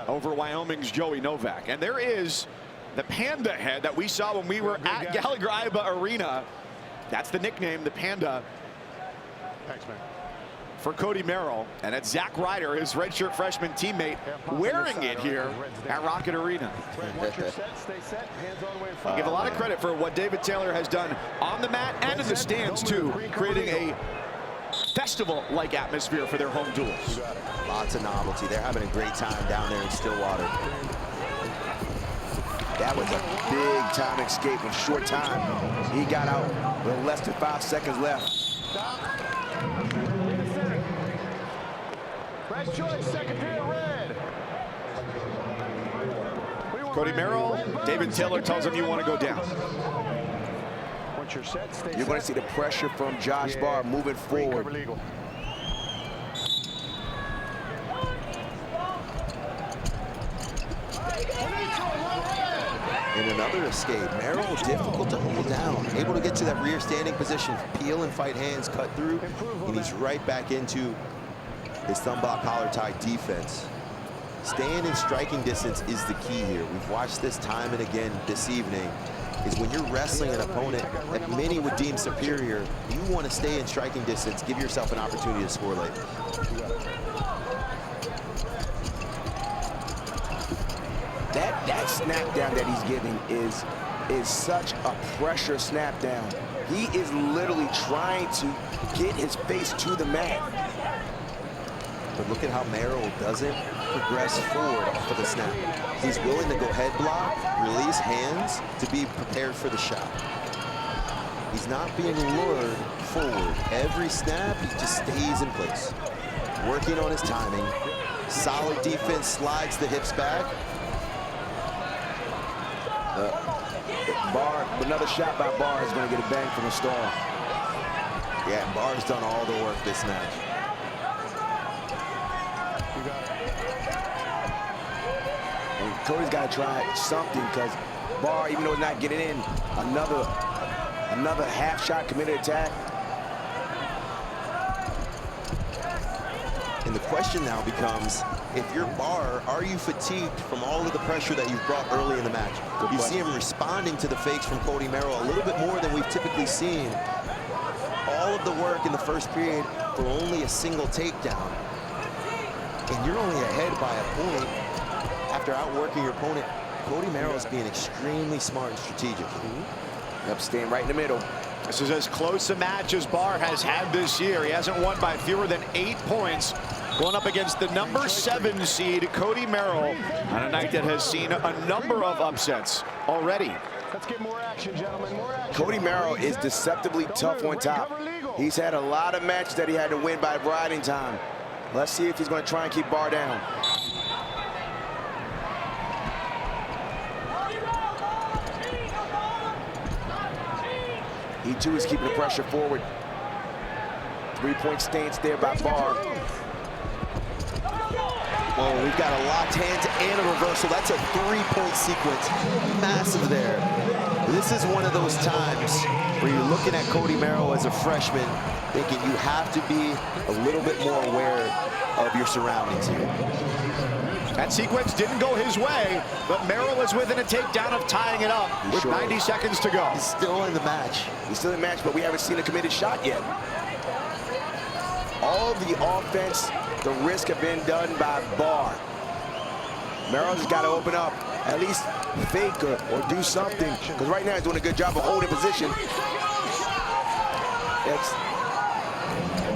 over Wyoming's Joey Novak. And there is the Panda head that we saw when we were at Gallagher-Iba Arena. That's the nickname, the Panda. Thanks, man. For Cody Merrill, and it's Zach Ryder, his redshirt freshman teammate, wearing it here at Rocket Arena. I give a lot of credit for what David Taylor has done on the mat and in the stands too, creating a festival-like atmosphere for their home duels. Lots of novelty. They're having a great time down there in Stillwater. That was a big time escape in short time. He got out with less than 5 seconds left. Nice choice, second period red. Cody Merrill, David Taylor tells him you want to go down. Once you're set, stay You're going to see the pressure from Josh Barr moving forward. And another escape. Merrill difficult to hold down. Able to get to that rear standing position, peel and fight hands, cut through, and he's right back into his thumb block collar tie defense. Staying in striking distance is the key here. We've watched this time and again this evening. is when you're wrestling an opponent that many would deem superior, you want to stay in striking distance, give yourself an opportunity to score late. That snap down that he's giving is such a pressure snap down. He is literally trying to get his face to the mat. But look at how Merrill doesn't progress forward off of the snap. He's willing to go head block, release hands to be prepared for the shot. He's not being lured forward. Every snap, he just stays in place. Working on his timing. Solid defense, slides the hips back. Another shot by Barr is going to get a bang from the stall. Yeah, Barr's done all the work this match. And Cody's got to try something because Barr, even though he's not getting in, another half shot committed attack. And the question now becomes, if you're Barr, are you fatigued from all of the pressure that you've brought early in the match? You see him responding to the fakes from Cody Merrill a little bit more than we've typically seen. All of the work in the first period for only a single takedown. And you're only ahead by a point after outworking your opponent. Cody Merrill is being extremely smart and strategic. Yep, staying right in the middle. This is as close a match as Barr has had this year. He hasn't won by fewer than 8 points. Going up against the number 7 seed, Cody Merrill, on a night that has seen a number of upsets already. Let's get more action, gentlemen. More action. Cody Merrill is deceptively tough on top. He's had a lot of matches that he had to win by riding time. Let's see if he's going to try and keep Barr down. He too is keeping the pressure forward. 3-point stance there by Barr. Oh, we've got a locked hands and a reversal. That's a 3-point sequence. Massive there. This is one of those times where you're looking at Cody Merrill as a freshman, thinking you have to be a little bit more aware of your surroundings here. That sequence didn't go his way, but Merrill is within a takedown of tying it up with 90 seconds to go. He's still in the match. He's still in the match, but we haven't seen a committed shot yet. All of the offense, the risk have been done by Barr. Merrill's got to open up, at least fake or do something, because right now he's doing a good job of holding position.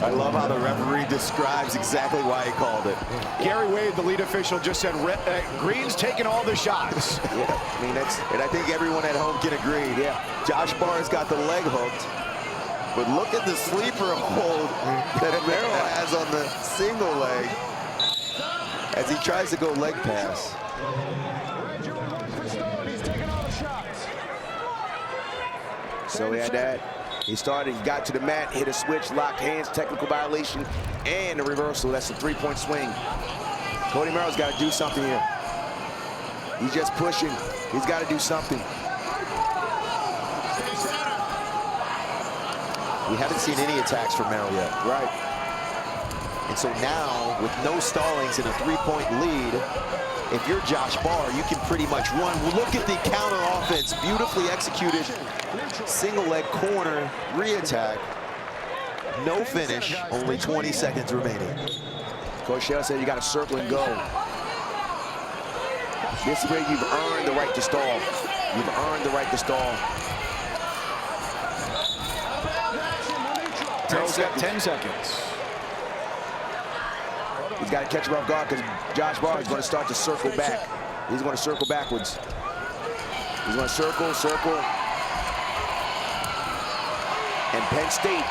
I love how the referee describes exactly why he called it. Gary Wade, the lead official, just said Green's taking all the shots. Yeah, I mean, and I think everyone at home can agree. Yeah, Josh Barr's got the leg hooked, but look at the sleeper hold that Merrill has on the single leg as he tries to go leg pass. So he had that. He started, he got to the mat, hit a switch, locked hands, technical violation, and a reversal. That's a 3-point swing. Cody Merrill's got to do something here. He's just pushing. He's got to do something. We haven't seen any attacks from Merrill yet. Right. And so now, with no stallings and a 3-point lead, if you're Josh Barr, you can pretty much run. Look at the counter offense, beautifully executed. Single leg corner, re-attack. No finish, only 20 seconds remaining. Coach Shell said you got to circle and go. This is where you've earned the right to stall. You've earned the right to stall. 10 seconds. He's got to catch him off guard because Josh Barr is going to start to circle back. He's going to circle backwards. He's going to circle. And Penn State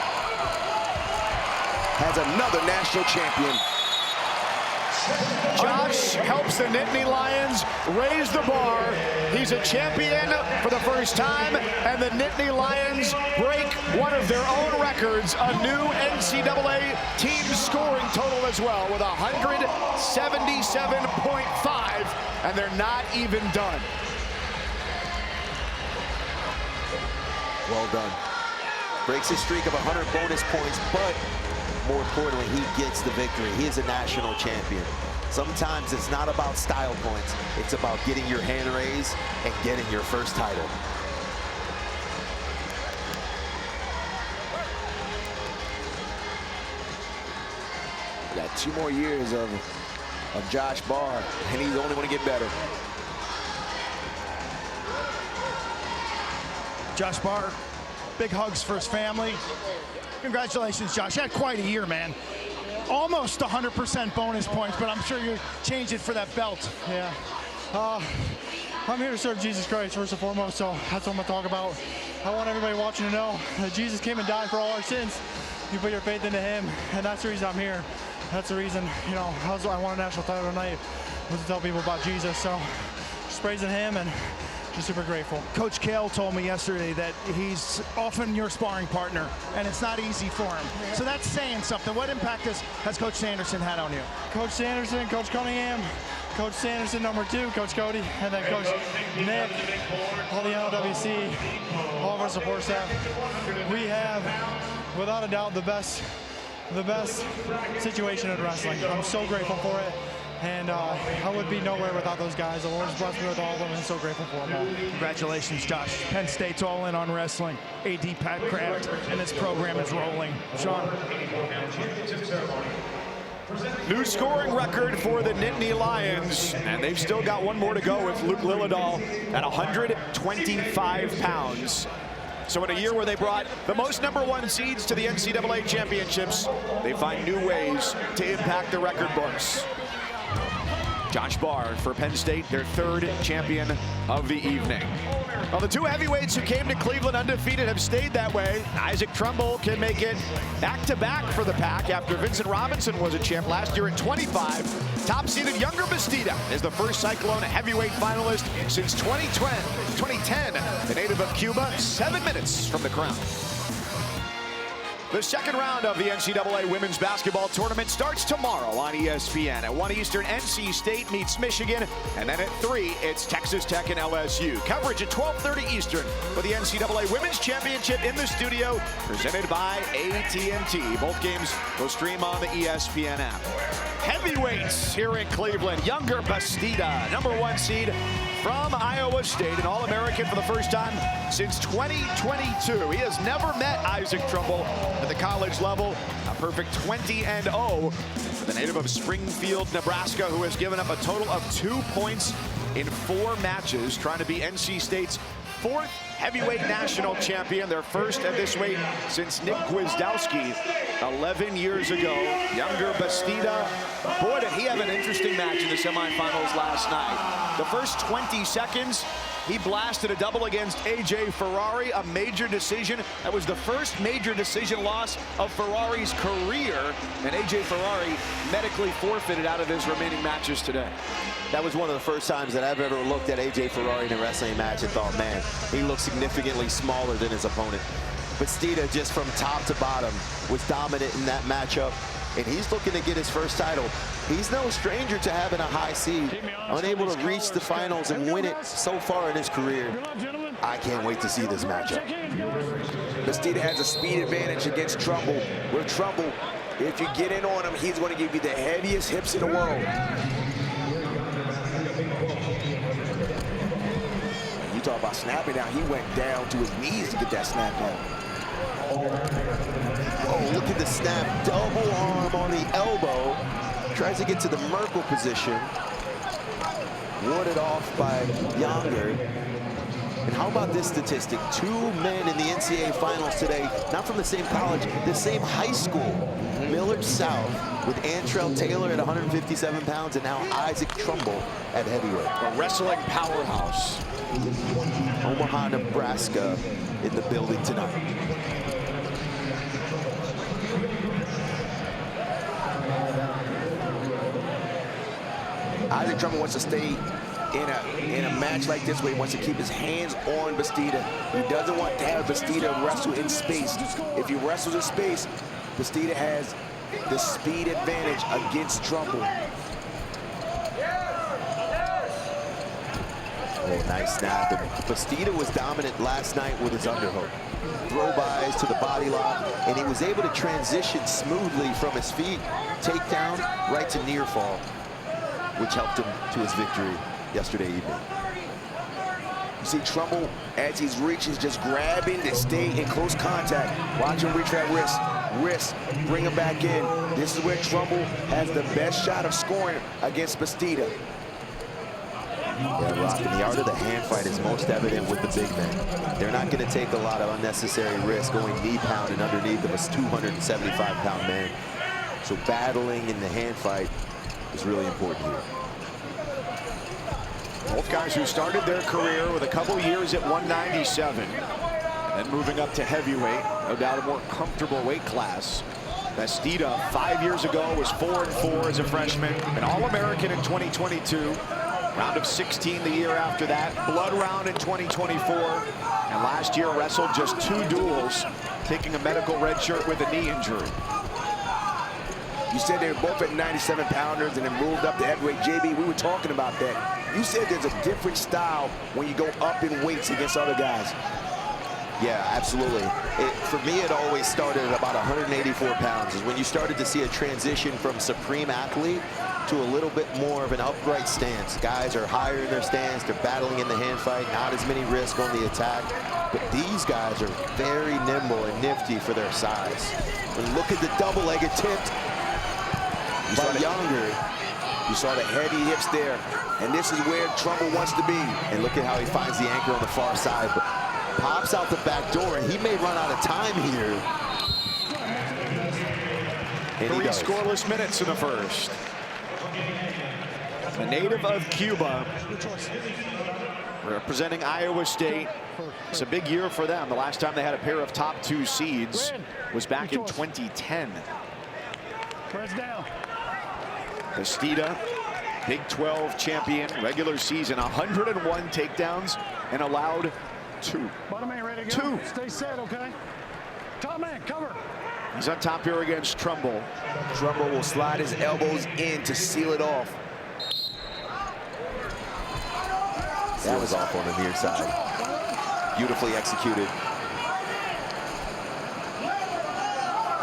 has another national champion. Josh helps the Nittany Lions raise the bar. He's a champion for the first time, and the Nittany Lions break one of their own records, a new NCAA team scoring total as well, with 177.5, and they're not even done. Well done. Breaks his streak of 100 bonus points, but more importantly, he gets the victory. He is a national champion. Sometimes it's not about style points. It's about getting your hand raised and getting your first title. Got 2 more years of Josh Barr, and he's only going to get better. Josh Barr, big hugs for his family. Congratulations, Josh. You had quite a year, man. Almost 100% bonus points, but I'm sure you changed it for that belt. Yeah. I'm here to serve Jesus Christ, first and foremost, so that's what I'm going to talk about. I want everybody watching to know that Jesus came and died for all our sins. You put your faith into him, and that's the reason I'm here. That's the reason, you know, I won a national title tonight, was to tell people about Jesus. So just praising him and just super grateful. Coach Kale told me yesterday that he's often your sparring partner, and it's not easy for him. So that's saying something. What impact has Coach Sanderson had on you? Coach Sanderson, Coach Cunningham, Coach Sanderson #2, Coach Cody, and then Coach Nick, all the LWC, all of our support staff. We have, without a doubt, the best situation in wrestling. I'm so grateful for it. And I would be nowhere without those guys. The Lord's blessed me with all of them, and I'm so grateful for them all. Congratulations, Josh. Penn State's all in on wrestling. AD Pat Kraft, and this program is rolling. Sean. New scoring record for the Nittany Lions, and they've still got one more to go with Luke Lillidahl at 125 pounds. So in a year where they brought the most #1 seeds to the NCAA championships, they find new ways to impact the record books. Josh Barr for Penn State, their 3rd champion of the evening. Well, the 2 heavyweights who came to Cleveland undefeated have stayed that way. Isaac Trumbull can make it back-to-back for the Pack after Vincent Robinson was a champ last year at 25. Top-seeded Younger Bastida is the first Cyclone heavyweight finalist since 2010. The native of Cuba, 7 minutes from the crown. The second round of the NCAA women's basketball tournament starts tomorrow on ESPN. At 1 Eastern, NC State meets Michigan, and then at 3, it's Texas Tech and LSU. Coverage at 12:30 Eastern for the NCAA Women's Championship in the studio, presented by AT&T. Both games will stream on the ESPN app. Heavyweights here in Cleveland. Younger Bastida, #1 seed from Iowa State, an All-American for the first time since 2022. He has never met Isaac Trumbull at the college level. A perfect 20-0 for the native of Springfield, Nebraska, who has given up a total of 2 points in 4 matches, trying to be NC State's 4th heavyweight national champion, their first at this weight since Nick Gwizdowski 11 years ago. Younger Bastida, boy, did he have an interesting match in the semifinals last night. The first 20 seconds, he blasted a double against AJ Ferrari, a major decision. That was the first major decision loss of Ferrari's career, and AJ Ferrari medically forfeited out of his remaining matches today. That was one of the first times that I've ever looked at AJ Ferrari in a wrestling match and thought, man, he looks significantly smaller than his opponent. Bastida, just from top to bottom, was dominant in that matchup, and he's looking to get his first title. He's no stranger to having a high seed, unable to reach the finals and win it so far in his career. I can't wait to see this matchup. Bastida has a speed advantage against Trumbull. With Trumbull, if you get in on him, he's going to give you the heaviest hips in the world. You talk about snapping down. He went down to his knees to get that snap down. Oh, look at the snap. Double arm on the elbow. Tries to get to the Merkle position. Warded off by Younger. And how about this statistic? 2 men in the NCAA finals today, not from the same college, the same high school. Millard South with Antrell Taylor at 157 pounds, and now Isaac Trumbull at heavyweight. A wrestling powerhouse. Omaha, Nebraska in the building tonight. Isaac Trumbull wants to stay in a match like this where he wants to keep his hands on Bastida. He doesn't want to have Bastida wrestle in space. If he wrestles in space, Bastida has the speed advantage against Trumbull. Oh, nice snap. Bastida was dominant last night with his underhook. Throw-bys to the body lock, and he was able to transition smoothly from his feet, takedown, right to near fall, which helped him to his victory yesterday evening. You see Trumbull, as he's reaching, just grabbing to stay in close contact. Watch him reach that wrist. wrist, bring him back in. This is where Trumbull has the best shot of scoring against Bastida. Yeah, Rock, and the art of the hand fight is most evident with the big men. They're not going to take a lot of unnecessary risk going knee pounding underneath of a 275-pound man. So battling in the hand fight is really important here. Both guys who started their career with a couple years at 197 and moving up to heavyweight, no doubt a more comfortable weight class. Bastida 5 years ago was 4-4 as a freshman, an All-American in 2022. Round of 16 the year after that, blood round in 2024, and last year wrestled just 2 duels, taking a medical red shirt with a knee injury. You said they were both at 97-pounders and then moved up to heavyweight. JB, we were talking about that. You said there's a different style when you go up in weights against other guys. Yeah, absolutely. For me, it always started at about 184 pounds, is when you started to see a transition from supreme athlete to a little bit more of an upright stance. Guys are higher in their stance, they're battling in the hand fight, not as many risks on the attack. But these guys are very nimble and nifty for their size. And look at the double leg attempt by Younger. You saw the heavy hips there, and this is where Trumbull wants to be. And look at how he finds the anchor on the far side, but pops out the back door, and he may run out of time here. And 3 scoreless minutes in the first. A native of Cuba, representing Iowa State. It's a big year for them. The last time they had a pair of top 2 seeds was back in 2010. Bastida, Big 12 champion, regular season, 101 takedowns and allowed 2. Bottom man ready to go. 2. Stay set, okay? Top man, cover. He's on top here against Trumbull. Trumbull will slide his elbows in to seal it off. That was off on the near side. Beautifully executed.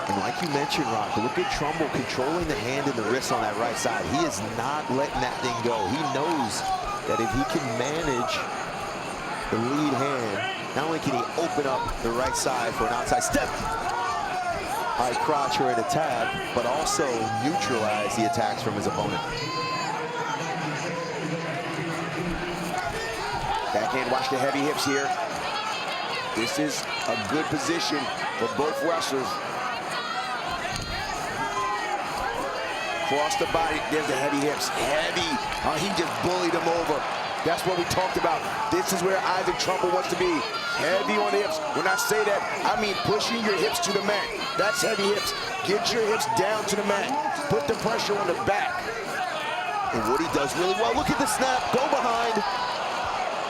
And like you mentioned, Rock, look at Trumbull controlling the hand and the wrist on that right side. He is not letting that thing go. He knows that if he can manage the lead hand, not only can he open up the right side for an outside step, high crotch or an attack, but also neutralize the attacks from his opponent. Backhand, watch the heavy hips here. This is a good position for both wrestlers. Cross the body, there's the heavy hips, heavy. He just bullied him over. That's what we talked about. This is where Isaac Trumbull wants to be. Heavy on the hips. When I say that, I mean pushing your hips to the mat. That's heavy hips. Get your hips down to the mat. Put the pressure on the back. And what he does really well, look at the snap, go behind.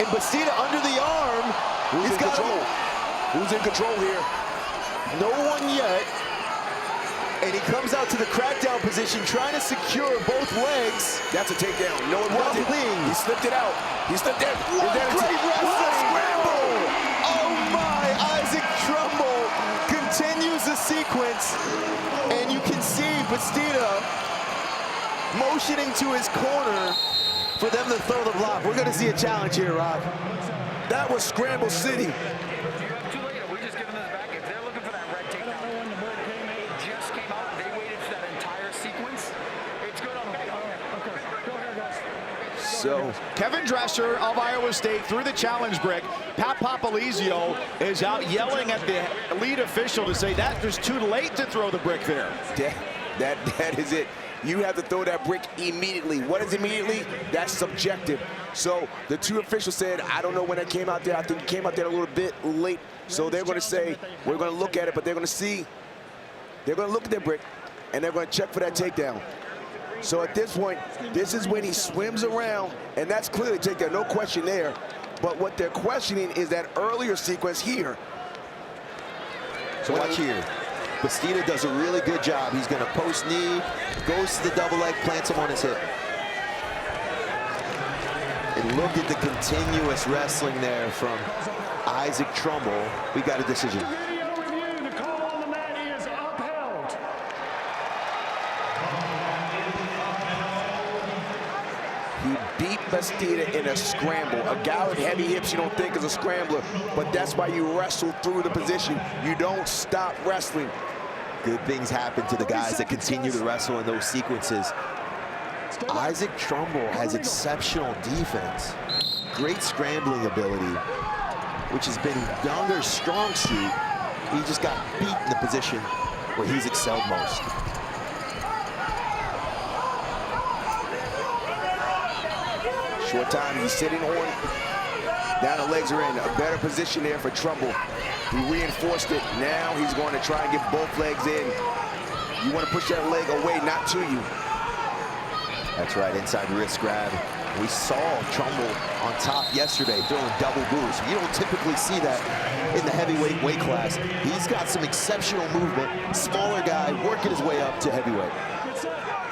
And Bastida under the arm. Who's in control? Who's in control here? No one yet. And he comes out to the crackdown position, trying to secure both legs. That's a takedown. No, it wasn't. He slipped it out. He slipped it. Great wrestling! Scramble! Oh my! Isaac Trumbull continues the sequence, and you can see Bastida motioning to his corner for them to throw the block. We're going to see a challenge here, Rob. That was Scramble City. So Kevin Dresser of Iowa State through the challenge brick. Pat Papalizio is out yelling at the lead official to say that it's too late to throw the brick there. That is it. You have to throw that brick immediately. What is immediately? That's subjective. So the 2 officials said, I don't know when that came out there. I think it came out there a little bit late. So they're going to say, we're going to look at it, but they're going to see. They're going to look at their brick, and they're going to check for that takedown. So at this point, this is when he swims around, and that's clearly takedown, no question there. But what they're questioning is that earlier sequence here. So watch here. Bastida does a really good job. He's going to post knee, goes to the double leg, plants him on his hip. And look at the continuous wrestling there from Isaac Trumbull. We got a decision. He beat Bastida in a scramble. A guy with heavy hips you don't think is a scrambler, but that's why you wrestle through the position. You don't stop wrestling. Good things happen to the guys that continue to wrestle in those sequences. Isaac Trumbull has exceptional defense, great scrambling ability, which has been Younger's strong suit. He just got beat in the position where he's excelled most. Short time, he's sitting on. Now the legs are in a better position there for Trumbull. He reinforced it. Now he's going to try and get both legs in. You want to push that leg away, not to you. That's right, inside wrist grab. We saw Trumbull on top yesterday throwing double boost. You don't typically see that in the heavyweight weight class. He's got some exceptional movement. Smaller guy working his way up to heavyweight.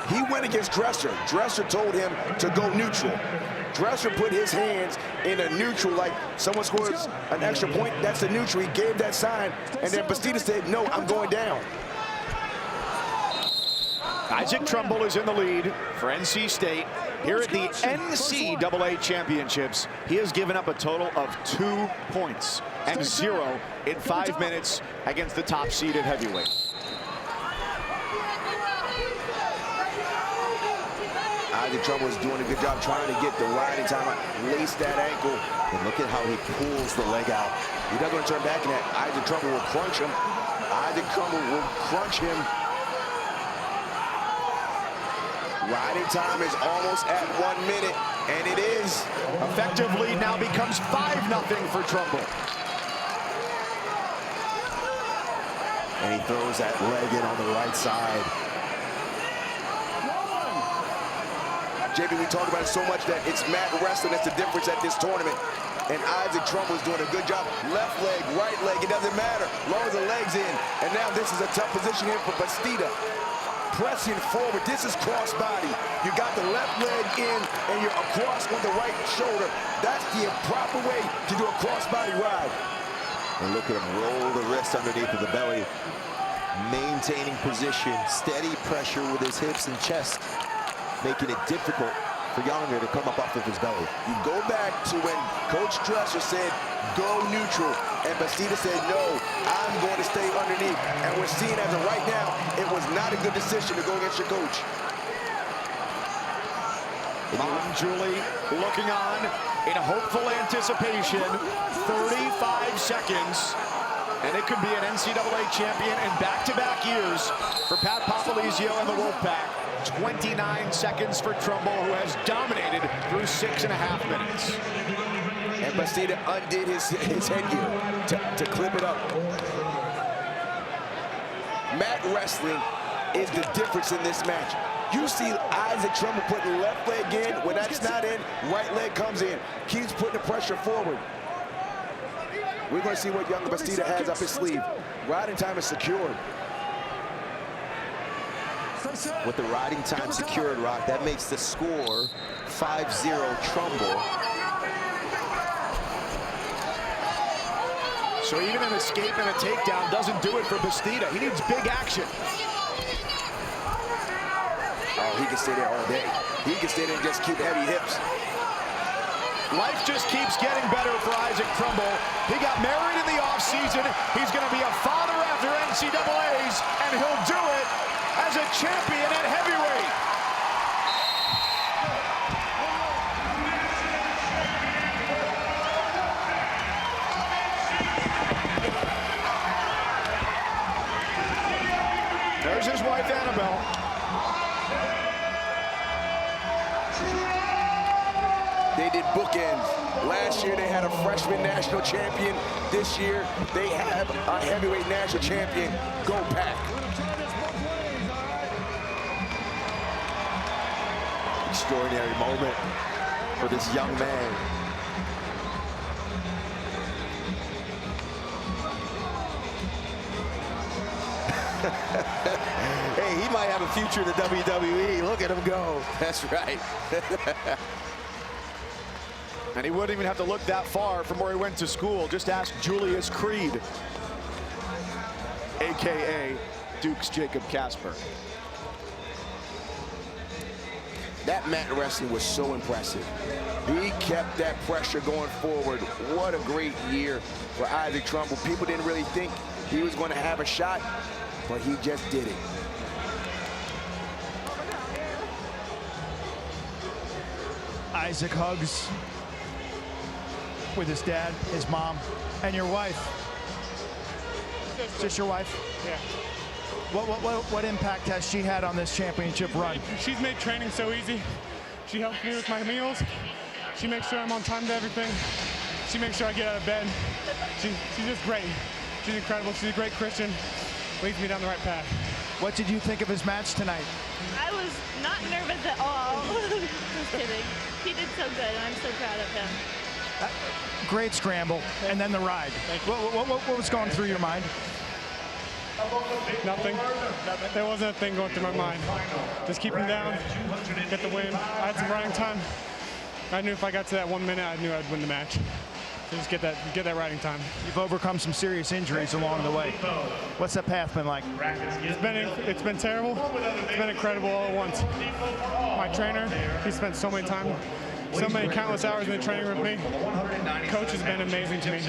He went against Dresser. Dresser told him to go neutral. Dresser put his hands in a neutral, like someone scores an extra point, that's a neutral. He gave that sign, and then Bastida said, no, I'm going down. Isaac Trumbull is in the lead for NC State. Here at the NCAA Championships, he has given up a total of 2 points and 0 in 5 minutes against the top seeded heavyweight. Isaac Trumbull is doing a good job trying to get the riding time out, lace that ankle. And look at how he pulls the leg out. He doesn't want to turn back in that. Isaac Trumbull will crunch him. Isaac Trumbull will crunch him. Riding time is almost at 1 minute, and it is. Effective lead now becomes 5-0 for Trumbull. And he throws that leg in on the right side. JB, we talk about it so much that it's mat wrestling that's the difference at this tournament. And Isaac Trumbull is doing a good job. Left leg, right leg, it doesn't matter. As long as the leg's in. And now this is a tough position here for Bastida. Pressing forward, this is crossbody. You got the left leg in and you're across on the right shoulder. That's the proper way to do a crossbody ride. And look at him roll the wrist underneath of the belly. Maintaining position, steady pressure with his hips and chest, making it difficult for Younger to come up off of his belly. You go back to when Coach Dresser said, go neutral, and Bastida said, no, I'm going to stay underneath. And we're seeing as of right now, it was not a good decision to go against your coach. Mom Julie looking on in hopeful anticipation. 35 seconds. And it could be an NCAA champion in back-to-back years for Pat Popolizio and the Wolfpack. 29 seconds for Trumbull, who has dominated through 6.5 minutes. And Bastida undid his headgear to clip it up. Mat wrestling is the difference in this match. You see Isaac Trumbull putting left leg in. When that's not in, right leg comes in. Keeps putting the pressure forward. We're going to see what Younger Bastida has up his sleeve. Riding time is secured. With the riding time secured, Rock, that makes the score 5-0 Trumbull. So even an escape and a takedown doesn't do it for Bastida. He needs big action. Oh, he can stay there all day. He can stay there and just keep heavy hips. Life just keeps getting better for Isaac Trumbull. He got married in the offseason. He's going to be a father after NCAAs, and he'll do it as a champion at heavyweight. There's his wife, Annabelle. They did bookends. Last year, they had a freshman national champion. This year, they have a heavyweight national champion. Go Pack. Extraordinary moment for this young man. Hey, he might have a future in the WWE. Look at him go. That's right. And he wouldn't even have to look that far from where he went to school. Just ask Julius Creed, AKA Duke's Jacob Casper. That mat wrestling was so impressive. He kept that pressure going forward. What a great year for Isaac Trumbull. People didn't really think he was going to have a shot. but he just did it. Isaac hugs with his dad, his mom, and your wife. Just your wife? Yeah. What impact has she had on this championship run? She's made training so easy. She helps me with my meals. She makes sure I'm on time to everything. She makes sure I get out of bed. She's just great. She's incredible. She's a great Christian. Leads me down the right path. What did you think of his match tonight? I was not nervous at all. Just kidding. He did so good, and I'm so proud of him. Great scramble, and then the ride. What was going through your mind? Nothing. There wasn't a thing going through my mind. Just keep him down, get the win. I had some riding time. I knew if I got to that 1 minute, I knew I'd win the match. So just get that riding time. You've overcome some serious injuries along the way. What's that path been like? It's been terrible. It's been incredible all at once. My trainer, he spent so many countless hours in the training with me. Coach has been amazing to me.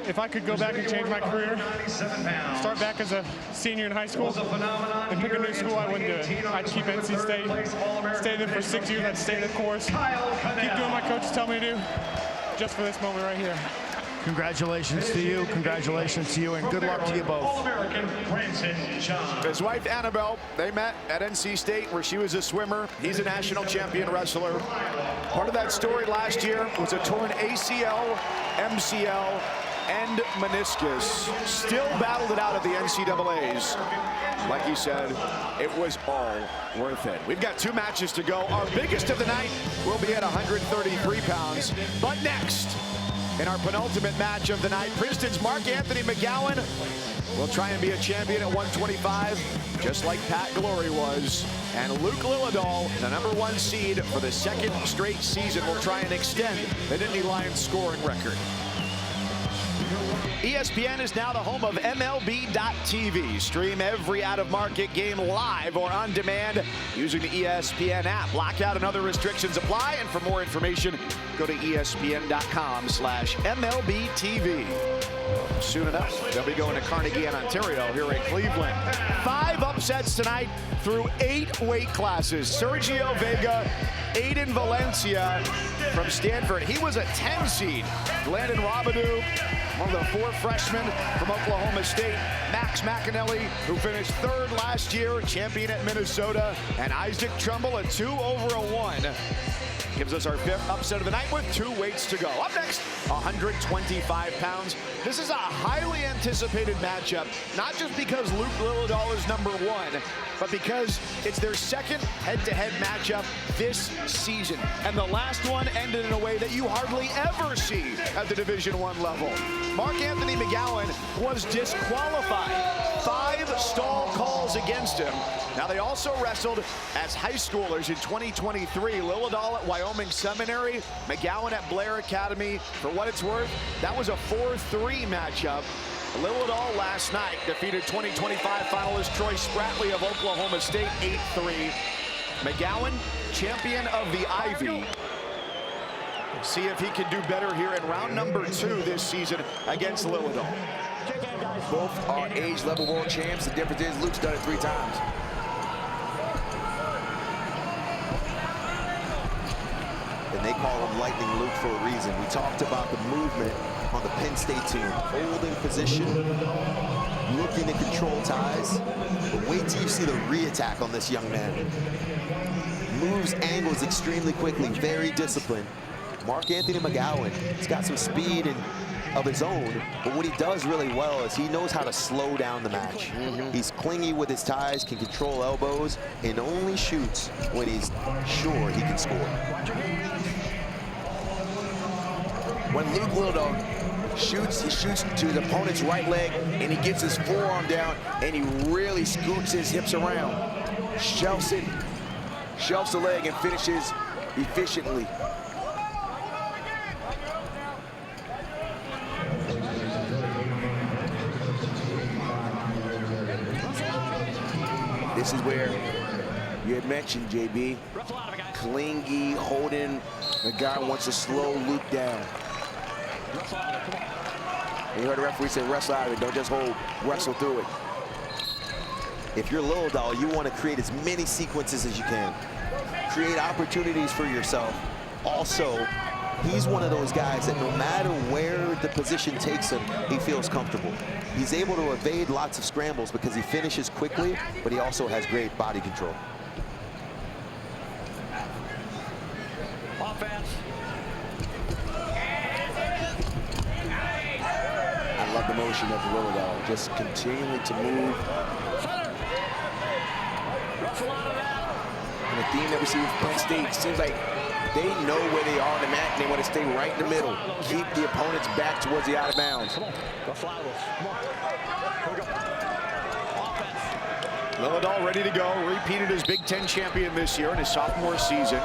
If I could go back and change my career, start back as a senior in high school, and pick a new school, I wouldn't do it. I'd keep NC State, stay there for 6 years, I'd stay the course, keep doing what my coaches tell me to do, just for this moment right here. Congratulations to you, and good luck to you both. His wife, Annabelle, they met at NC State where she was a swimmer. He's a national champion wrestler. Part of that story last year was a torn ACL, MCL, and meniscus. Still battled it out at the NCAAs. Like he said, it was all worth it. We've got 2 matches to go. Our biggest of the night will be at 133 pounds. But next, in our penultimate match of the night, Princeton's Mark Anthony McGowan will try and be a champion at 125, just like Pat Glory was. And Luke Lillidahl, the #1 seed for the 2nd straight season, will try and extend the Nittany Lions scoring record. ESPN is now the home of MLB.TV. Stream every out-of-market game live or on demand using the ESPN app. Blackout and other restrictions apply. And for more information, go to ESPN.com/MLBTV. Soon enough, they'll be going to Carnegie in Ontario here in Cleveland. 5 upsets tonight through 8 weight classes. Sergio Vega, Aiden Valencia from Stanford. He was a 10 seed. Landon Robidoux, one of the 4 freshmen from Oklahoma State. Max McAnally, who finished 3rd last year, champion at Minnesota. And Isaac Trumbull, a 2 over a 1. Gives us our 5th upset of the night with 2 weights to go. Up next, 125 pounds. This is a highly anticipated matchup, not just because Luke Lillidahl is #1, but because it's their 2nd head-to-head matchup this season. And the last one ended in a way that you hardly ever see at the Division I level. Mark Anthony McGowan was disqualified. 5 stall calls against him. Now, they also wrestled as high schoolers in 2023. Lillidahl at Wyoming Seminary, McGowan at Blair Academy. For what it's worth, that was a 4-3 matchup. Lillidahl last night defeated 2025 finalist Troy Spratley of Oklahoma State 8-3. McGowan, champion of the Ivy. See if he can do better here in round #2 this season against Lillidahl. Both are age-level world champs. The difference is Luke's done it 3 times. And they call him Lightning Luke for a reason. We talked about the movement on the Penn State team. Holding position, looking to control ties. But wait till you see the re-attack on this young man. Moves angles extremely quickly, very disciplined. Mark Anthony McGowan, he's got some speed and of his own, but what he does really well is he knows how to slow down the match. He's clingy with his ties, can control elbows, and only shoots when he's sure he can score. When Luke Lillidahl shoots, he shoots to his opponent's right leg, and he gets his forearm down, and he really scoots his hips around. Shelves it, shelves the leg, and finishes efficiently. This is where you had mentioned, JB, clingy, holding. The guy wants to slow Luke down. You heard the referee say wrestle out of it, don't just hold, wrestle through it. If you're Lillidahl, you want to create as many sequences as you can. Create opportunities for yourself. Also, he's one of those guys that no matter where the position takes him, he feels comfortable. He's able to evade lots of scrambles because he finishes quickly, but he also has great body control. Offense. I love the motion of Lillidahl, just continuing to move. And the theme that we see with Penn State seems like they know where they are on the mat, and they want to stay right in the middle. Keep the opponents back towards the out of bounds. Lillidahl ready to go. Repeated as Big Ten champion this year in his sophomore season.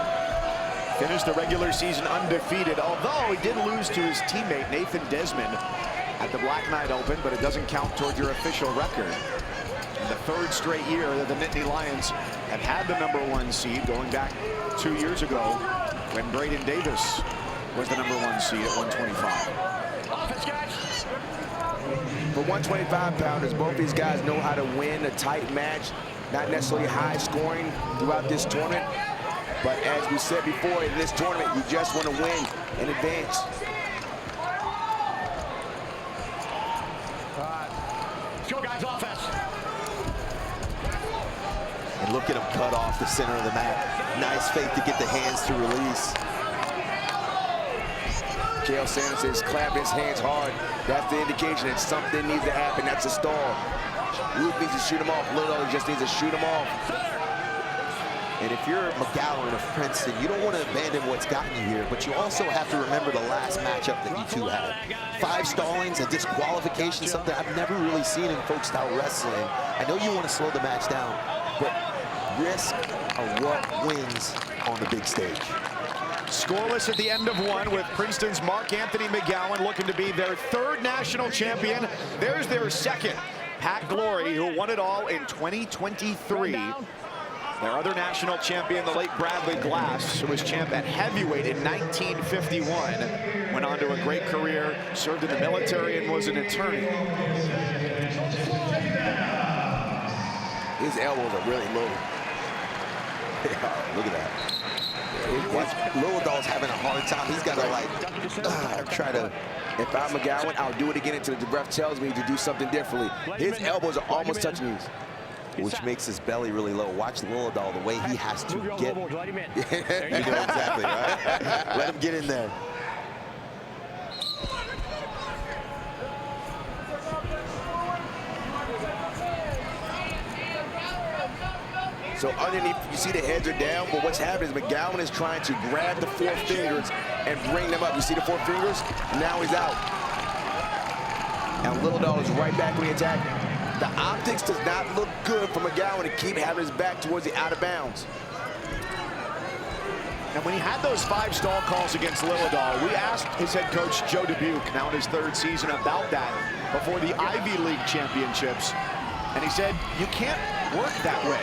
Finished the regular season undefeated, although he did lose to his teammate Nathan Desmond at the Black Knight Open, but it doesn't count towards your official record. In the third straight year that the Nittany Lions have had the #1 seed, going back 2 years ago when Braden Davis was the #1 seed at 125. For 125-pounders, both these guys know how to win a tight match, not necessarily high scoring throughout this tournament. But as we said before, in this tournament, you just want to win and advance. Let's go, guys, offense. And look at him cut off the center of the mat. Nice fake to get the hands to release. Chael Sanders is clapping his hands hard. That's the indication that something needs to happen. That's a stall. Luke needs to shoot him off. Lillidahl just needs to shoot him off. And if you're McGowan of Princeton, you don't want to abandon what's gotten you here, but you also have to remember the last matchup that you two had. 5 stallings, a disqualification, something I've never really seen in folk-style wrestling. I know you want to slow the match down, but risk are what wins on the big stage. Scoreless at the end of one, with Princeton's Mark Anthony McGowan looking to be their 3rd national champion. There's their 2nd, Pat Glory, who won it all in 2023. Their other national champion, the late Bradley Glass, who was champ at heavyweight in 1951, went on to a great career, served in the military, and was an attorney. His elbows are really low. Look at that. Lillidahl's having a hard time. He's got to like try to. If I'm McGowan, I'll do it again until the ref tells me to do something differently. His elbows are almost touching these. Which makes his belly really low. Watch Lillidahl, the way he has to get. You know exactly, right? Let him get in there. So underneath, you see the heads are down, but what's happening is McGowan is trying to grab the 4 fingers and bring them up. You see the 4 fingers? Now he's out. And Lillidahl is right back when he attacked. The optics does not look good for McGowan to keep having his back towards the out of bounds. And when he had those 5 stall calls against Lillidahl, we asked his head coach, Joe Dubuque, now in his 3rd season, about that before the Ivy League championships. And he said, you can't work that way.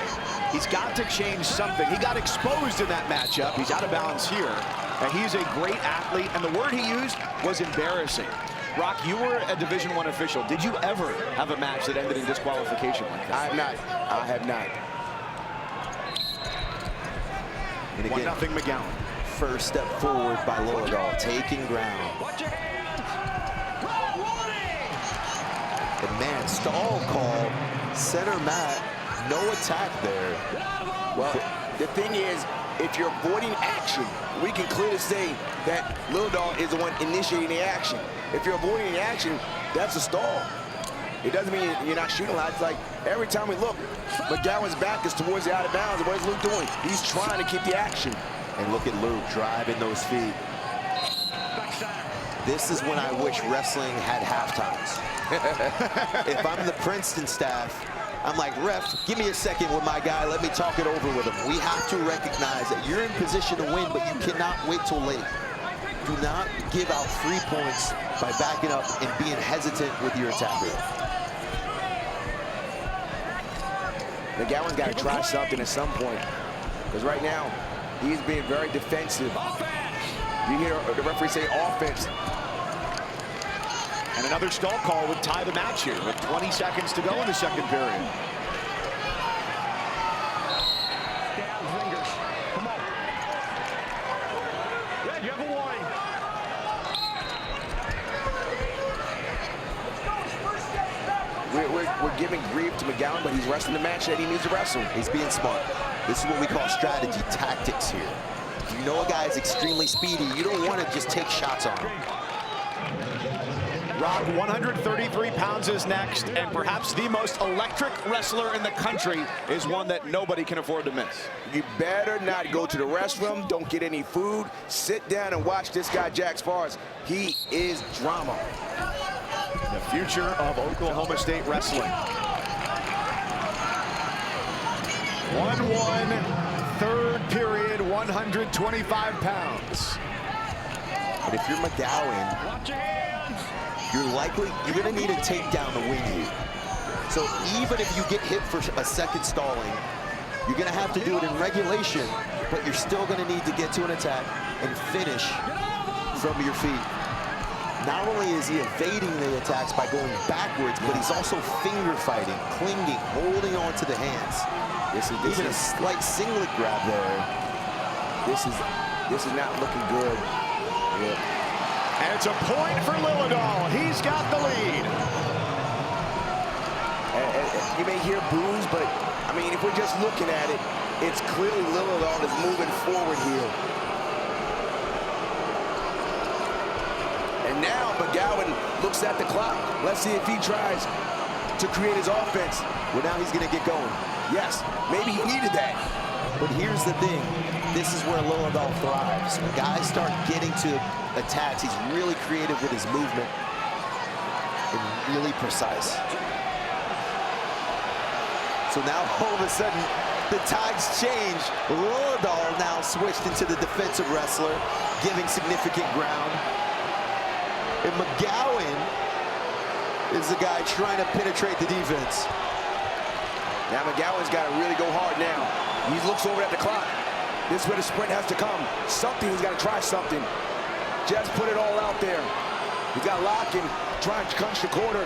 He's got to change something. He got exposed in that matchup. He's out of balance here. And he's a great athlete. And the word he used was embarrassing. Rock, you were a Division I official. Did you ever have a match that ended in disqualification like that? I have not. I have not. And again, 1-0 McGowan. First step forward by Lillidahl, taking ground. And man, stall call, center mat, no attack there. Well, the thing is, if you're avoiding action, we can clearly say that Lillidahl is the one initiating the action. If you're avoiding the action, that's a stall. It doesn't mean you're not shooting a lot. It's like every time we look, McGowan's back is towards the out of bounds. And what is Luke doing? He's trying to keep the action. And look at Luke driving those feet. This is when I wish wrestling had halftimes. If I'm the Princeton staff, I'm like, ref, give me a second with my guy. Let me talk it over with him. We have to recognize that you're in position to win, but you cannot wait till late. Do not give out 3 points by backing up and being hesitant with your attacker. McGowan's got to try something at some point. Because right now, he's being very defensive. You hear the referee say offense. And another stall call would tie the match here with 20 seconds to go in the 2nd period. giving grief to McGowan, but he's wrestling the match that he needs to wrestle. He's being smart. This is what we call strategy, tactics here. If you know a guy is extremely speedy, you don't want to just take shots on him. Rock, 133 pounds is next, and perhaps the most electric wrestler in the country is one that nobody can afford to miss. You better not go to the restroom, don't get any food, sit down and watch this guy, Jack Spars. He is drama. The future of Oklahoma State wrestling. 1-1, third period, 125 pounds. But if you're McGowan, you're going to need a takedown to win you. So even if you get hit for a second stalling, you're going to have to do it in regulation, but you're still going to need to get to an attack and finish from your feet. Not only is he evading the attacks by going backwards, but he's also finger fighting, clinging, holding on to the hands. This is even a slight singlet grab there. This is not looking good. Yeah. And it's a point for Lillidahl. He's got the lead. You may hear boos, but I mean, if we're just looking at it, it's clearly Lillidahl is moving forward here. And now McGowan looks at the clock. Let's see if he tries to create his offense. Well, now he's going to get going. Yes, maybe he needed that. But here's the thing. This is where Lillidahl thrives. When guys start getting to attacks, he's really creative with his movement and really precise. So now all of a sudden, the tides change. Lillidahl now switched into the defensive wrestler, giving significant ground. And McGowan is the guy trying to penetrate the defense. Now McGowan's got to really go hard now. He looks over at the clock. This is where the sprint has to come. Something, he's got to try something. Just put it all out there. He's got to lock him, try and crunch the quarter.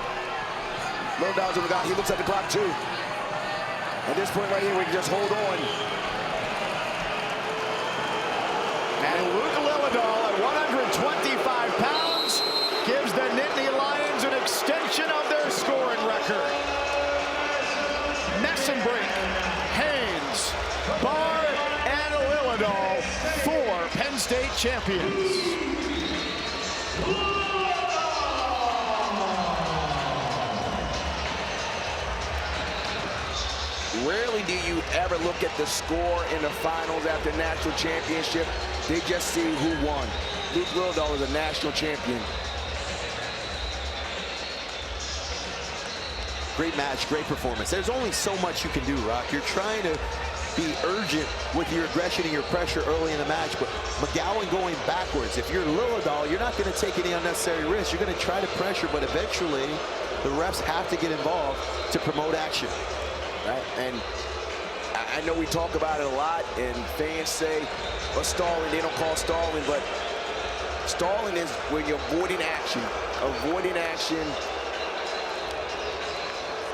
Lillidahl's over the guy. He looks at the clock too. At this point right here, we can just hold on. And Luke Lillidahl at 125 pounds gives the Nittany Lions an extension of their scoring record. Messenbrink, Haynes, Barr, and Lillidahl, 4 Penn State champions. Rarely do you ever look at the score in the finals after national championship. They just see who won. Luke Lillidahl is a national champion. Great match, great performance. There's only so much you can do, Rock. You're trying to be urgent with your aggression and your pressure early in the match, but McGowan going backwards. If you're Lillidahl, you're not going to take any unnecessary risks. You're going to try to pressure, but eventually the refs have to get involved to promote action. Right? And I know we talk about it a lot, and fans say, well, stalling, they don't call stalling, but stalling is when you're avoiding action. Avoiding action.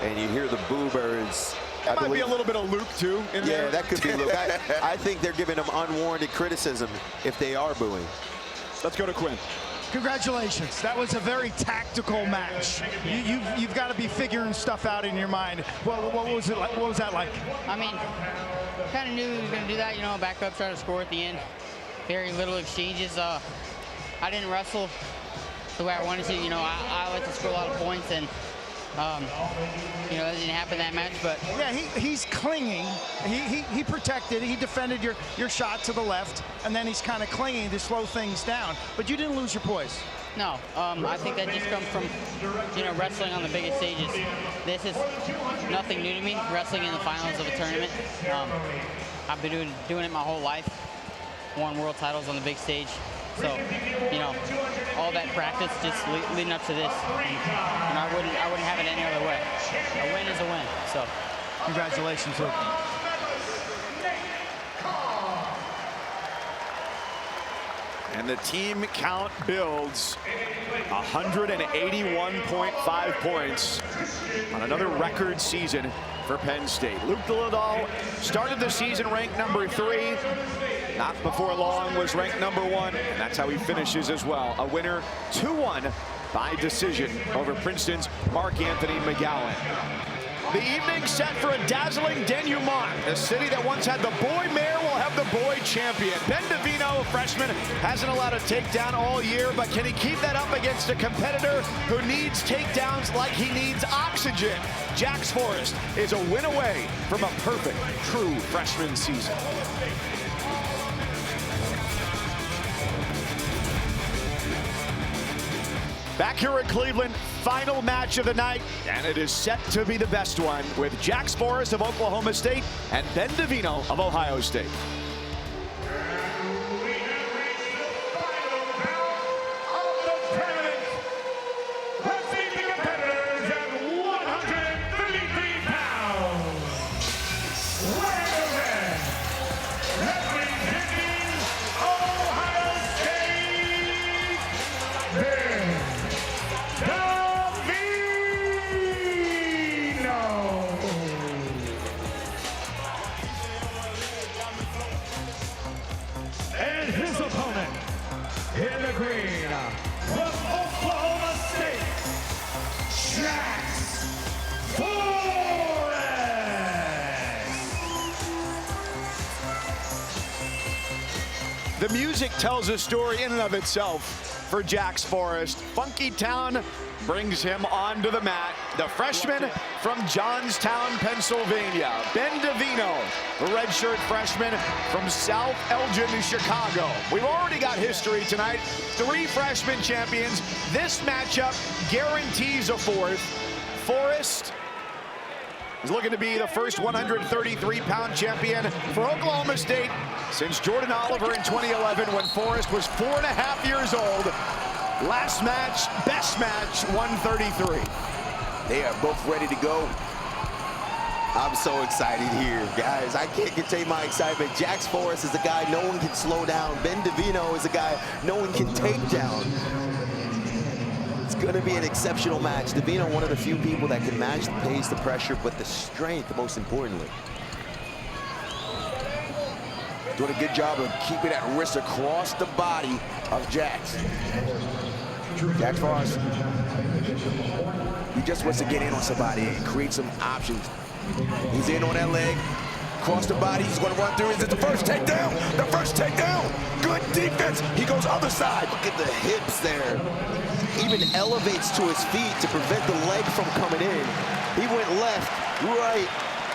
And you hear the boo birds. That might be a little bit of Luke, too, in there. Yeah, that could be Luke. I think they're giving him unwarranted criticism if they are booing. Let's go to Quinn. Congratulations. That was a very tactical match. You've got to be figuring stuff out in your mind. What was it like? What was that like? I mean, kind of knew he was going to do that, you know, back up, try to score at the end. Very little exchanges. I didn't wrestle the way I wanted to. You know, I like to score a lot of points, and you know, that didn't happen that match, but yeah, he's clinging. He protected. He defended your shot to the left, and then he's kind of clinging to slow things down. But you didn't lose your poise. No, I think that just comes from, you know, wrestling on the biggest stages. This is nothing new to me. Wrestling in the finals of a tournament. I've been doing it my whole life. Won world titles on the big stage. So, you know, all that practice just leading up to this, and I wouldn't have it any other way. A win is a win. So, congratulations, Luke. And the team count builds 181.5 points on another record season for Penn State. Luke Lillidahl started the season ranked number 3. Not before long was ranked number 1, and that's how he finishes as well. A winner 2-1 by decision over Princeton's Mark Anthony McGowan. The evening set for a dazzling denouement. The city that once had the boy mayor will have the boy champion. Ben DeVino, freshman, hasn't allowed a takedown all year, but can he keep that up against a competitor who needs takedowns like he needs oxygen? Jax Forrest is a win away from a perfect, true freshman season. Back here at Cleveland, final match of the night, and it is set to be the best one with Jax Forrest of Oklahoma State and Ben DeVino of Ohio State. And his opponent in the green from Oklahoma State, Jax Forrest. The music tells a story in and of itself for Jax Forrest. Funky Town brings him onto the mat. The freshman from Johnstown, Pennsylvania, Ben DeVino, the redshirt freshman from South Elgin, Chicago. We've already got history tonight. 3 freshman champions. This matchup guarantees a 4th. Forrest is looking to be the first 133-pound champion for Oklahoma State since Jordan Oliver in 2011 when Forrest was 4.5 years old. Last match, best match, 133. They are both ready to go. I'm so excited here, guys. I can't contain my excitement. Jax Forrest is a guy no one can slow down. Ben DeVino is a guy no one can take down. It's going to be an exceptional match. DeVino, one of the few people that can match the pace, the pressure, but the strength, most importantly. Doing a good job of keeping that wrist across the body of Jax. Jax Forrest, he just wants to get in on somebody and create some options. He's in on that leg, across the body, he's going to run through. Is it the first takedown? The first takedown! Good defense, he goes other side. Look at the hips there. Even elevates to his feet to prevent the leg from coming in. He went left, right,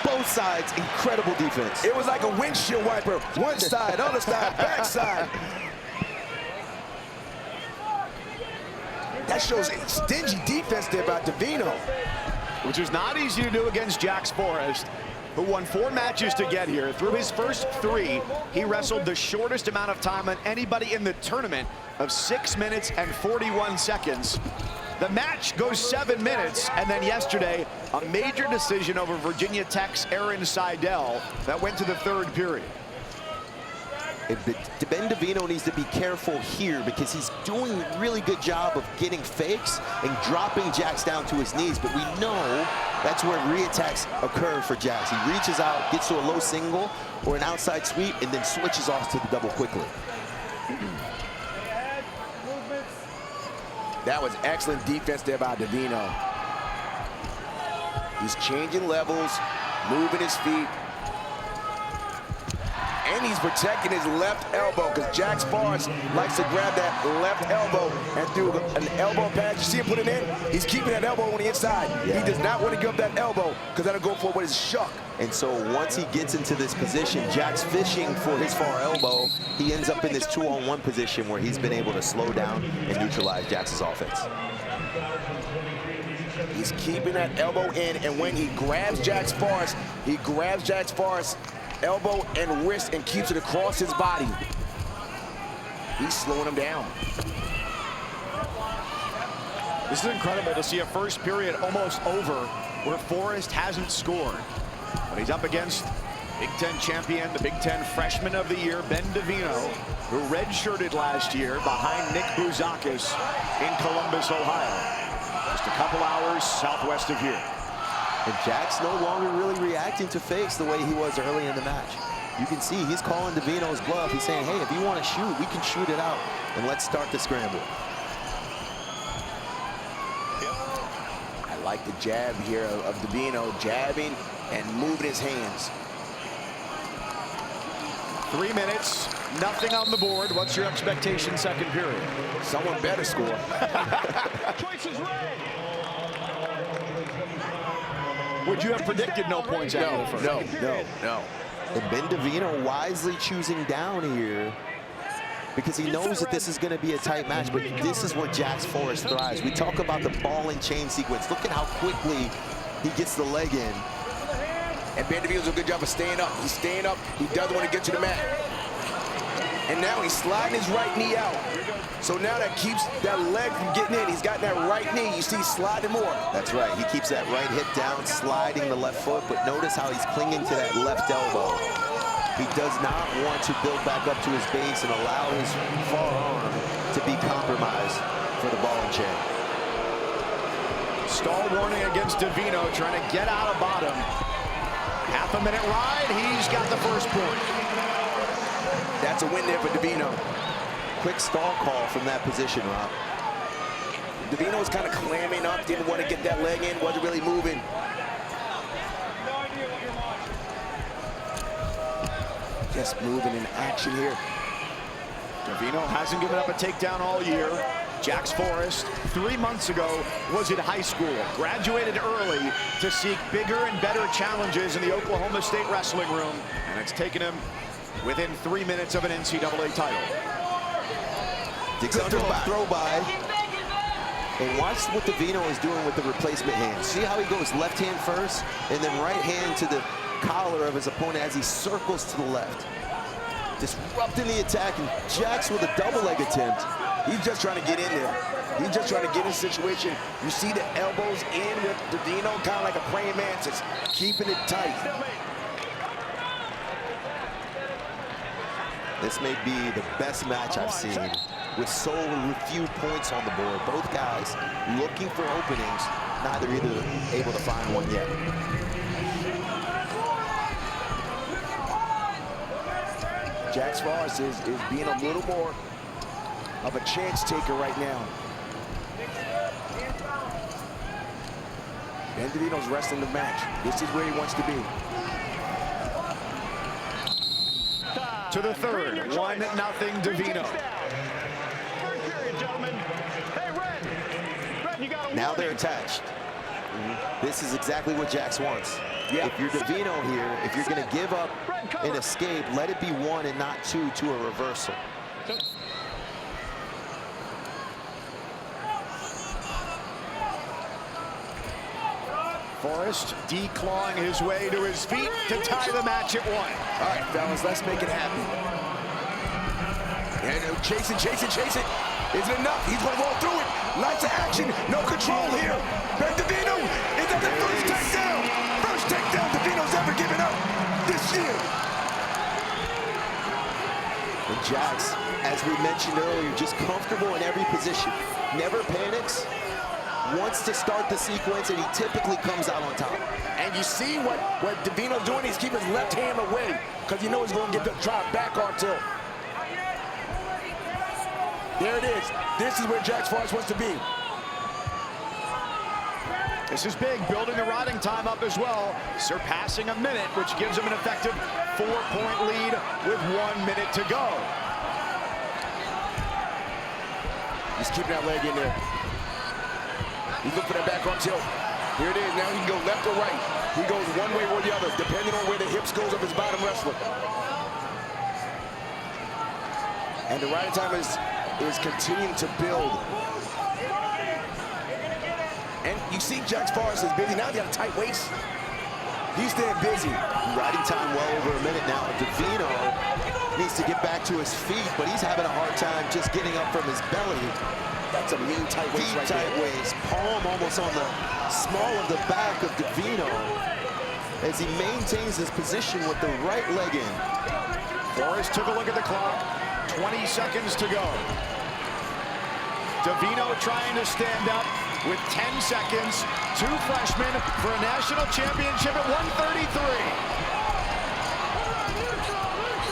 both sides, incredible defense. It was like a windshield wiper. One side, other side, back side. That shows stingy defense there by DeVino. Which is not easy to do against Jax Forrest, who won 4 matches to get here. Through his first 3, he wrestled the shortest amount of time on anybody in the tournament of 6 minutes and 41 seconds. The match goes 7 minutes, and then yesterday, a major decision over Virginia Tech's Aaron Seidel that went to the 3rd period. Ben DeVino needs to be careful here because he's doing a really good job of getting fakes and dropping Jax down to his knees, but we know that's where reattacks occur for Jax. He reaches out, gets to a low single or an outside sweep, and then switches off to the double quickly. That was excellent defense there by DeVino. He's changing levels, moving his feet. And he's protecting his left elbow because Jax Forrest likes to grab that left elbow and do an elbow pass. You see him put it in? He's keeping that elbow on the inside. Yeah. He does not want to give up that elbow because that'll go for what is shuck. And so once he gets into this position, Jax fishing for his far elbow, he ends up in this 2-on-1 position where he's been able to slow down and neutralize Jax's offense. He's keeping that elbow in, and when he grabs Jax Forrest, he grabs Jax Forrest elbow and wrist and keeps it across his body. He's slowing him down. This is incredible to see a first period almost over where Forrest hasn't scored. But he's up against Big Ten champion, the Big Ten freshman of the year, Ben DeVino, who redshirted last year behind Nick Bouzakis in Columbus, Ohio. Just a couple hours southwest of here. And Jax no longer really reacting to fakes the way he was early in the match. You can see he's calling DeVino's bluff. He's saying, hey, if you want to shoot, we can shoot it out. And let's start the scramble. I like like the jab here of Davino, jabbing and moving his hands. 3 minutes, nothing on the board. What's your expectation second period? Someone better score. Choice is red. Would you have predicted no points after the first? No. And Ben Davino wisely choosing down here because he knows that this is going to be a tight match, but this is where Jax Forrest thrives. We talk about the ball and chain sequence. Look at how quickly he gets the leg in. And Ben Davino does a good job of staying up. He's staying up. He doesn't want to get to the mat. And now he's sliding his right knee out. So now that keeps that leg from getting in. He's got that right knee. You see he's sliding more. That's right. He keeps that right hip down, sliding the left foot, but notice how he's clinging to that left elbow. He does not want to build back up to his base and allow his forearm to be compromised for the ball and chain. Stall warning against Davino, trying to get out of bottom. Half a minute ride, he's got the first point. That's a win there for Davino. Quick stall call from that position, Rob. Davino was kind of clamming up, didn't want to get that leg in, wasn't really moving. Just moving in action here. Davino hasn't given up a takedown all year. Jax Forrest, 3 months ago, was in high school. Graduated early to seek bigger and better challenges in the Oklahoma State wrestling room. And it's taken him within 3 minutes of an NCAA title. Digs under a throw by. And watch what Davino is doing with the replacement hand. See how he goes left hand first, and then right hand to the collar of his opponent as he circles to the left. Disrupting the attack, and Jax with a double leg attempt. He's just trying to get in there. He's just trying to get in a situation. You see the elbows in with Davino, kind of like a praying mantis, keeping it tight. This may be the best match I've seen with so few points on the board. Both guys looking for openings, neither either able to find one yet. Jax Forrest is being a little more of a chance taker right now. Ben Davino's wrestling the match. This is where he wants to be. To the third, 1-0 Davino. Now they're attached. This is exactly what Jax wants. Yeah. If you're Davino here, if you're going to give up an escape, let it be 1 and not 2 to a reversal. Forrest declawing his way to his feet to tie the match at 1. All right, fellas, let's make it happen. And chase it. Is it enough? He's going to roll through it. Lots of action. No control here. Ben Davino is at the first takedown. First takedown Davino's ever given up this year. And Jax, as we mentioned earlier, just comfortable in every position. Never panics. Wants to start the sequence, and he typically comes out on top. And you see what Davino's doing? He's keeping his left hand away because you know he's going to get the try back arm tilt. There it is. This is where Jax Forrest wants to be. This is big, building the riding time up as well, surpassing a minute, which gives him an effective 4-point lead with 1 minute to go. He's keeping that leg in there. He's looking for that back arm tilt. Here it is. Now he can go left or right. He goes one way or the other, depending on where the hips goes of his bottom wrestler. And the riding time is continuing to build. And you see Jax Forrest is busy. Now he's got a tight waist. He's staying busy. Riding time well over a minute now. Davino needs to get back to his feet, but he's having a hard time just getting up from his belly. That's a mean tight waist right tight there. waist. Palm almost on the small of the back of Davino as he maintains his position with the right leg in. Forrest took a look at the clock. 20 seconds to go. Davino trying to stand up with 10 seconds. 2 freshmen for a national championship at 133.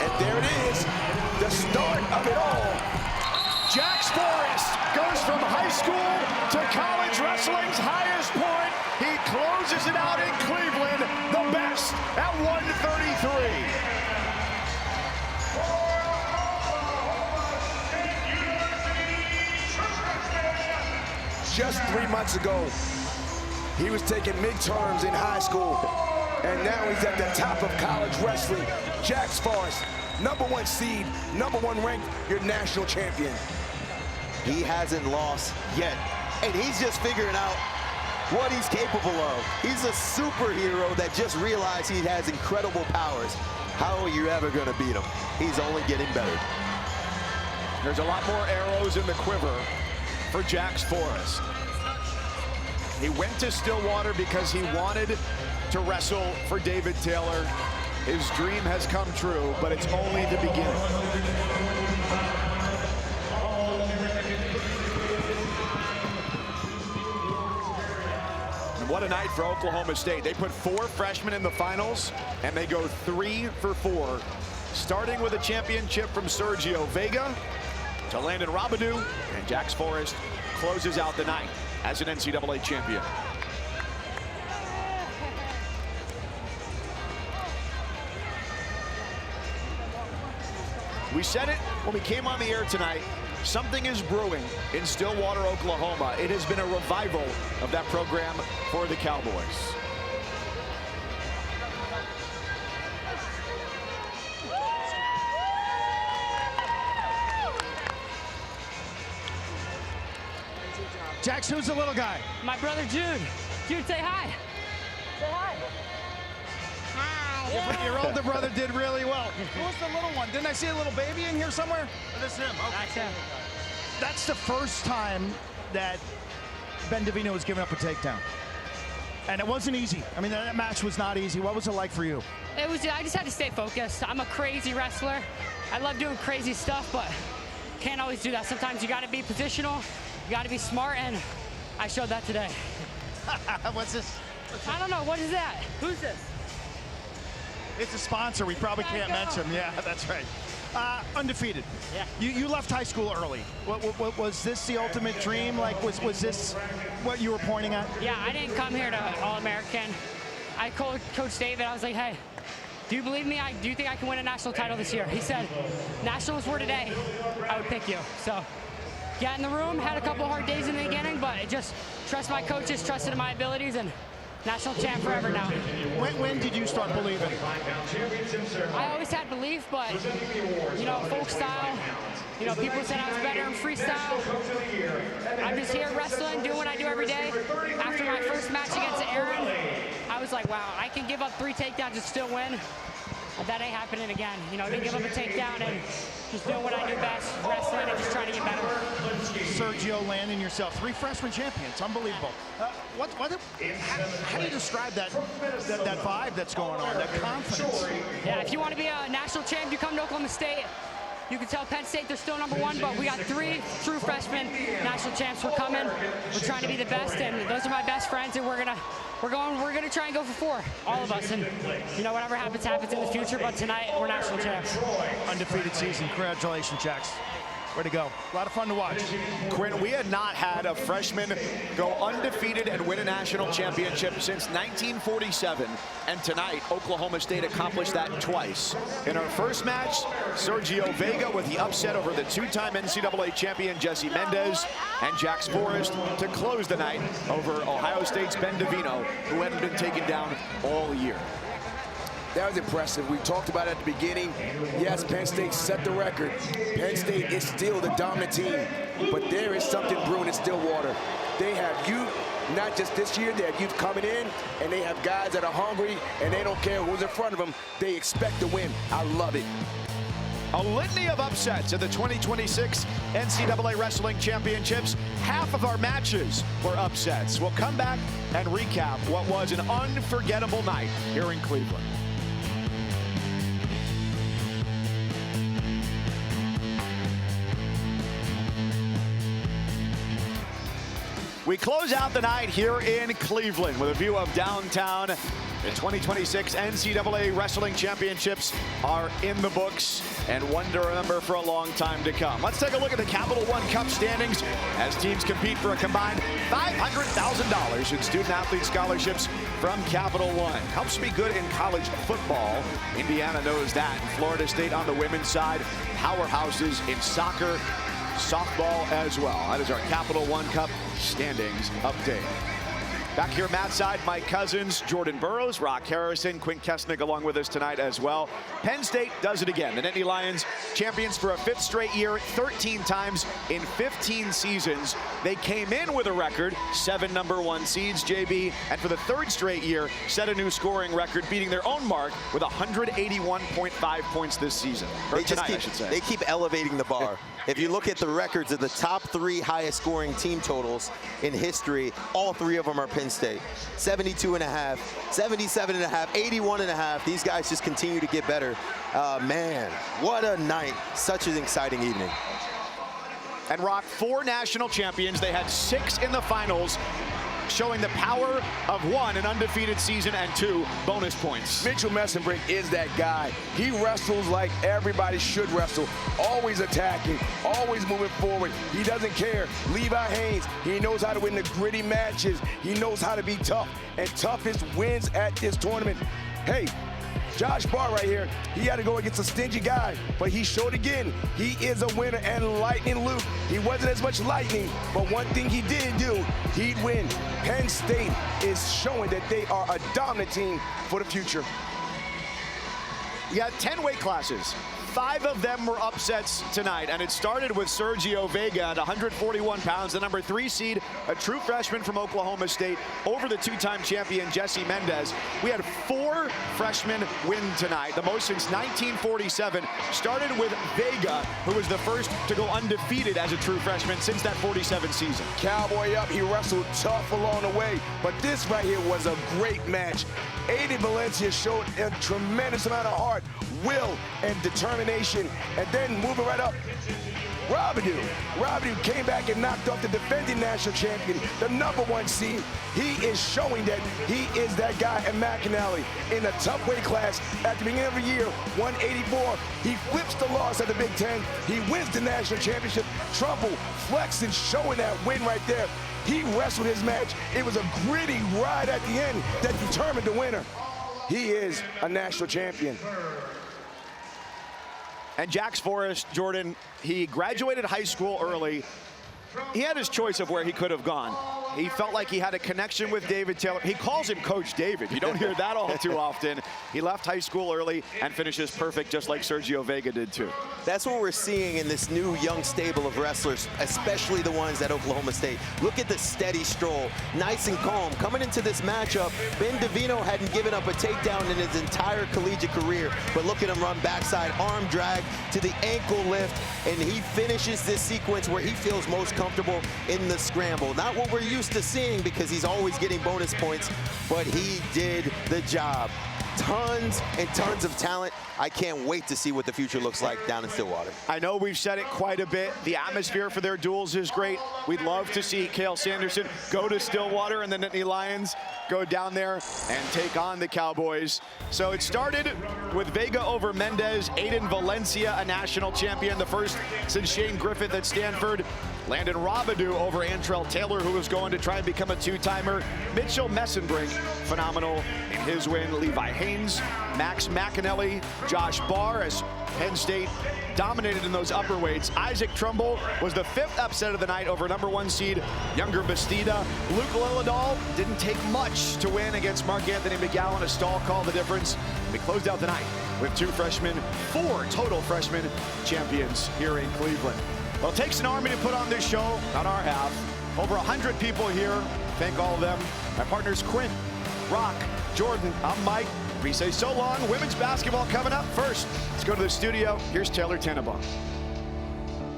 And there it is, the start of it all. Jax Forrest goes from high school to college wrestling's highest point. closes it out in Cleveland, the best at 133. Just 3 months ago, he was taking midterms in high school, and now he's at the top of college wrestling. Jax Forrest, #1 seed, #1 ranked, your national champion. He hasn't lost yet, and he's just figuring out what he's capable of. He's a superhero that just realized he has incredible powers. How are you ever going to beat him? He's only getting better. There's a lot more arrows in the quiver for Jax Forrest. He went to Stillwater because he wanted to wrestle for David Taylor. His dream has come true, but it's only the beginning. And what a night for Oklahoma State. They put 4 freshmen in the finals, and they go 3 for 4, starting with a championship from Sergio Vega to Landon Robidoux, and Jax Forrest closes out the night as an NCAA champion. We said it when we came on the air tonight. Something is brewing in Stillwater, Oklahoma. It has been a revival of that program for the Cowboys. Jax, who's the little guy? My brother Jude. Jude, say hi. Say hi. Hi. Your older brother did really well. Who's the little one? Didn't I see a little baby in here somewhere? Or this is him. Okay. That's him. That's the first time that Ben Davino was giving up a takedown. And it wasn't easy. I mean, that match was not easy. What was it like for you? It was. I just had to stay focused. I'm a crazy wrestler. I love doing crazy stuff, but can't always do that. Sometimes you got to be positional. You got to be smart, and I showed that today. What's this? I don't know. What is that? Who's this? It's a sponsor. We probably can't mention. Yeah, that's right. Undefeated. Yeah. You left high school early. What was this the ultimate dream? Like, was this what you were pointing at? Yeah, I didn't come here to All-American. I called Coach David. I was like, hey, do you believe me? Do you think I can win a national title this year? He said, nationals were today. I would pick you. So got in the room, had a couple hard days in the beginning, but just trust my coaches, trusted in my abilities, and national champ forever now. When did you start believing? I always had belief, but, you know, folk style, you know, people said I was better in freestyle. I'm just here wrestling, doing what I do every day. After my first match against Aaron, I was like, wow, I can give up 3 takedowns and still win. That ain't happening again. You know, didn't give up a takedown and just doing what I do best, wrestling and just trying to get better. Sergio, Landon, yourself, 3 freshman champions, unbelievable. How do you describe that vibe that's going on, that confidence? Yeah, if you want to be a national champ, you come to Oklahoma State. You can tell Penn State they're still #1, but we got 3 true freshmen national champs. We're coming. We're trying to be the best, and those are my best friends, and we're gonna try and go for 4, all of us. And you know, whatever happens in the future. But tonight we're national champs. Undefeated season. Congratulations, Jax. Way to go. A lot of fun to watch. Quinn, we had not had a freshman go undefeated and win a national championship since 1947. And tonight, Oklahoma State accomplished that twice. In our first match, Sergio Vega with the upset over the 2-time NCAA champion Jesse Mendez, and Jax Forrest to close the night over Ohio State's Ben Davino, who hadn't been taken down all year. That was impressive. We talked about it at the beginning. Yes, Penn State set the record. Penn State is still the dominant team, but there is something brewing in Stillwater. They have youth, not just this year, they have youth coming in, and they have guys that are hungry, and they don't care who's in front of them. They expect to win. I love it. A litany of upsets at the 2026 NCAA Wrestling Championships. Half of our matches were upsets. We'll come back and recap what was an unforgettable night here in Cleveland. We close out the night here in Cleveland with a view of downtown The 2026 NCAA Wrestling Championships are in the books and one to remember for a long time to come. Let's take a look at the Capital One Cup standings as teams compete for a combined $500,000 in student-athlete scholarships from Capital One. Helps me good in college football. Indiana knows that. And Florida State on the women's side, powerhouses in soccer, softball as well. That is our Capital One Cup standings update. Back here, Matt side, Mike Cousins, Jordan Burroughs, Rock Harrison, Quinn Kesnick along with us tonight as well. Penn State does it again. The Nittany Lions, champions for a 5th straight year, 13 times in 15 seasons. They came in with a record, 7 #1 seeds, JB, and for the 3rd straight year, set a new scoring record, beating their own mark with 181.5 points this season. Or tonight, I should say. They keep elevating the bar. If you look at the records of the top 3 highest scoring team totals in history, all 3 of them are Penn State. 72.5, 77.5, 81.5. These guys just continue to get better. Man, what a night. Such an exciting evening. And Rock, 4 national champions. They had 6 in the finals, showing the power of 1, an undefeated season, and 2, bonus points. Mitchell Messenbrink is that guy. He wrestles like everybody should wrestle. Always attacking, always moving forward. He doesn't care. Levi Haynes, he knows how to win the gritty matches. He knows how to be tough, and toughest wins at this tournament. Hey, Josh Barr right here, he had to go against a stingy guy, but he showed again, he is a winner. And Lightning Luke, he wasn't as much lightning, but one thing he did do, he'd win. Penn State is showing that they are a dominant team for the future. You got 10 weight classes. 5 of them were upsets tonight, and it started with Sergio Vega at 141 pounds, the number 3 seed, a true freshman from Oklahoma State, over the 2-time champion Jesse Mendez. We had 4 freshmen win tonight, the most since 1947. Started with Vega, who was the first to go undefeated as a true freshman since that 47 season. Cowboy up, he wrestled tough along the way, but this right here was a great match. Aiden Valencia showed a tremendous amount of heart, will, and determination, and then moving right up, Robidou came back and knocked off the defending national champion, the #1 seed. He is showing that he is that guy at McAnally in a tough weight class. At the beginning of the year, 184, he flips the loss at the Big Ten. He wins the national championship. Trumbull flexing, showing that win right there. He wrestled his match. It was a gritty ride at the end that determined the winner. He is a national champion. And Jax Forrest, Jordan, he graduated high school early. He had his choice of where he could have gone. He felt like he had a connection with David Taylor. He calls him Coach David. You don't hear that all too often. He left high school early and finishes perfect, just like Sergio Vega did too. That's what we're seeing in this new young stable of wrestlers, especially the ones at Oklahoma State. Look at the steady stroll, nice and calm. Coming into this matchup, Ben Davino hadn't given up a takedown in his entire collegiate career, but look at him run backside, arm drag to the ankle lift, and he finishes this sequence where he feels most comfortable in the scramble. Not what we're used to seeing because he's always getting bonus points, but he did the job. Tons and tons of talent. I can't wait to see what the future looks like down in Stillwater. I know we've said it quite a bit. The atmosphere for their duels is great. We'd love to see Cale Sanderson go to Stillwater and the Nittany Lions go down there and take on the Cowboys. So it started with Vega over Mendez, Aiden Valencia, a national champion, the first since Shane Griffith at Stanford. Landon Robidou over Antrell Taylor, who was going to try and become a 2-timer. Mitchell Messenbrink, phenomenal in his win. Levi Haynes, Max McAnally, Josh Barr, as Penn State dominated in those upper weights. Isaac Trumbull was the 5th upset of the night over #1 seed Younger Bastida. Luke Lillidahl didn't take much to win against Mark Anthony McGowan. A stall call the difference. We closed out the night with 2 freshmen, 4 total freshman champions here in Cleveland. Well, it takes an army to put on this show on our half. Over 100 people here. Thank all of them. My partners Quinn, Rock, Jordan, I'm Mike. We say so long. Women's basketball coming up first. Let's go to the studio. Here's Taylor Tannenbaum.